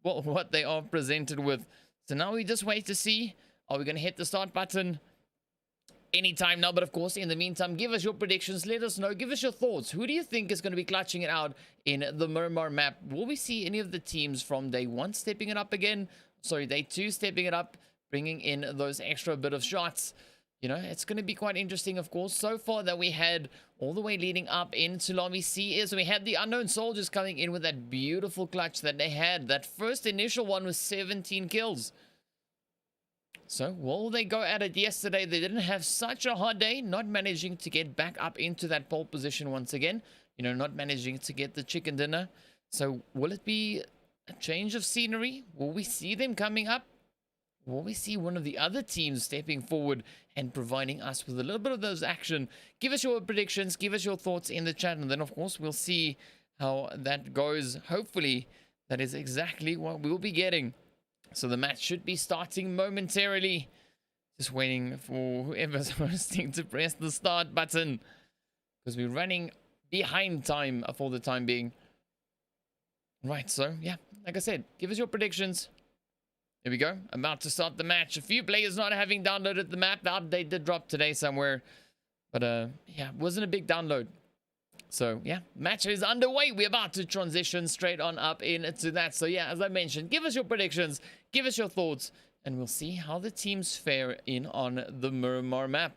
what they are presented with. So now we just wait to see, are we going to hit the start button anytime now? But of course, in the meantime, give us your predictions, let us know, give us your thoughts. Who do you think is going to be clutching it out in the Miramar map? Will we see any of the teams from day one stepping it up again? Sorry, day two stepping it up, bringing in those extra bit of shots. You know, it's going to be quite interesting, of course. So far that we had all the way leading up into Lobby C is we had the Unknown Soldiers coming in with that beautiful clutch that they had. That first initial one was 17 kills. So, will they go at it yesterday? They didn't have such a hard day, not managing to get back up into that pole position once again. You know, not managing to get the chicken dinner. So, will it be a change of scenery? Will we see them coming up? Will we see one of the other teams stepping forward and providing us with a little bit of those action? Give us your predictions, give us your thoughts in the chat, and then of course we'll see how that goes. Hopefully that is exactly what we'll be getting. So the match should be starting momentarily. Just waiting for whoever's hosting to press the start button, because we're running behind time for the time being. Right, so yeah, like I said, give us your predictions. Here we go. About to start the match. A few players not having downloaded the map. The update did drop today somewhere. But yeah, it wasn't a big download. So yeah, match is underway. We're about to transition straight on up into that. So yeah, as I mentioned, give us your predictions. Give us your thoughts. And we'll see how the teams fare in on the Miramar map.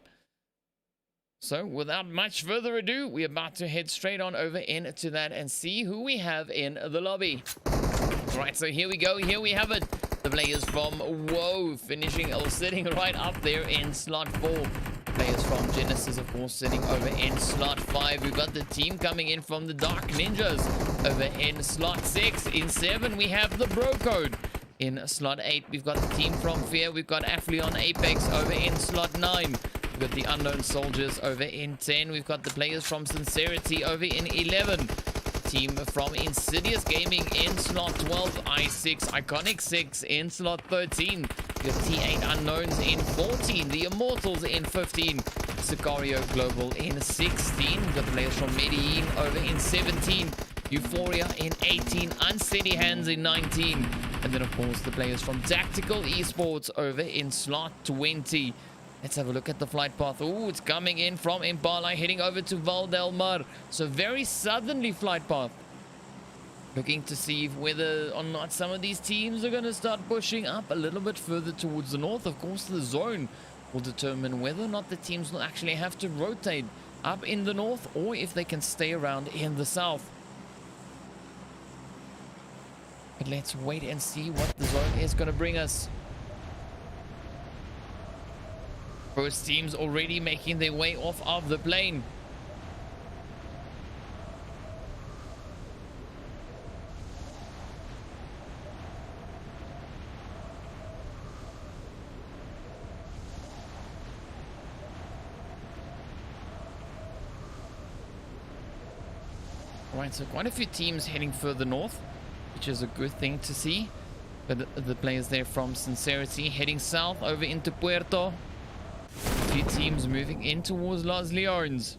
So without much further ado, we're about to head straight on over into that and see who we have in the lobby. Right, so here we go. Here we have it. The players from Whoa finishing or sitting right up there in slot 4. Players from Genesis, of course, sitting over in slot 5. We've got the team coming in from the Dark Ninjas over in slot 6. In 7, we have the Bro Code. In slot 8, we've got the team from Fear. We've got Affleon Apex over in slot 9. We've got the Unknown Soldiers over in 10. We've got the players from Sincerity over in 11. Team from Insidious Gaming in slot 12. I6 Iconic 6 in slot 13. We've got T8 Unknowns in 14. The Immortals in 15. Sicario Global in 16. We've got the players from Medellin over in 17. Euphoria in 18. Unsteady Hands in 19. And then, of course, the players from Tactical Esports over in slot 20. Let's have a look at the flight path. Oh, it's coming in from Impala, heading over to Valdelmar. So very southerly flight path. Looking to see whether or not some of these teams are going to start pushing up a little bit further towards the north. Of course, the zone will determine whether or not the teams will actually have to rotate up in the north or if they can stay around in the south. But let's wait and see what the zone is going to bring us. Both teams already making their way off of the plane. Alright, so quite a few teams heading further north, which is a good thing to see. But the players there from Sincerity heading south over into Puerto. A few teams moving in towards Los Leones.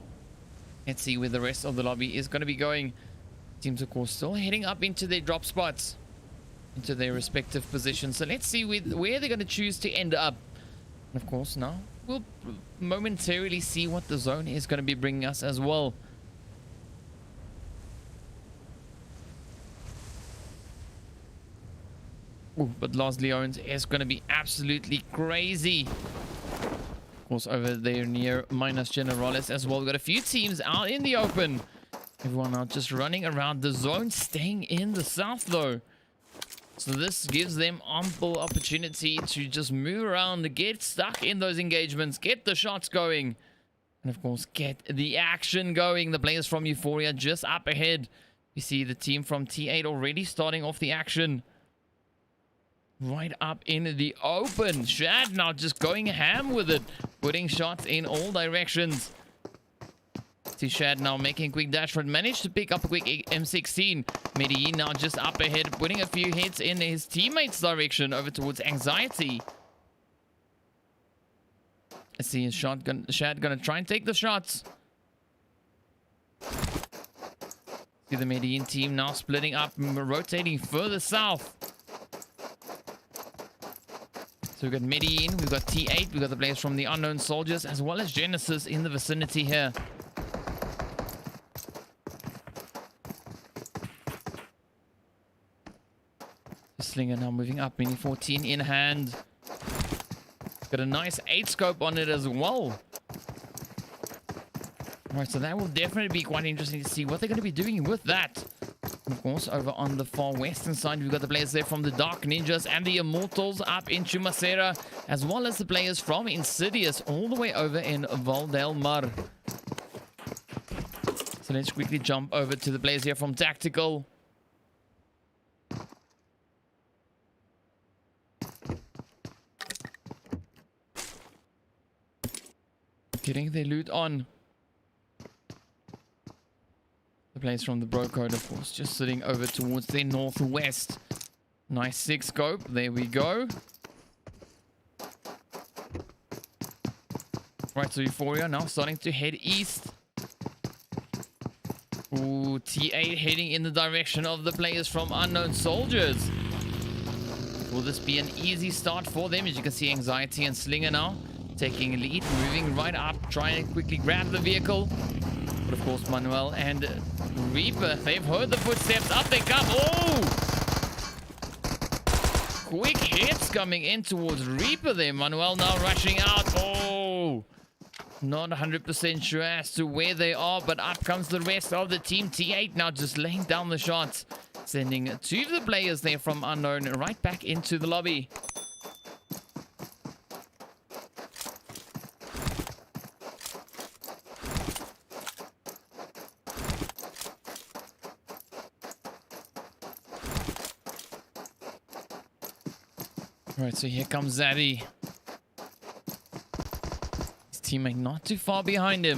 Let's see where the rest of the lobby is going to be going. Teams, of course, still heading up into their drop spots, into their respective positions. So let's see where they're going to choose to end up. And of course, now we'll momentarily see what the zone is going to be bringing us as well. Ooh, but Los Leones is going to be absolutely crazy. Of course, over there near Minas Generalis as well. We've got a few teams out in the open. Everyone out just running around the zone, staying in the south though. So this gives them ample opportunity to just move around, get stuck in those engagements, get the shots going. And of course, get the action going. The players from Euphoria just up ahead. You see the team from T8 already starting off the action. Right up in the open. Shad now just going ham with it, putting shots in all directions. See Shad now making a quick dash for it. Managed to pick up a quick M16. Medellin now just up ahead, putting a few hits in his teammates' direction over towards Anxiety. Let's see his shotgun. Shad gonna try and take the shots. See the Medellin team now splitting up, rotating further south. So we've got Medellin, we've got T8, we've got the players from the Unknown Soldiers, as well as Genesis in the vicinity here. Slinger now moving up, Mini 14 in hand. Got a nice 8 scope on it as well. Alright, so that will definitely be quite interesting to see what they're going to be doing with that. And of course, over on the far western side, we've got the players there from the Dark Ninjas and the Immortals up in Chumacera, as well as the players from Insidious all the way over in Valdelmar. So let's quickly jump over to the players here from Tactical. Getting their loot on. The players from the Bro Code, of course, just sitting over towards the northwest. Nice 6 scope. There we go. Right, so Euphoria now starting to head east. Ooh, T8 heading in the direction of the players from Unknown Soldiers. Will this be an easy start for them? As you can see, Anxiety and Slinger now taking a lead, moving right up, trying to quickly grab the vehicle. But of course, Manuel and Reaper, they've heard the footsteps. Up they come. Oh! Quick hits coming in towards Reaper there. Manuel now rushing out. Oh! Not 100% sure as to where they are, but up comes the rest of the team. T8 now just laying down the shots, sending two of the players there from Unknown right back into the lobby. Alright, so here comes Zaddy. Teammate not too far behind him,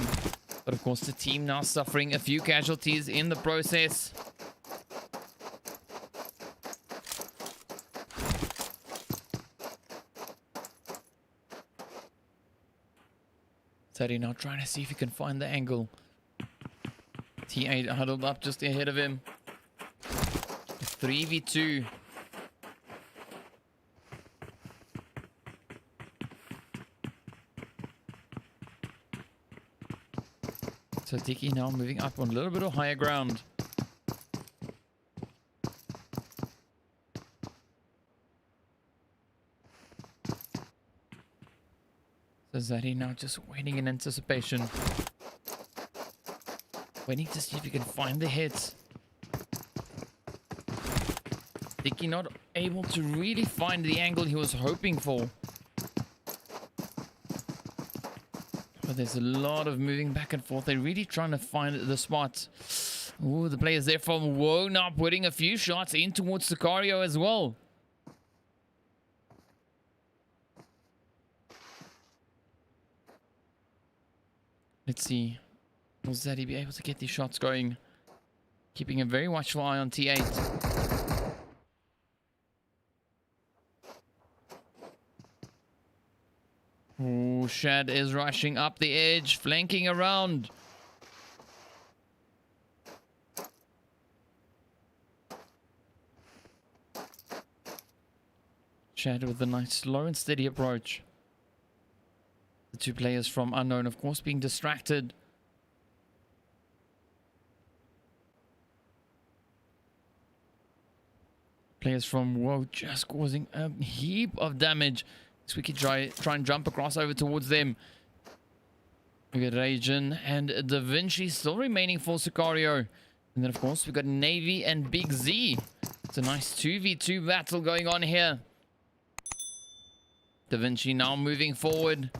but of course the team now suffering a few casualties in the process. Teddy now trying to see if he can find the angle. T8 huddled up just ahead of him. 3v2. So Dicky now moving up on a little bit of higher ground. So Zaddy now just waiting in anticipation. Waiting to see if he can find the hits. Dicky not able to really find the angle he was hoping for. But there's a lot of moving back and forth. They're really trying to find the spot. Ooh, the players there from Woe now putting a few shots in towards Sicario as well. Let's see. Will Zaddy be able to get these shots going? Keeping a very watchful eye on T8. Ooh, Shad is rushing up the edge, flanking around. Shad with a nice slow and steady approach. The two players from Unknown, of course, being distracted. Players from Woe just causing a heap of damage. So we can try and jump across over towards them. We got Rajan and Da Vinci still remaining for Sicario. And then, of course, we got Navy and Big Z. It's a nice 2v2 battle going on here. Da Vinci now moving forward.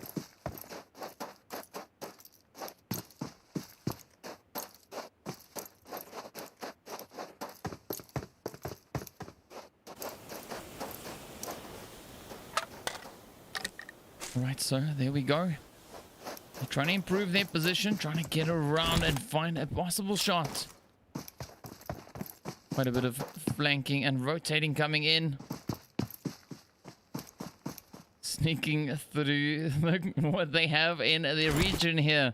Right, so there we go. They're trying to improve their position, trying to get around and find a possible shot. Quite a bit of flanking and rotating coming in. Sneaking through what they have in the region here.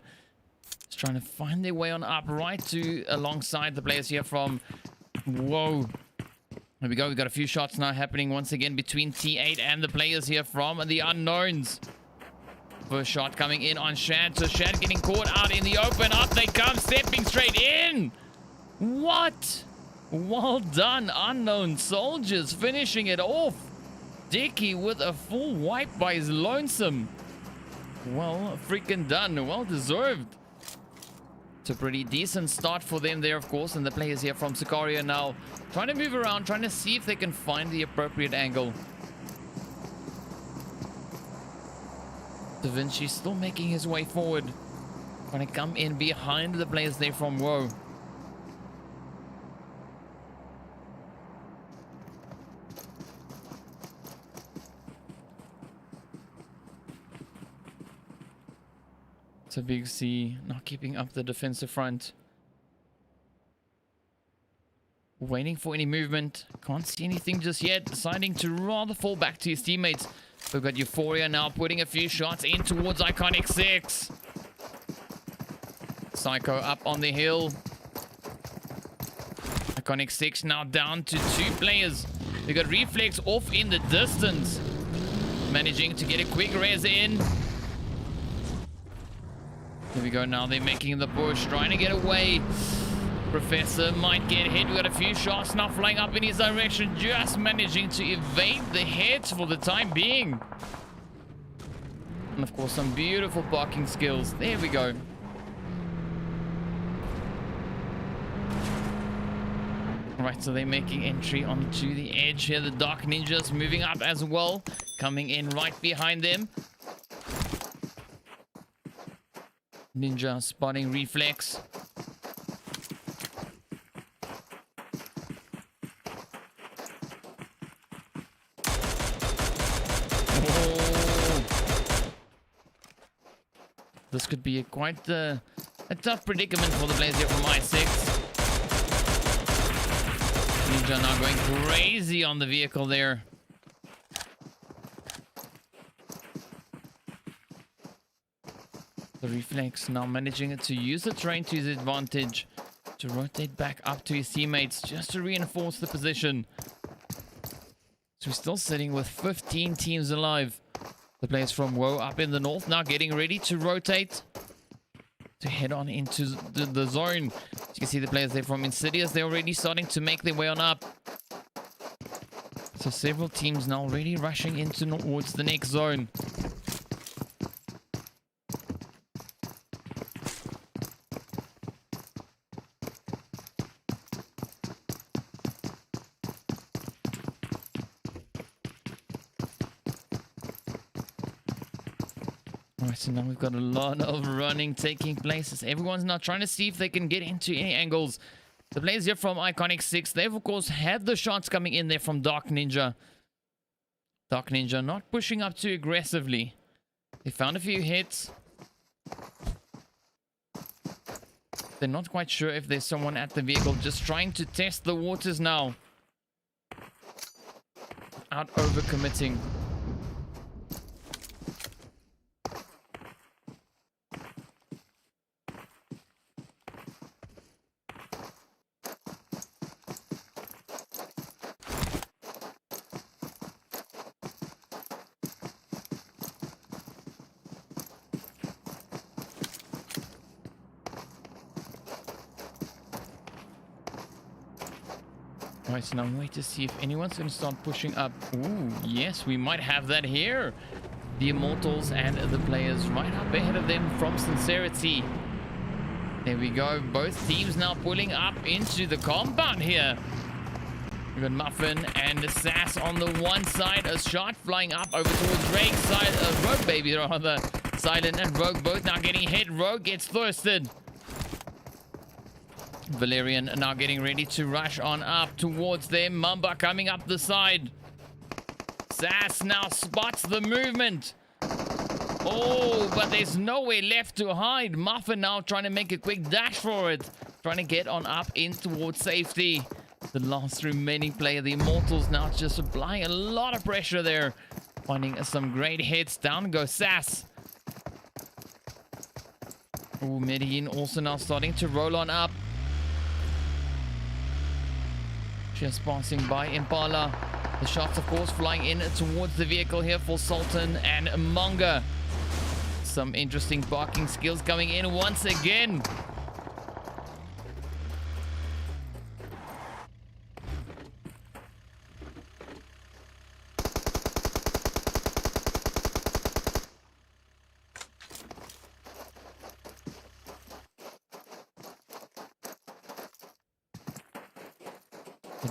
Just trying to find their way on up right to alongside the players here from Whoa. There we go. We've got a few shots now happening once again between T8 and the players here from the Unknowns. First shot coming in on Shad. So Shad getting caught out in the open. Up they come, stepping straight in. What? Well done, Unknown Soldiers, finishing it off. Dicky with a full wipe by his lonesome. Well, freaking done. Well deserved. It's a pretty decent start for them there, of course. And the players here from Sicario now trying to move around, trying to see if they can find the appropriate angle. Da Vinci still making his way forward. Trying to come in behind the players there from Woe. It's a Big C not keeping up the defensive front. Waiting for any movement. Can't see anything just yet. Deciding to rather fall back to his teammates. We've got Euphoria now putting a few shots in towards Iconic 6. Psycho up on the hill. Iconic 6 now down to 2 players. We got Reflex off in the distance. Managing to get a quick res in. Here we go now. They're making the push, trying to get away. Professor might get hit. We got a few shots now flying up in his direction. Just managing to evade the hits for the time being. And of course, some beautiful parking skills. There we go. Right, so they're making entry onto the edge here. The Dark Ninjas moving up as well. Coming in right behind them. Ninja spotting Reflex. Oh. This could be quite a tough predicament for the players here from I6. Ninja now going crazy on the vehicle there. The Reflex now managing to use the terrain to his advantage to rotate back up to his teammates just to reinforce the position. So we're still sitting with 15 teams alive. The players from WoW up in the north now getting ready to rotate to head on into the zone. As you can see, the players there from Insidious, they're already starting to make their way on up. So several teams now already rushing into towards the next zone. Alright, so now we've got a lot of running taking place as everyone's now trying to see if they can get into any angles. The players here from Iconic 6, they've of course had the shots coming in there from Dark Ninja. Dark Ninja not pushing up too aggressively. They found a few hits. They're not quite sure if there's someone at the vehicle, just trying to test the waters now. Out overcommitting. Right, so now I'm waiting to see if anyone's going to start pushing up. Ooh, yes, we might have that here. The Immortals and the players right up ahead of them from Sincerity. There we go. Both teams now pulling up into the compound here. We've got Muffin and Sass on the one side. A shot flying up over towards Rogue's side. Rogue, baby, rather. Silent and Rogue both now getting hit. Rogue gets thirsted. Valerian now getting ready to rush on up towards them. Mamba coming up the side. Sass now spots the movement. Oh, but there's nowhere left to hide. Muffin now trying to make a quick dash for it. Trying to get on up in towards safety. The last remaining player, the Immortals, now just applying a lot of pressure there. Finding some great hits. Down goes Sass. Oh, Medellin also now starting to roll on up. Just passing by Impala. The shots, of course, flying in towards the vehicle here for Sultan and Manga. Some interesting barking skills coming in once again.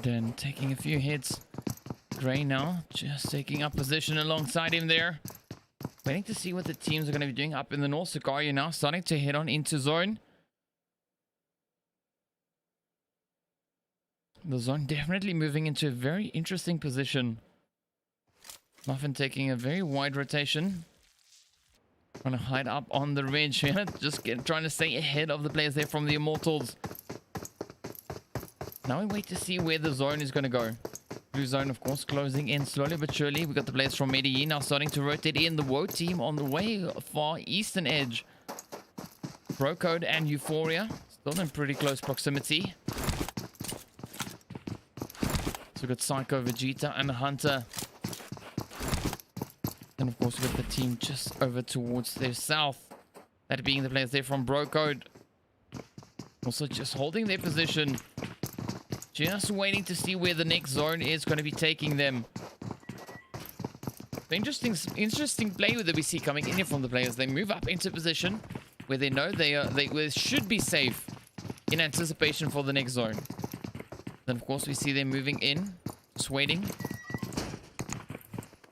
Then taking a few hits. Gray now just taking up position alongside him there. Waiting to see what the teams are going to be doing up in the north. Sicario now starting to head on into zone. The zone definitely moving into a very interesting position. Muffin taking a very wide rotation. Trying to hide up on the ridge here. Just trying to stay ahead of the players there from the Immortals. Now we wait to see where the zone is going to go. Blue zone, of course, closing in slowly but surely. We got the players from Medellin now starting to rotate in. The WoW team on the way far eastern edge. Brocode and Euphoria still in pretty close proximity. we've got Psycho, Vegeta, and Hunter. And of course, we've got the team just over towards their south. That being the players there from Bro Code. Also just holding their position. Just waiting to see where the next zone is going to be taking them. The interesting play that we see coming in here from the players. They move up into position where they know they should be safe in anticipation for the next zone. Then of course we see them moving in, just waiting,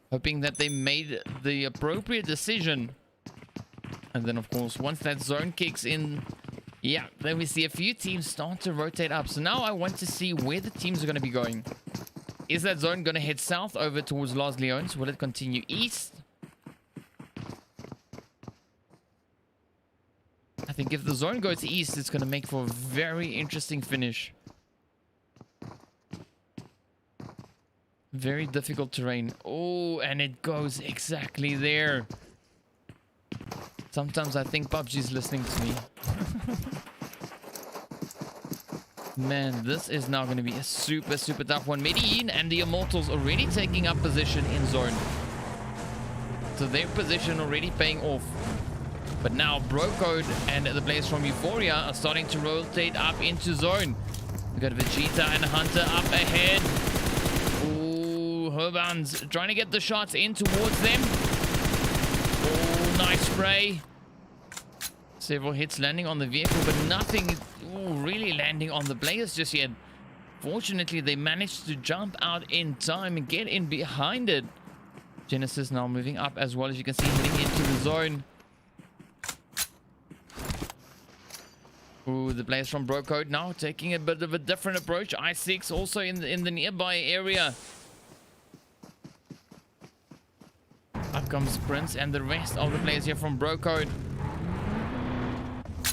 hoping that they made the appropriate decision. And then of course once that zone kicks in, yeah, then we see a few teams start to rotate up. So now I want to see where the teams are going to be going. Is that zone going to head south over towards Los Leones? Will it continue east? I think if the zone goes east, it's going to make for a very interesting finish. Very difficult terrain. Oh, and it goes exactly there. Sometimes I think PUBG is listening to me. Man, this is now going to be a super tough one. Medellin and the Immortals already taking up position in zone. So their position already paying off. But now Bro Code and the players from Euphoria are starting to rotate up into zone. We've got Vegeta and Hunter up ahead. Ooh, Herban's trying to get the shots in towards them. Oh, nice spray. Several hits landing on the vehicle, but nothing really landing on the players just yet. Fortunately, they managed to jump out in time and get in behind it. Genesis now moving up as well, as you can see, heading into the zone. Ooh, the players from Bro Code now taking a bit of a different approach. I6 also in the nearby area. Up comes Prince and the rest of the players here from Bro Code.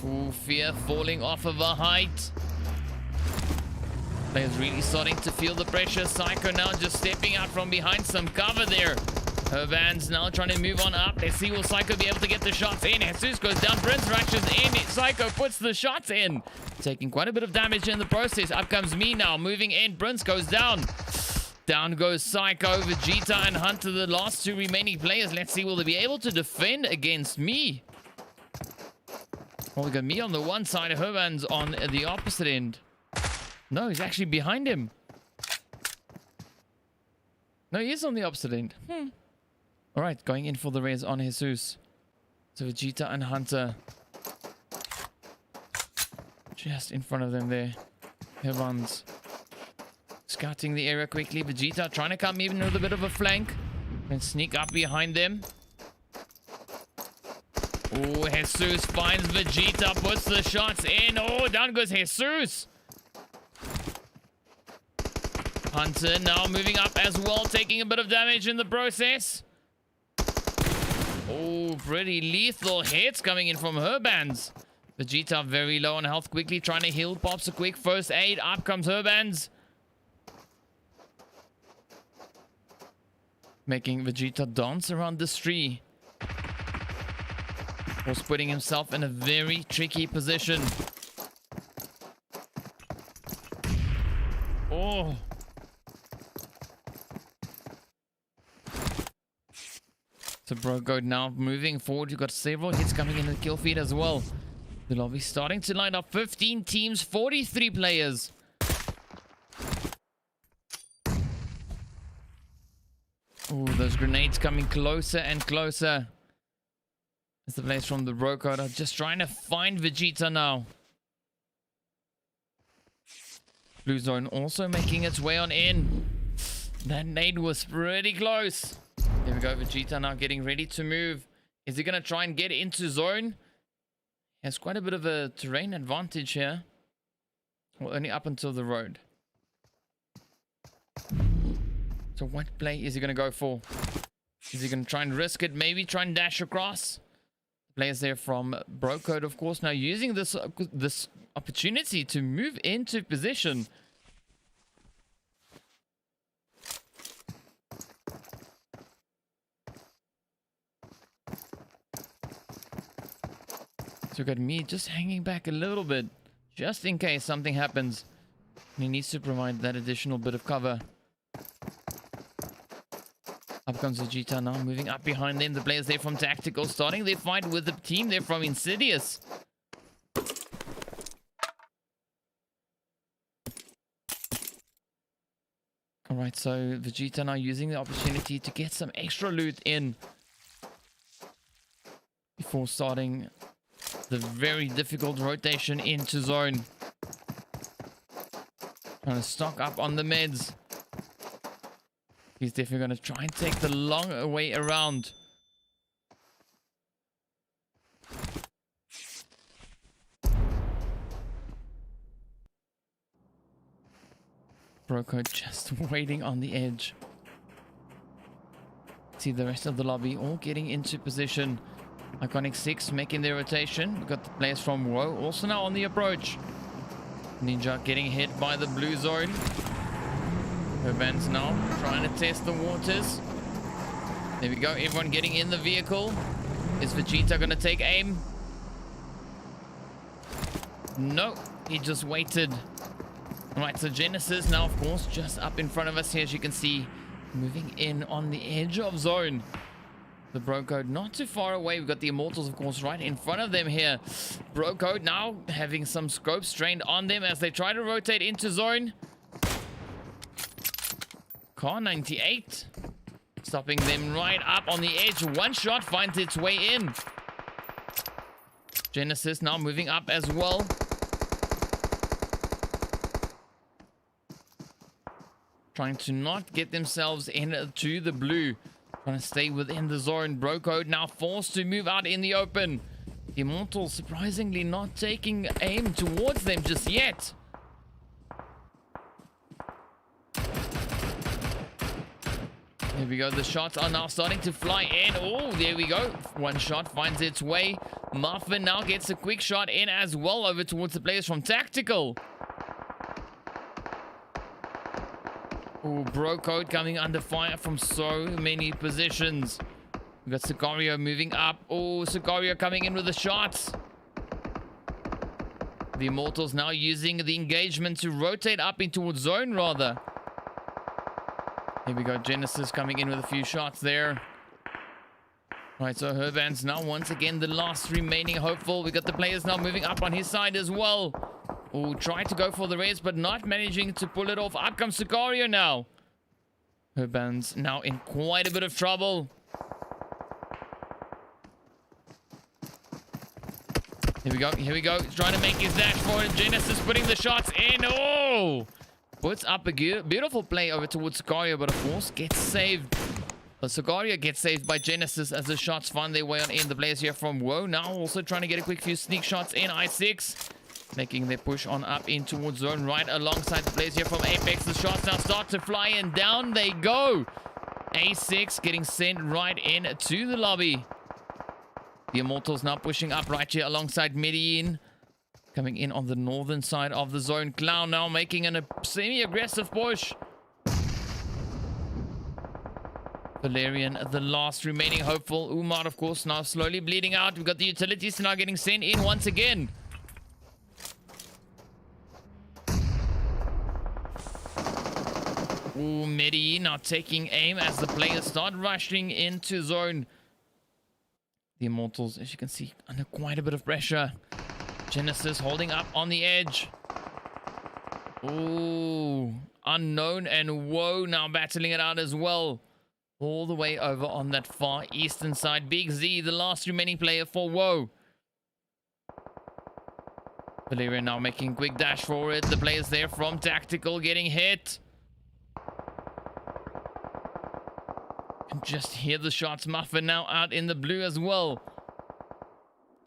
Ooh, Fear falling off of a height. Players really starting to feel the pressure. Psycho now just stepping out from behind some cover there. Herban's now trying to move on up. Let's see, will Psycho be able to get the shots in? Jesus goes down, Prince rushes in. Psycho puts the shots in. Taking quite a bit of damage in the process. Up comes me now, moving in. Prince goes down. Down goes Psycho, Vegeta, and Hunter, the last two remaining players. Let's see, will they be able to defend against me? Well, we got me on the one side, Herman's on the opposite end. No, he's actually behind him. No, he is on the opposite end. All right, going in for the res on Jesus. So Vegeta and Hunter. Just in front of them there. Herman's scouting the area quickly. Vegeta trying to come even with a bit of a flank. And sneak up behind them. Oh, Jesus finds Vegeta, puts the shots in. Oh, down goes Jesus. Hunter now moving up as well, taking a bit of damage in the process. Oh, pretty lethal hits coming in from Herbands. Vegeta very low on health, quickly trying to heal, pops a quick first aid. Up comes Herbands. Making Vegeta dance around this tree. Was putting himself in a very tricky position. Oh. So Bro Code now moving forward. You've got several hits coming in the kill feed as well. The lobby starting to line up. 15 teams, 43 players. Oh, those grenades coming closer and closer. As the players from the Bro Code are just trying to find Vegeta now. Blue zone also making its way on in. That nade was pretty close. There we go, Vegeta now getting ready to move. Is he going to try and get into zone? He has quite a bit of a terrain advantage here. Well, only up until the road. So what play is he going to go for? Is he going to try and risk it? Maybe try and dash across? Players there from Bro Code, of course, now using this opportunity to move into position. So got me just hanging back a little bit, just in case something happens. And he needs to provide that additional bit of cover. Up comes Vegeta now, moving up behind them. The players there from Tactical starting their fight with the team there from Insidious. Alright, so Vegeta now using the opportunity to get some extra loot in before starting the very difficult rotation into zone. Trying to stock up on the meds. He's definitely going to try and take the long way around. Broco just waiting on the edge. See the rest of the lobby all getting into position. Iconic 6 making their rotation. We've got the players from Woe also now on the approach. Ninja getting hit by the blue zone. Urban's now trying to test the waters. There we go. Everyone getting in the vehicle. Is Vegeta going to take aim? No, he just waited. Alright, so Genesis now, of course, just up in front of us here, as you can see, moving in on the edge of zone. The Bro Code not too far away. We've got the Immortals, of course, right in front of them here. Bro Code now having some scope strained on them as they try to rotate into zone. Car 98 stopping them right up on the edge. One shot finds its way in. Genesis now moving up as well. Trying to not get themselves into the blue. Trying to stay within the zone. Bro Code now forced to move out in the open. The Immortals surprisingly not taking aim towards them just yet. There we go. The shots are now starting to fly in. Oh, there we go. One shot finds its way. Muffin now gets a quick shot in as well over towards the players from Tactical. Oh, Bro Code coming under fire from so many positions. We've got Sicario moving up. Oh, Sicario coming in with the shots. The Immortals now using the engagement to rotate up in towards zone rather. Here we go. Genesis coming in with a few shots there. Right, so Herban's now once again the last remaining hopeful. We got the players now moving up on his side as well. Oh, tried to go for the res, but not managing to pull it off. Up comes Sicario now. Herban's now in quite a bit of trouble. Here we go. Here we go. He's trying to make his dash forward. Genesis putting the shots in. Oh! Puts up a beautiful play over towards Sicario, but of course gets saved. But Sicario gets saved by Genesis as the shots find their way on in. The players here from Woe now also trying to get a quick few sneak shots in. I6 making their push on up in towards zone right alongside the players here from Apex. The shots now start to fly and down they go. A6 getting sent right in to the lobby. The Immortals now pushing up right here alongside Medellin. Coming in on the northern side of the zone. Clown now making a semi-aggressive push. Valerian, the last remaining hopeful. Umar, of course, now slowly bleeding out. We've got the utilities now getting sent in once again. Ooh, Medellin now taking aim as the players start rushing into zone. The Immortals, as you can see, under quite a bit of pressure. Genesis holding up on the edge. Ooh, Unknown and Woe now battling it out as well. All the way over on that far eastern side. Big Z, the last remaining player for Woe. Valerian now making a quick dash forward. The players there from Tactical getting hit. And just hear the shots. Muffin now out in the blue as well.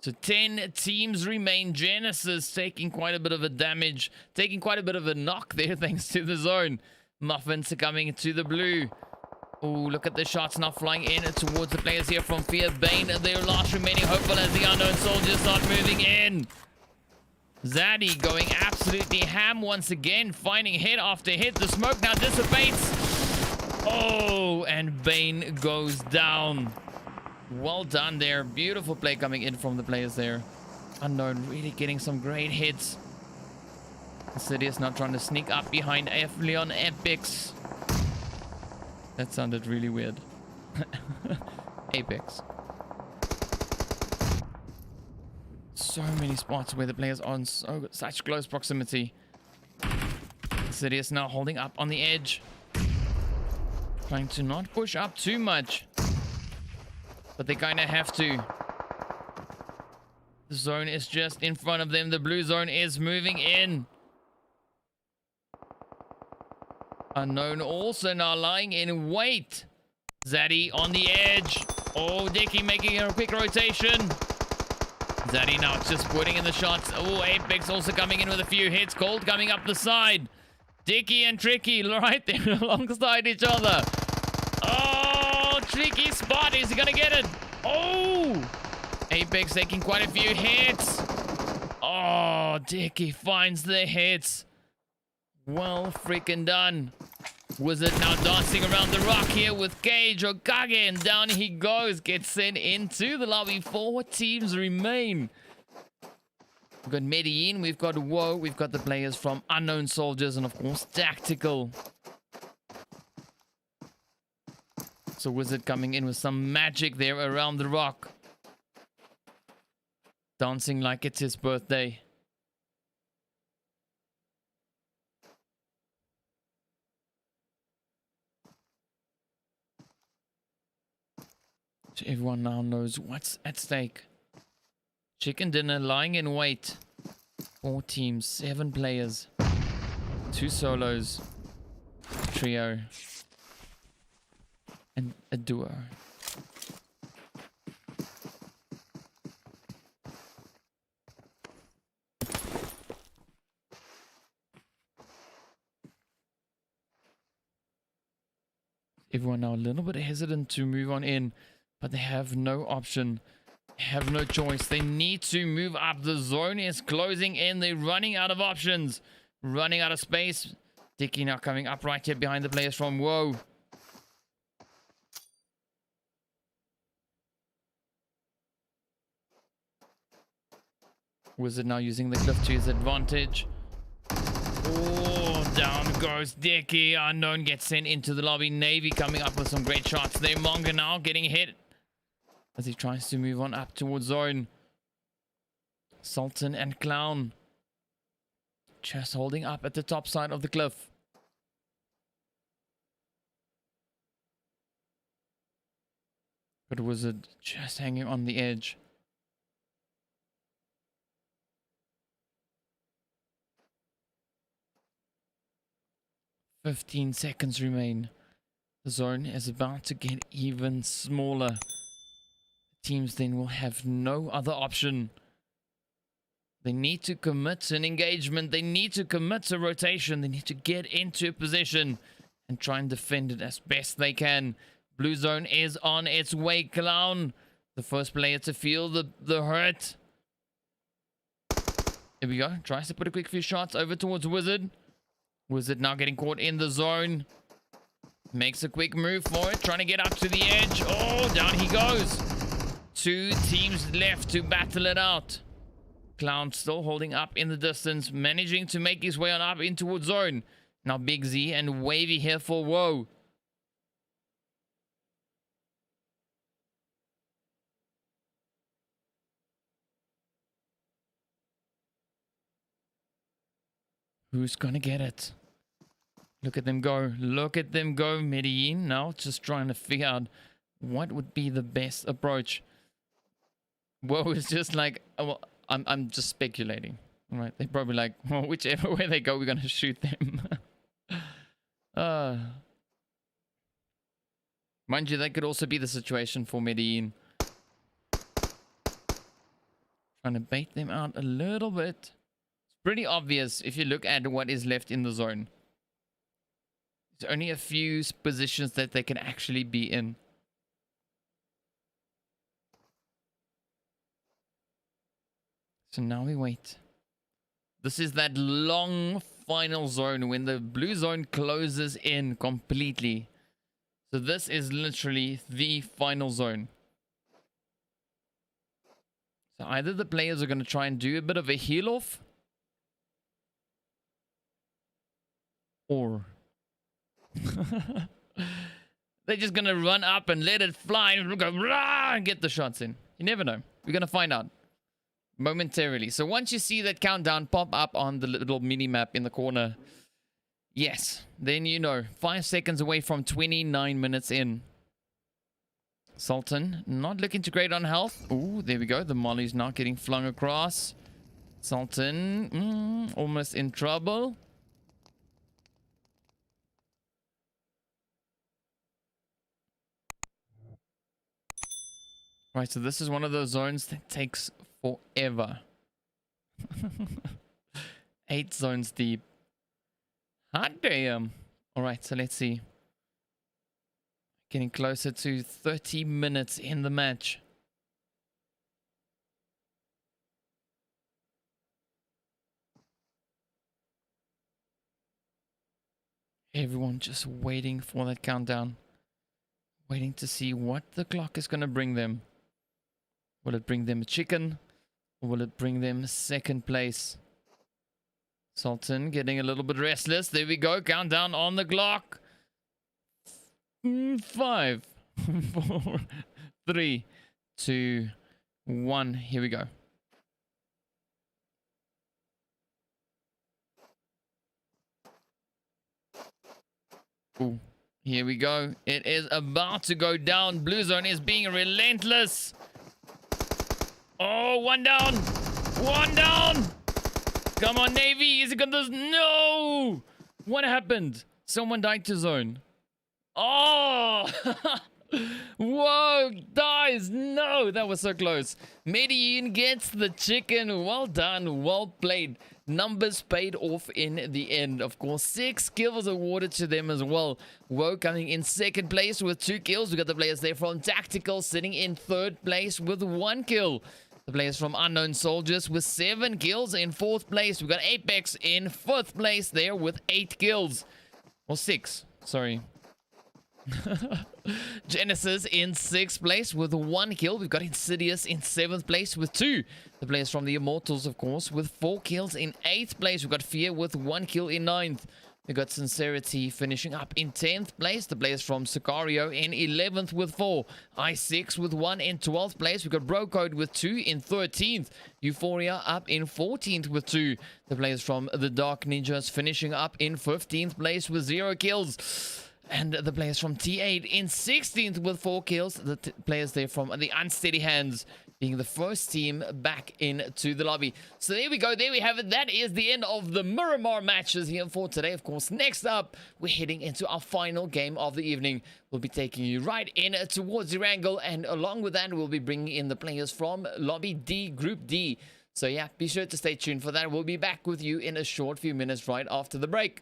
So 10 teams remain. Genesis taking quite a bit of a damage. Taking quite a bit of a knock there thanks to the zone. Muffin succumbing to the blue. Oh, look at the shots now flying in towards the players here from Fear. Bane, their last remaining hopeful as the Unknown Soldiers start moving in. Zaddy going absolutely ham once again. Finding hit after hit. The smoke now dissipates. Oh, and Bane goes down. Well done there. Beautiful play coming in from the players there. Unknown really getting some great hits. Insidious now trying to sneak up behind Leon Epics. That sounded really weird. Apex. So many spots where the players are on such close proximity. Sidious now holding up on the edge. Trying to not push up too much. But they kind of have to. The zone is just in front of them. The blue zone is moving in. Unknown also now lying in wait. Zaddy on the edge. Oh, Dicky making a quick rotation. Zaddy now just putting in the shots. Oh, Apex also coming in with a few hits. Cold coming up the side. Dicky and Tricky right there alongside each other. Oh, tricky spot. Is he going to get it? Oh, Apex taking quite a few hits. Oh, Dicky finds the hits. Well freaking done. Wizard now dancing around the rock here with Cage or Kage, and down he goes. Gets sent into the lobby. 4 teams remain. We've got Medellin, we've got Woe, we've got the players from Unknown Soldiers, and of course Tactical. So Wizard coming in with some magic there around the rock. Dancing like it's his birthday. So everyone now knows what's at stake. Chicken dinner lying in wait. 4 teams, 7 players. 2 solos. Trio. And a duo. Everyone now a little bit hesitant to move on in, but they have no option. Have no choice. They need to move up. The zone is closing in. They're running out of options. Running out of space. Dicky now coming up right here behind the players from Woe. Wizard now using the cliff to his advantage. Oh, down goes Dicky. Unknown gets sent into the lobby. Navy coming up with some great shots there. Monga now getting hit as he tries to move on up towards zone. Sultan and Clown just holding up at the top side of the cliff. But Wizard just hanging on the edge. "15 seconds remain. The zone is about to get even smaller. Teams then will have no other option. They need to commit to an engagement. They need to commit to rotation. They need to get into a position and try and defend it as best they can. Blue zone is on its way. Clown, the first player to feel the hurt. Here we go. Tries to put a quick few shots over towards Wizard. Wizard now getting caught in the zone. Makes a quick move for it. Trying to get up to the edge. Oh, down he goes. 2 teams left to battle it out. Clown still holding up in the distance. Managing to make his way on up in towards zone. Now Big Z and Wavy here for Woe. Who's gonna get it? Look at them go. Look at them go. Medellin now just trying to figure out what would be the best approach. Woe is just like, oh, well, I'm just speculating. All right, they're probably like, well, whichever way they go, we're gonna shoot them. Mind you, that could also be the situation for Medellin. Trying to bait them out a little bit. It's pretty obvious if you look at what is left in the zone. There's only a few positions that they can actually be in. So now we wait. This is that long final zone when the blue zone closes in completely. So this is literally the final zone. So either the players are going to try and do a bit of a heal off, or They're just going to run up and let it fly and go rah, and get the shots in. You never know. We're going to find out momentarily. So once you see that countdown pop up on the little mini map in the corner, yes, then you know. 5 seconds away from 29 minutes in. Sultan not looking too great on health. Ooh, there we go. The molly's not getting flung across. Sultan almost in trouble. Right, so this is one of those zones that takes forever. 8 zones deep. Hot damn. Alright, so let's see. Getting closer to 30 minutes in the match. Everyone just waiting for that countdown. Waiting to see what the clock is going to bring them. Will it bring them a chicken? Or will it bring them second place? Sultan getting a little bit restless. There we go. Countdown on the clock. 5, 4, 3, 2, 1. Here we go. Ooh, here we go. It is about to go down. Blue zone is being relentless. Oh, one down. One down. Come on, Navy. Is it gonna... No! What happened? Someone died to zone. Oh! Whoa, dies. No, that was so close. Medellin gets the chicken. Well done. Well played. Numbers paid off in the end. Of course, 6 kills awarded to them as well. Woe coming in second place with 2 kills. We got the players there from Tactical sitting in third place with 1 kill. The players from Unknown Soldiers with 7 kills in 4th place. We got Apex in 5th place there with 8 kills. Or 6, sorry. Genesis in 6th place with 1 kill. We've got Insidious in 7th place with 2. The players from the Immortals, of course, with 4 kills in 8th place. We've got Fear with 1 kill in 9th. We've got Sincerity finishing up in 10th place. The players from Sicario in 11th with 4. I6 with 1 in 12th place. We've got Brocode with 2 in 13th. Euphoria up in 14th with 2. The players from the Dark Ninjas finishing up in 15th place with 0 kills. And the players from T8 in 16th with 4 kills. The players there from the Unsteady Hands being the first team back into the lobby. So there we go. There we have it. That is the end of the Miramar matches here for today. Of course, next up, we're heading into our final game of the evening. We'll be taking you right in towards ERANGEL. And along with that, we'll be bringing in the players from Lobby D, Group D. So yeah, be sure to stay tuned for that. We'll be back with you in a short few minutes right after the break.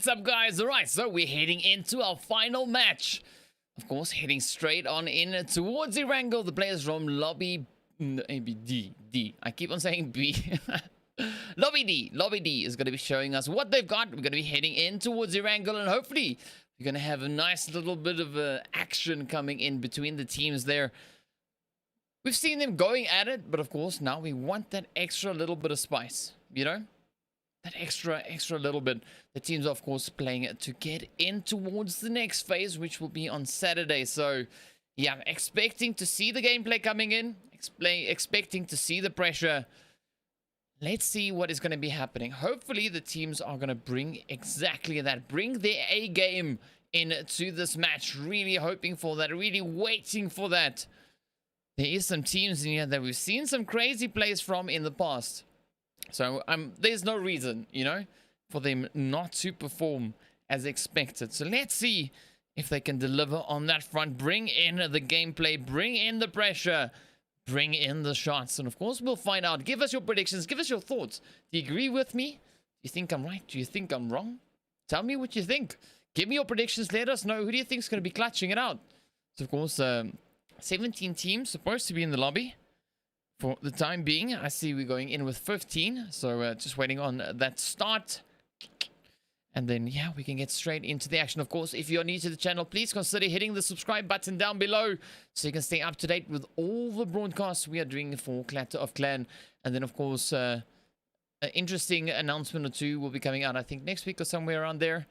What's up, guys? All right, so we're heading into our final match. Of course, heading straight on in towards ERANGEL. The players from Lobby D. I keep on saying B. Lobby D is going to be showing us what they've got. We're going to be heading in towards ERANGEL, and hopefully we're going to have a nice little bit of action coming in between the teams there. We've seen them going at it, but of course, now we want that extra little bit of spice, you know? That extra little bit. The teams are, of course, playing it to get in towards the next phase, which will be on Saturday. So, yeah, expecting to see the gameplay coming in. Expecting to see the pressure. Let's see what is going to be happening. Hopefully, the teams are going to bring exactly that. Bring their A game into this match. Really hoping for that. Really waiting for that. There is some teams in here that we've seen some crazy plays from in the past. So there's no reason, you know, for them not to perform as expected. So let's see if they can deliver on that front. Bring in the gameplay, bring in the pressure, bring in the shots. And of course, we'll find out. Give us your predictions. Give us your thoughts. Do you agree with me? Do you think I'm right? Do you think I'm wrong? Tell me what you think. Give me your predictions. Let us know. Who do you think is going to be clutching it out? So, of course, 17 teams supposed to be in the lobby. For the time being, I see we're going in with 15. So just waiting on that start. And then, yeah, we can get straight into the action. Of course, if you're new to the channel, please consider hitting the subscribe button down below so you can stay up to date with all the broadcasts we are doing for Clatter of Clan. And then, of course, an interesting announcement or two will be coming out, I think, next week or somewhere around there.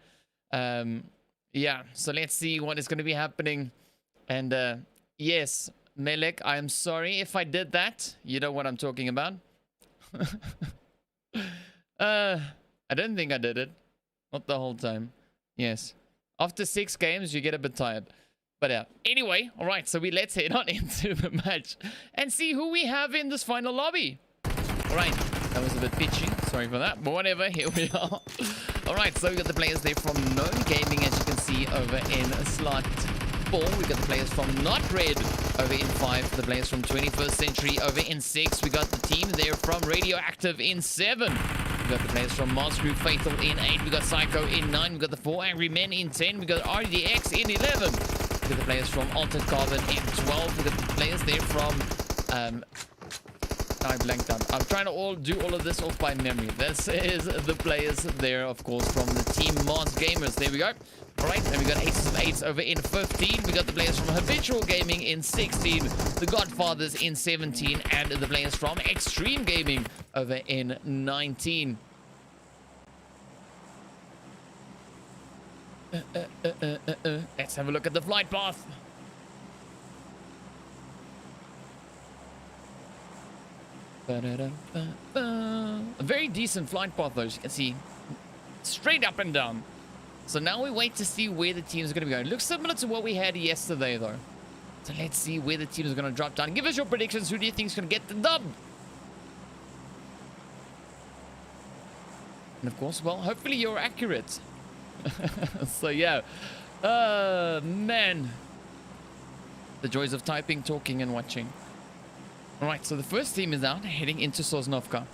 Yeah, so let's see what is going to be happening. And, yes, Melek, I am sorry if I did that. You know what I'm talking about. I don't think I did it. Not the whole time. Yes. After 6 games, you get a bit tired. But yeah. Anyway, all right. So let's head on into the match and see who we have in this final lobby. All right. That was a bit pitchy. Sorry for that. But whatever. Here we are. All right. So we got the players there from Known Gaming, as you can see over in slot 4. We got the players from Not Red over in 5. The players from 21st Century over in 6. We got the team there from Radioactive in 7. We got the players from Mars Group Fatal in 8. We got Psycho in 9. We got the 4 Angry Men in 10. We got RDX in 11. We got the players from Altered Carbon in 12. We got the players there from I blanked out. I'm trying to do all of this off by memory. This is the players there, of course, from the team Mars Gamers. There we go. All right, and we got Aces of 8s over in 15. We got the players from Habitual Gaming in 16. The Godfathers in 17. And the players from Extreme Gaming over in 19. Let's have a look at the flight path. A very decent flight path, though, as you can see. Straight up and down. So now we wait to see where the teams are going to be going. Looks similar to what we had yesterday, though. So let's see where the teams are going to drop down. Give us your predictions. Who do you think is going to get the dub? And of course, well, hopefully you're accurate. So yeah. Man. The joys of typing, talking, and watching. Alright, so the first team is out, heading into Sosnovka.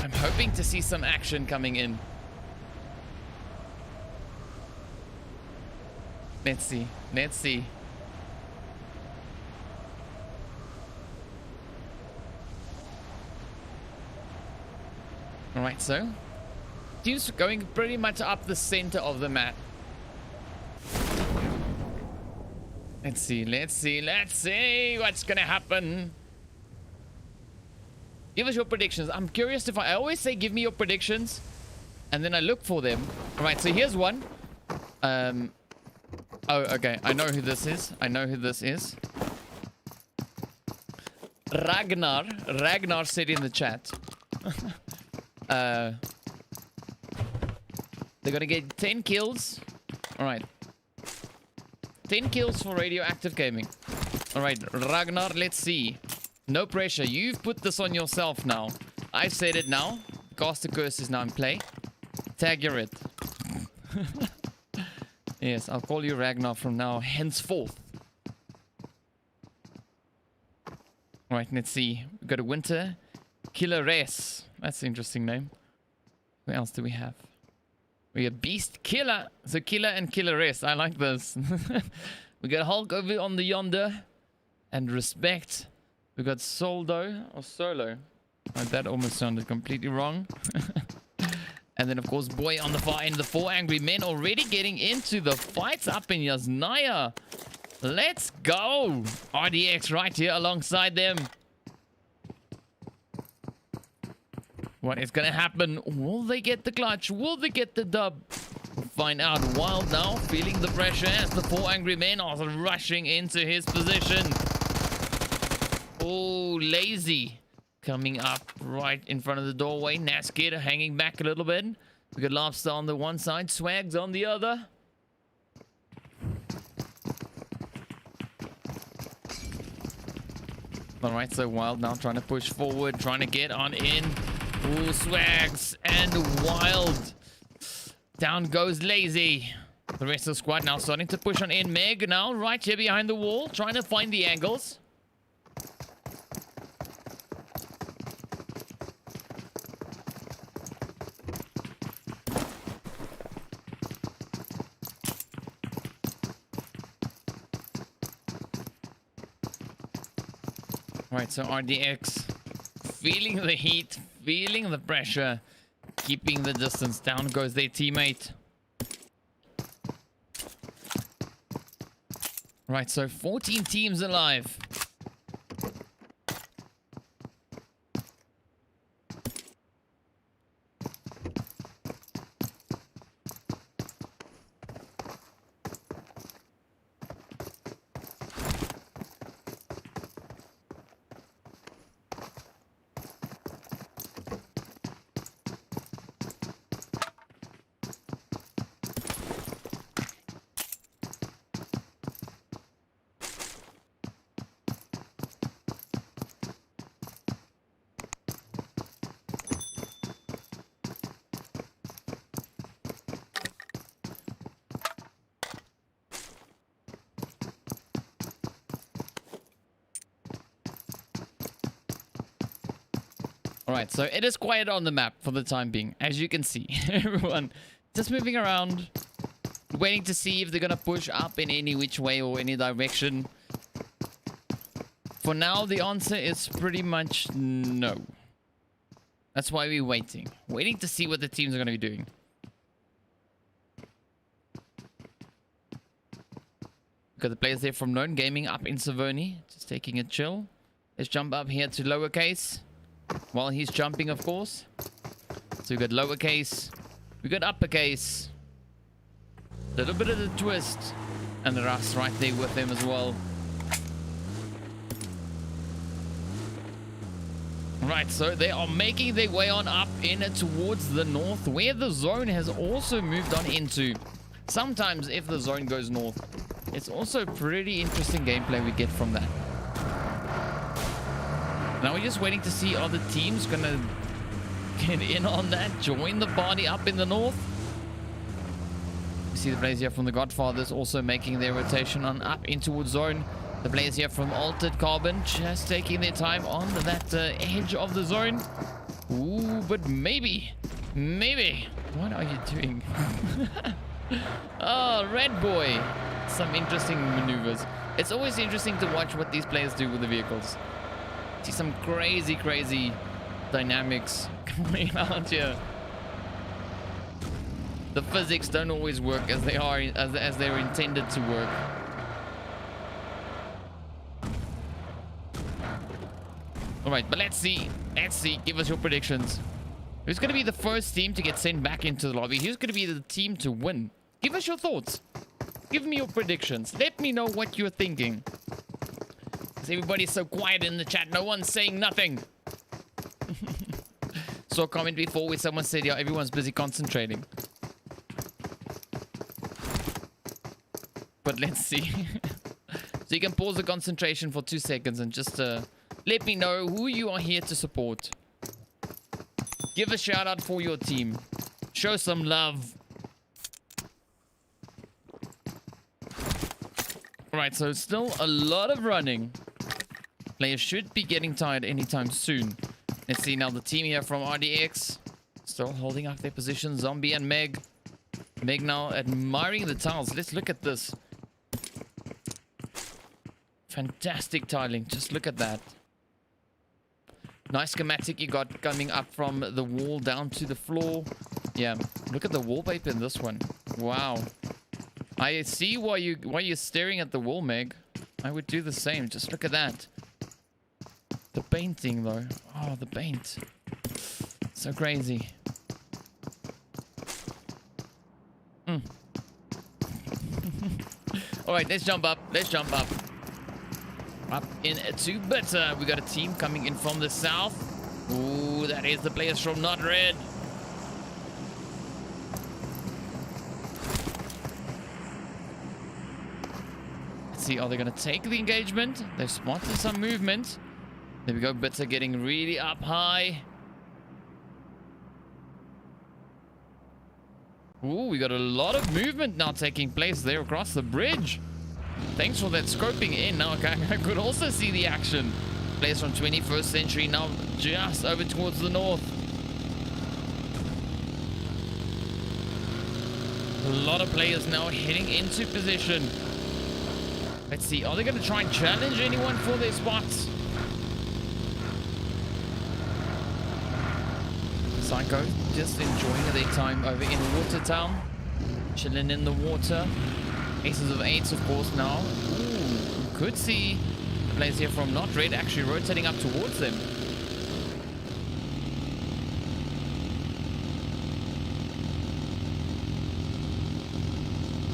I'm hoping to see some action coming in. Let's see. Let's see. Alright, so teams going pretty much up the center of the map. Let's see, let's see what's gonna happen. Give us your predictions. I'm curious if I always say give me your predictions and then I look for them. All right, so here's one. Oh, okay. I know who this is. Ragnar said in the chat. They're gonna get 10 kills. All right. 10 kills for Radioactive Gaming. All right, Ragnar, let's see. No pressure. You've put this on yourself now. I've said it now. Cast the Curse is now in play. Tag your it. Yes, I'll call you Ragnar from now henceforth. All right, let's see. We've got a Winter Killer Res. That's an interesting name. Who else do we have? We have Beast, Killer. So Killer and Killeress. I like this. We got Hulk over on the yonder. And Respect. We got Soldo or Solo. Oh, that almost sounded completely wrong. And then, of course, Boy on the far end. The 4 angry men already getting into the fights up in Yasnaya. Let's go. RDX right here alongside them. What is going to happen? Will they get the clutch? Will they get the dub? Find out. Wild now feeling the pressure as the 4 angry men are rushing into his position. Oh, Lazy coming up right in front of the doorway. Naskid hanging back a little bit. We got Lobster on the one side, Swags on the other. Alright, so Wild now trying to push forward, trying to get on in. Ooh, Swags and Wild. Down goes Lazy. The rest of the squad now starting to push on in. Meg now right here behind the wall, trying to find the angles. Right, so RDX feeling the heat, feeling the pressure, keeping the distance. Down goes their teammate. Right, so 14 teams alive. Alright, so it is quiet on the map for the time being. As you can see, everyone just moving around, waiting to see if they're going to push up in any which way or any direction. For now, the answer is pretty much no. That's why we're waiting. Waiting to see what the teams are going to be doing. Got the players there from Known Gaming up in Savoni. Just taking a chill. Let's jump up here to lowercase. While he's jumping, of course. So we got lowercase. We got uppercase. A little bit of the twist. And the Rust right there with him as well. Right, so they are making their way on up in towards the north, where the zone has also moved on into. Sometimes if the zone goes north, it's also pretty interesting gameplay we get from that. Now we're just waiting to see, are the teams gonna get in on that, join the party up in the north? You see the players here from the Godfathers also making their rotation on up in towards zone. The players here from Altered Carbon just taking their time on that edge of the zone. Ooh, but maybe. What are you doing? Oh, Red Boy. Some interesting maneuvers. It's always interesting to watch what these players do with the vehicles. See some crazy dynamics coming out here. The physics don't always work as they are as they're intended to work. All right, but let's see. Give us your predictions. Who's going to be the first team to get sent back into the lobby? Who's going to be the team to win? Give us your thoughts. Give me your predictions. Let me know what you're thinking. Everybody's so quiet in the chat. No one's saying nothing. Saw a comment before where someone said, yeah, everyone's busy concentrating. But let's see. So you can pause the concentration for 2 seconds and just let me know who you are here to support. Give a shout out for your team. Show some love. Alright, so still a lot of running. Players should be getting tired anytime soon. Let's see now the team here from RDX. Still holding up their position. Zombie and Meg. Meg now admiring the tiles. Let's look at this. Fantastic tiling. Just look at that. Nice schematic you got coming up from the wall down to the floor. Yeah, look at the wallpaper in this one. Wow. I see why you're staring at the wall, Meg. I would do the same. Just look at that. The painting, though. Oh, the paint. So crazy. All right, let's jump up. Let's jump up. Up into better. We got a team coming in from the south. Ooh, that is the players from Not Red. Let's see, are they going to take the engagement? They've spotted some movement. There we go, Bitter getting really up high. Ooh, we got a lot of movement now taking place there across the bridge. Thanks for that scoping in. Now I could also see the action. Players from 21st Century now just over towards the north. A lot of players now heading into position. Let's see, are they going to try and challenge anyone for their spots? Psycho just enjoying their time over in Watertown. Chilling in the water. Aces of eights, of course, now. Ooh, could see players here from Not Red actually rotating up towards them.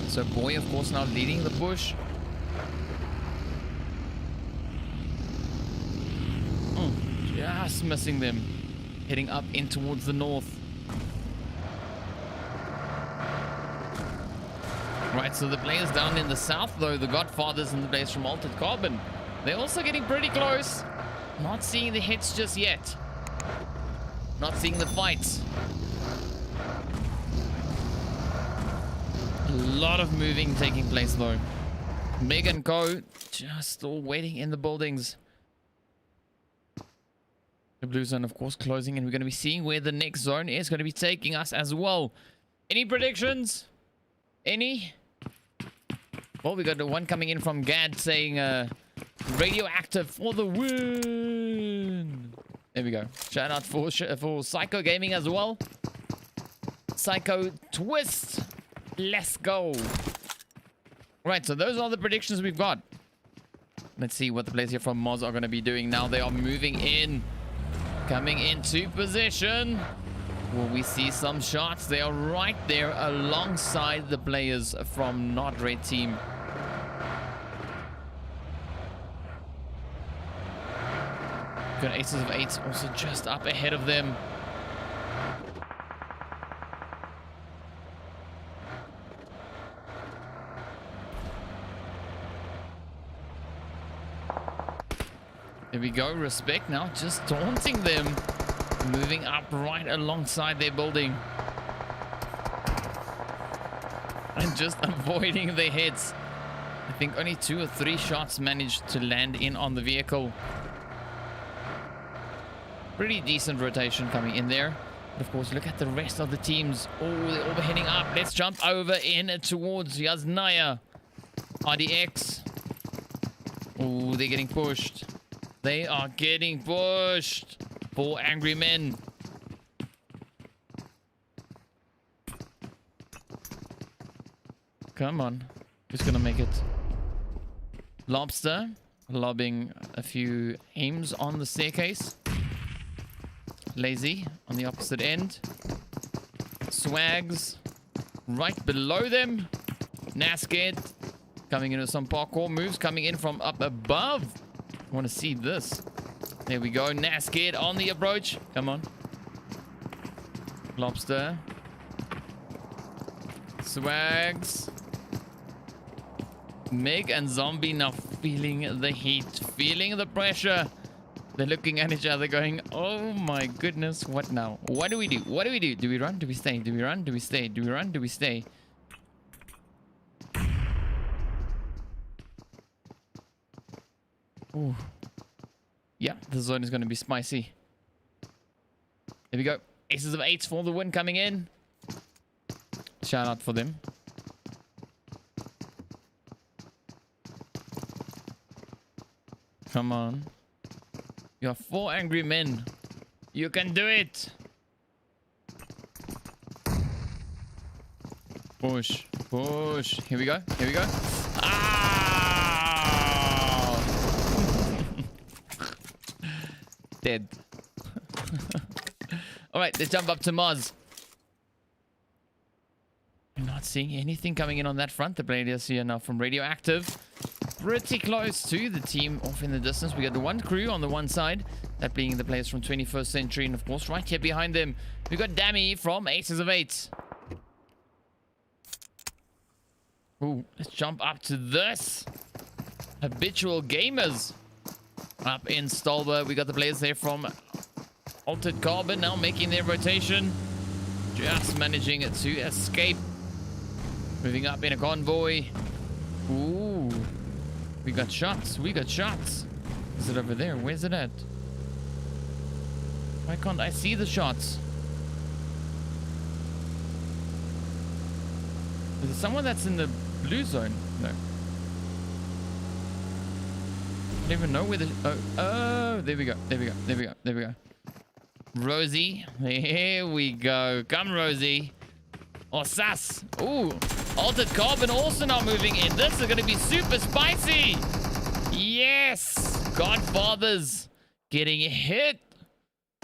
So Boy, of course, now leading the push. Just missing them. Heading up in towards the north. Right, so the players down in the south, though, the Godfathers and the players from Altered Carbon, they're also getting pretty close. Not seeing the hits just yet. Not seeing the fights. A lot of moving taking place, though. Meg and Co. just still waiting in the buildings. The blue zone, of course, closing, and we're going to be seeing where the next zone is going to be taking us as well. Any predictions? Any? Well, we got the one coming in from Gad saying radioactive for the win. There we go. Shout out for Psycho Gaming as well. Psycho Twist. Let's go. Right, so those are the predictions we've got. Let's see what the players here from Moz are going to be doing now. They are moving in. Coming into position. Will we see some shots? They are right there alongside the players from Not Red team. Got aces of eights also just up ahead of them. There we go. Respect now. Just taunting them. Moving up right alongside their building. And just avoiding the hits. I think only 2 or 3 shots managed to land in on the vehicle. Pretty decent rotation coming in there. But of course, look at the rest of the teams. Oh, they're all heading up. Let's jump over in towards Yaznaya. RDX. Oh, they're getting pushed. They are getting pushed. 4 angry men. Come on. Who's gonna make it? Lobster. Lobbing a few aims on the staircase. Lazy on the opposite end. Swags right below them. Nasket coming in with some parkour moves. Coming in from up above. I want to see this. There we go. Nasket on the approach. Come on. Lobster. Swags. Meg and Zombie now feeling the heat. Feeling the pressure. They're looking at each other going, oh my goodness, what now? What do we do? What do we do? Do we run? Do we stay? Do we run? Do we stay? Do we run? Do we stay? Ooh. Yeah, the zone is going to be spicy. There we go. Aces of Eights for the win coming in. Shout out for them. Come on. You are 4 angry men. You can do it. Push. Push. Here we go. Here we go. Ah! Dead. All right, let's jump up to Mars. I'm not seeing anything coming in on that front. The players here now from Radioactive. Pretty close to the team off in the distance. We got the one crew on the one side. That being the players from 21st Century. And of course, right here behind them, we got Dammy from Aces of Eight. Ooh, let's jump up to this. Habitual Gamers. Up in Stolber. We got the players there from Altered Carbon now making their rotation. Just managing it to escape. Moving up in a convoy. Ooh. We got shots. We got shots. Is it over there? Where's it at? Why can't I see the shots? Is it someone that's in the blue zone? No. I don't even know where the... Oh, there we go. There we go. There we go. There we go. Rosie. Here we go. Come, Rosie. Oh, Sass. Ooh. Altered Carbon also now moving in. This is going to be super spicy. Yes. Godfathers getting hit.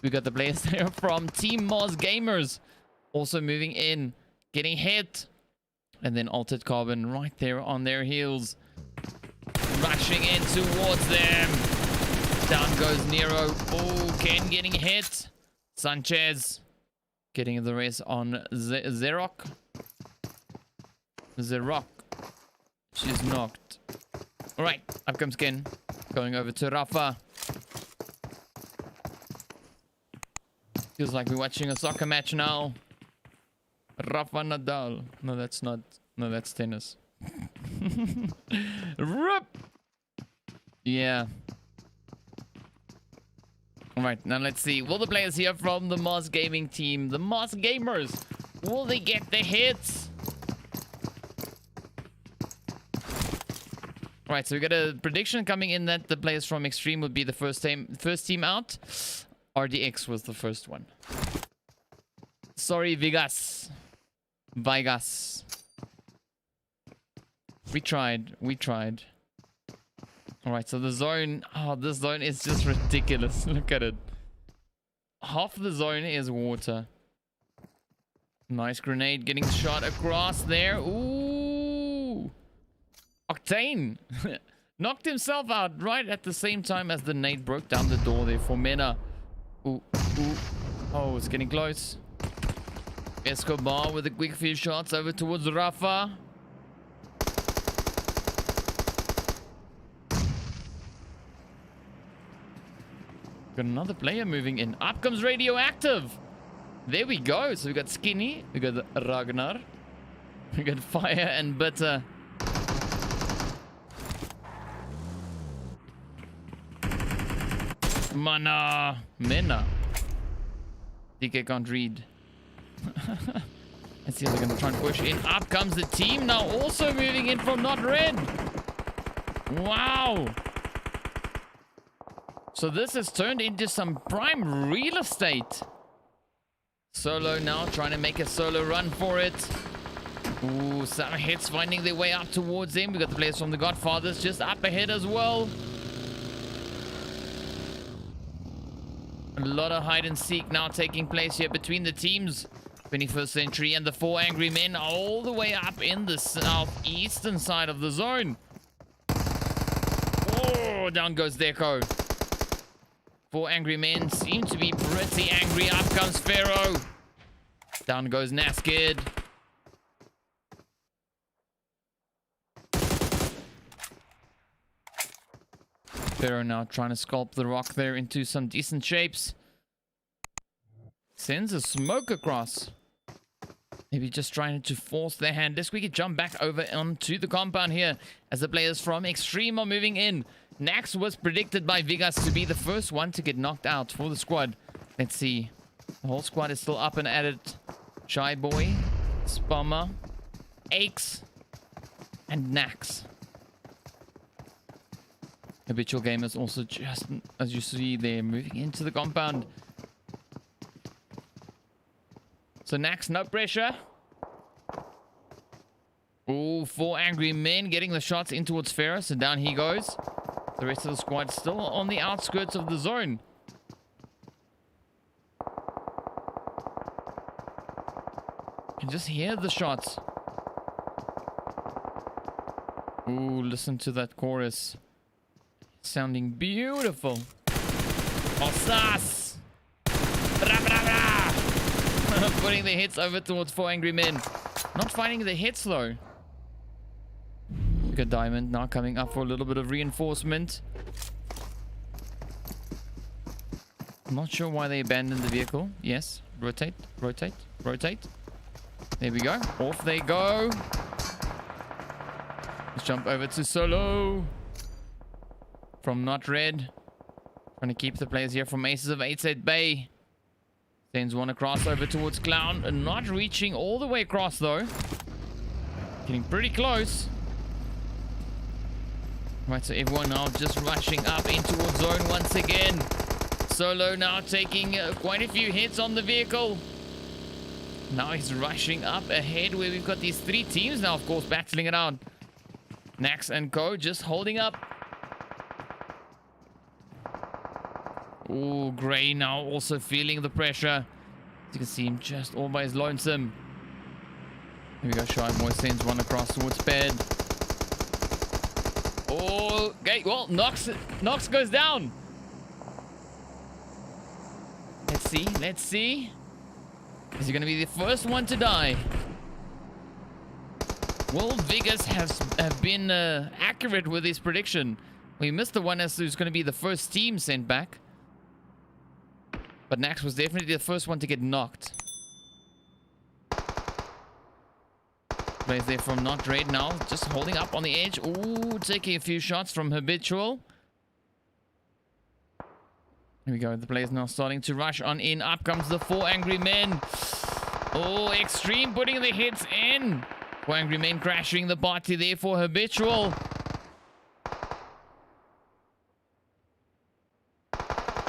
We got the players there from Team Mars Gamers also moving in. Getting hit. And then Altered Carbon right there on their heels. Rushing in towards them. Down goes Nero. Oh, Ken getting hit. Sanchez getting the race on Zerok. Zerok. She's knocked. Alright, up comes Ken. Going over to Rafa. Feels like we're watching a soccer match now. Rafa Nadal. No, that's not. No, that's tennis. Rup! Yeah. Alright, now let's see. Will the players here from the Mars Gaming team, the Mars Gamers, will they get the hits? Alright, so we got a prediction coming in that the players from Extreme would be the first team out. RDX was the first one. Sorry, Vegas. Vegas. We tried. We tried. Alright, so the zone... Oh, this zone is just ridiculous. Look at it. Half the zone is water. Nice grenade getting shot across there. Ooh! Octane! Knocked himself out right at the same time as the nade broke down the door there for Mena. Ooh, ooh. Oh, it's getting close. Escobar with a quick few shots over towards Rafa. Got another player moving in. Up comes Radioactive. There we go. So we got Skinny. We got Ragnar. We got Fire and Bitter. Mena. DK can't read. Let's see if they're going to try and push in. Up comes the team now. Also moving in from not red. Wow. So this has turned into some prime real estate. Solo now trying to make a solo run for it. Ooh, some hits finding their way up towards him. We got the players from the Godfathers just up ahead as well. A lot of hide and seek now taking place here between the teams. 21st Century and the 4 angry men all the way up in the southeastern side of the zone. Oh, down goes Deco. 4 angry men seem to be pretty angry. Up comes Pharaoh. Down goes Naskid. Pharaoh now trying to sculpt the rock there into some decent shapes. Sends a smoke across. Maybe just trying to force their hand. Let's quickly jump back over onto the compound here as the players from Extreme are moving in. Nax was predicted by Vegas to be the first one to get knocked out for the squad. Let's see. The whole squad is still up and at it. Shy Boy, Spammer, Aches, and Nax. Habitual Gamers also just, as you see, they're moving into the compound. So Nax, no pressure. Oh, 4 angry men getting the shots in towards Ferris, and down he goes. The rest of the squad still on the outskirts of the zone. You can just hear the shots. Ooh, listen to that chorus. Sounding beautiful. Oh, SAST! Bra, bra, bra. Putting the hits over towards 4 angry men. Not finding the hits though. Look at Diamond now coming up for a little bit of reinforcement. I'm not sure why they abandoned the vehicle. Yes, rotate, rotate, rotate. There we go. Off they go. Let's jump over to Solo. From Not Red. Trying to keep the players here from Aces of 8 at bay. Sends one across over towards Clown. And not reaching all the way across though. Getting pretty close. Right, so everyone now just rushing up in towards zone once again. Solo now taking quite a few hits on the vehicle. Now he's rushing up ahead where we've got these 3 teams now, of course, battling it out. Nax and Co just holding up. Oh, Gray now also feeling the pressure. As you can see him just all by his lonesome. Here we go, Shy Boy sends one across towards Bed. Oh, okay, well, Nox goes down. Let's see, let's see. Is he going to be the first one to die? Will Vegas have been accurate with his prediction? We missed the one as who's going to be the first team sent back. But Nax was definitely the first one to get knocked. Plays there from Not Red now. Just holding up on the edge. Ooh, taking a few shots from Habitual. Here we go. The players now starting to rush on in. Up comes the 4 angry men. Oh, Extreme putting the hits in. 4 angry men crashing the party there for Habitual.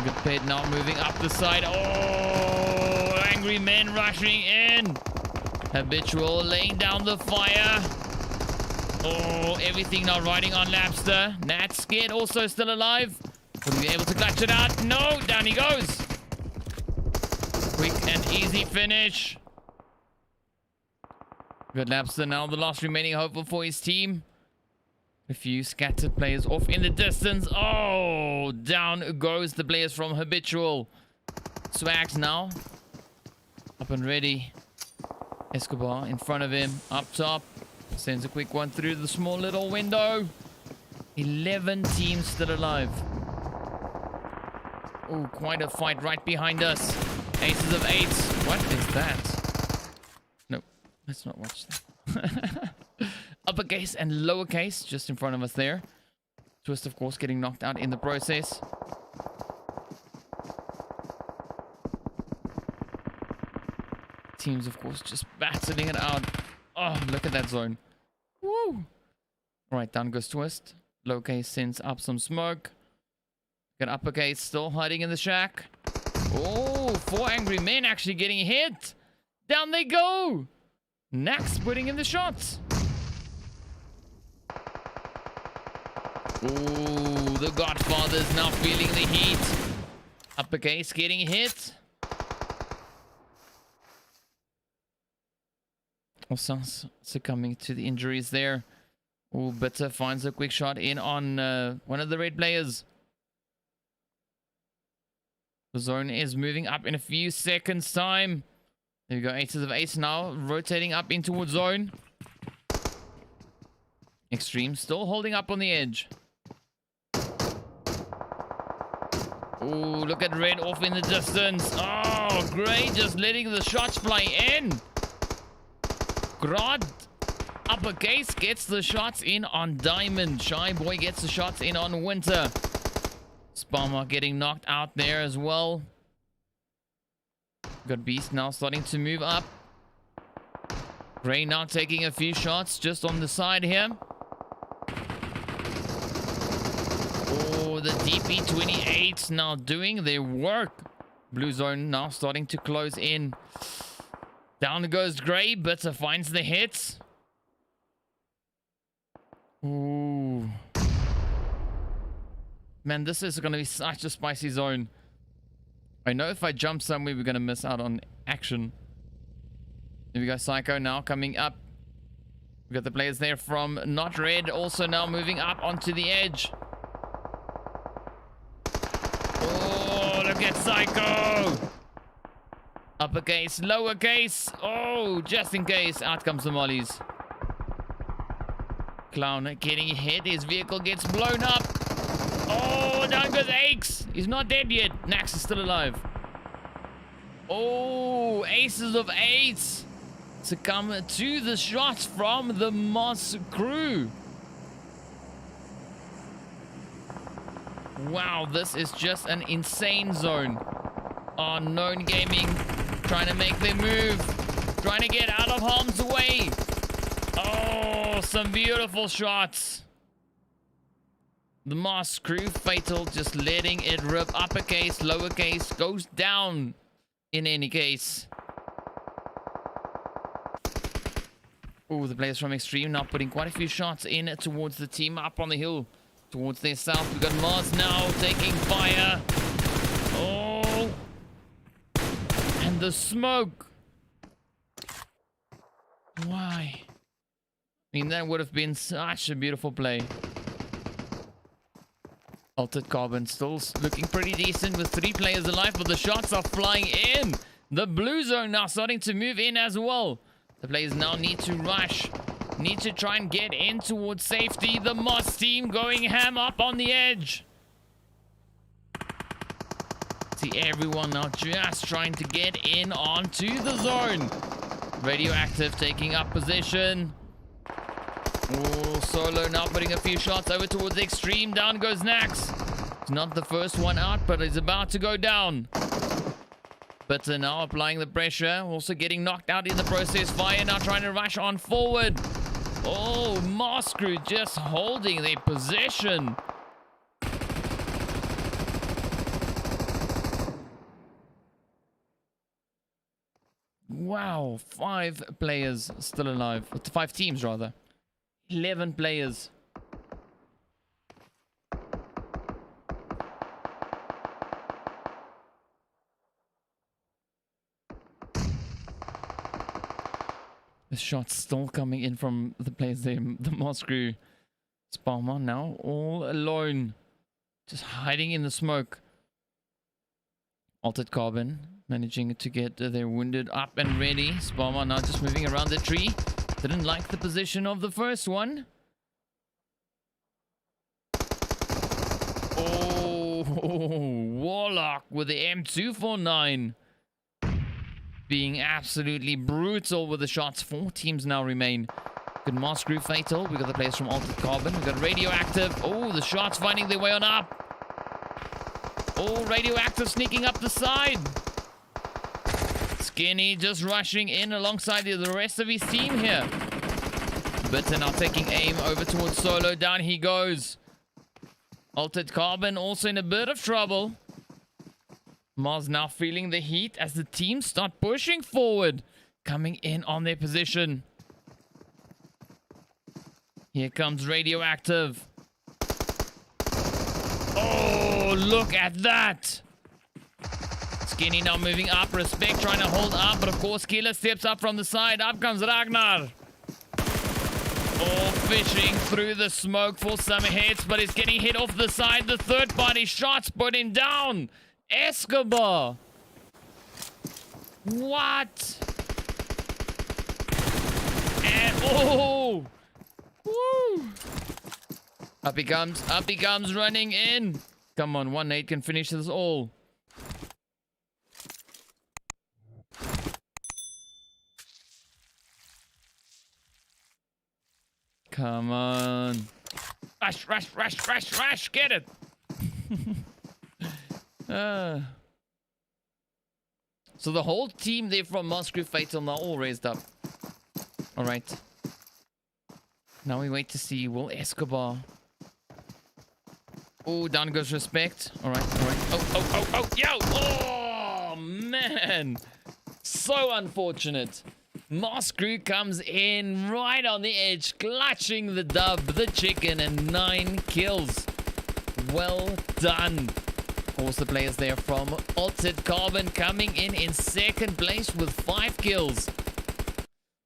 Good Ped now moving up the side. Oh, angry men rushing in. Habitual laying down the fire. Oh, everything now riding on Lapster. Nat scared also still alive. Will he be able to clutch it out? No, down he goes. Quick and easy finish. Good Lapster now the last remaining hopeful for his team. A few scattered players off in the distance. Oh, down goes the players from Habitual. Swags now. Up and ready. Escobar in front of him. Up top. Sends a quick one through the small little window. 11 teams still alive. Oh, quite a fight right behind us. Aces of 8. What is that? No, let's not watch that. Uppercase and lowercase just in front of us there. Twist, of course, getting knocked out in the process. Teams, of course, just battling it out. Oh, look at that zone. Woo! Right, down goes Twist. Lowercase sends up some smoke. Got uppercase still hiding in the shack. Oh, 4 angry men actually getting hit. Down they go. Nax putting in the shots. Oh, the Godfather's now feeling the heat. Uppercase getting hit. Also succumbing to the injuries there. Oh, Bitter finds a quick shot in on one of the red players. The zone is moving up in a few seconds time. There we go, Aces of 8 now rotating up in towards zone. Extreme still holding up on the edge. Oh, look at Red off in the distance. Oh, Gray just letting the shots fly in. Grod, uppercase, gets the shots in on Diamond. Shy Boy gets the shots in on Winter. Spammer getting knocked out there as well. Got Beast now starting to move up. Gray now taking a few shots just on the side here. Oh, the DP28s now doing their work. Blue zone now starting to close in. Down goes Gray, but finds the hits. Ooh. Man, this is going to be such a spicy zone. I know if I jump somewhere, we're going to miss out on action. Here we go, Psycho now coming up. We got the players there from Not Red also now moving up onto the edge. Oh, look at Psycho. Uppercase, lowercase. Oh, just in case. Out comes the mollies. Clown getting hit. His vehicle gets blown up. Oh, down goes Axe. He's not dead yet. Nax is still alive. Oh, aces of eights succumb to the shots from the Moss crew. Wow, this is just an insane zone. Unknown Gaming trying to make their move. Trying to get out of harm's way. Oh, some beautiful shots. The Moss crew, Fatal, just letting it rip. Uppercase, lowercase, goes down in any case. Oh, the players from Extreme now putting quite a few shots in towards the team up on the hill. Towards their south, we've got Mars now taking fire. Oh. And the smoke. Why? I mean, that would have been such a beautiful play. Altered Carbon still looking pretty decent with 3 players alive, but the shots are flying in. The blue zone now starting to move in as well. The players now need to rush. Need to try and get in towards safety. The Moss team going ham up on the edge. See everyone now just trying to get in onto the zone. Radioactive taking up position. Oh, Solo now putting a few shots over towards Extreme. Down goes Nax. It's not the first one out, but he's about to go down. Bitter now applying the pressure. Also getting knocked out in the process. Fire now trying to rush on forward. Oh, Moss crew just holding their position. Wow, 5 players still alive. 5 teams rather. 11 players. The shots still coming in from the players there. The Moss crew. Spalma now all alone. Just hiding in the smoke. Altered Carbon managing to get their wounded up and ready. Spalma now just moving around the tree. Didn't like the position of the first one. Oh, Warlock with the M249. Being absolutely brutal with the shots. 4 teams now remain. Good Moss crew, Fatal. We got the players from Altered Carbon. We got Radioactive. Oh, the shots finding their way on up. Oh, Radioactive sneaking up the side. Skinny just rushing in alongside the rest of his team here. Bitter now taking aim over towards Solo. Down he goes. Altered Carbon also in a bit of trouble. Mars now feeling the heat as the teams start pushing forward. Coming in on their position. Here comes Radioactive. Oh, look at that. Skinny now moving up. Respect trying to hold up. But of course, Killer steps up from the side. Up comes Ragnar. Oh, fishing through the smoke for some hits. But he's getting hit off the side. The third party shots put him down. Escobar. What? And oh. Woo. Up he comes running in. Come on, 1-8 can finish this all. Come on. Rush, rush, rush, rush, rush. Get it. So the whole team there from Moscow Fatal now all raised up. All right. Now we wait to see, will Escobar... Oh, down goes Respect. All right, all right. Oh, yo! Oh, man! So unfortunate. Moscow comes in right on the edge, clutching the dub, the chicken, and 9 kills. Well done. Of course, the players there from Altered Carbon coming in second place with 5 kills.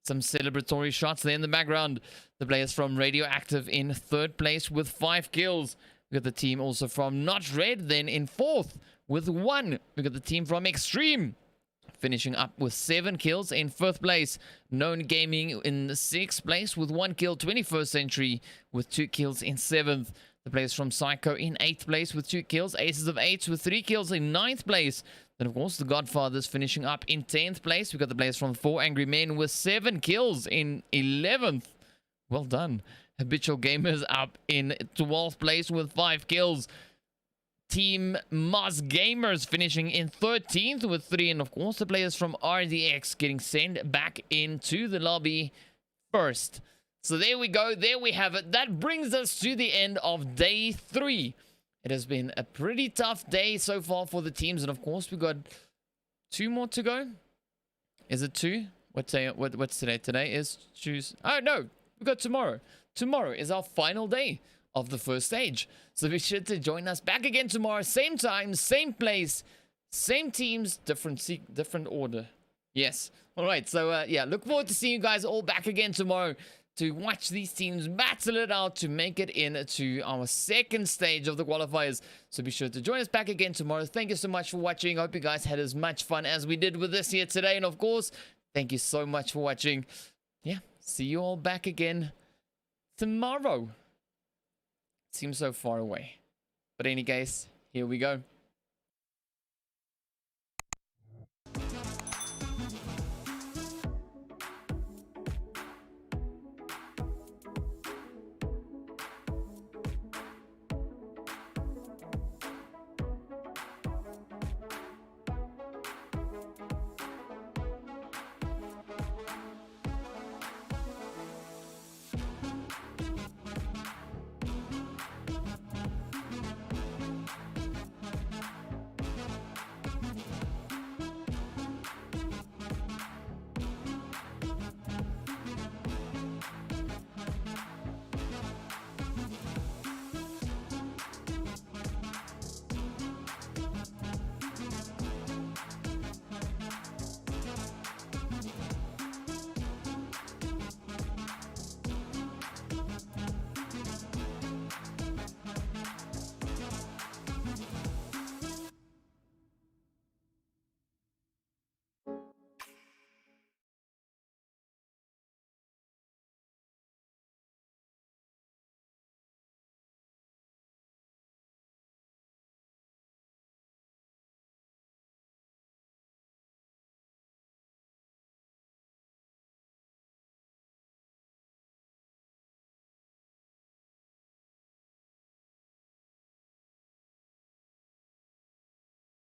Some celebratory shots there in the background. The players from Radioactive in 3rd place with 5 kills. We got the team also from Not Red then in 4th with 1. We got the team from Extreme finishing up with 7 kills in 1st place. Known Gaming in 6th place with 1 kill. 21st Century with 2 kills in 7th. The players from Psycho in 8th place with 2 kills. Aces of 8 with 3 kills in 9th place. Then, of course, the Godfathers finishing up in 10th place. We got the players from 4 Angry Men with 7 kills in 11th. Well done. Habitual Gamers up in 12th place with 5 kills. Team Moz Gamers finishing in 13th with 3. And, of course, the players from RDX getting sent back into the lobby first. So there we go. There we have it. That brings us to the end of day 3. It has been a pretty tough day so far for the teams. And, of course, we got 2 more to go. Is it 2? What's today? Today is Tuesday. Oh, no. We got tomorrow. Tomorrow is our final day of the first stage. So be sure to join us back again tomorrow. Same time, same place, same teams, different order. Yes. All right. So, yeah, look forward to seeing you guys all back again tomorrow to watch these teams battle it out to make it into our 2nd stage of the qualifiers. So be sure to join us back again tomorrow. Thank you so much for watching. I hope you guys had as much fun as we did with this here today. And, of course, thank you so much for watching. Yeah, see you all back again tomorrow. Seems so far away. But in any case, here we go.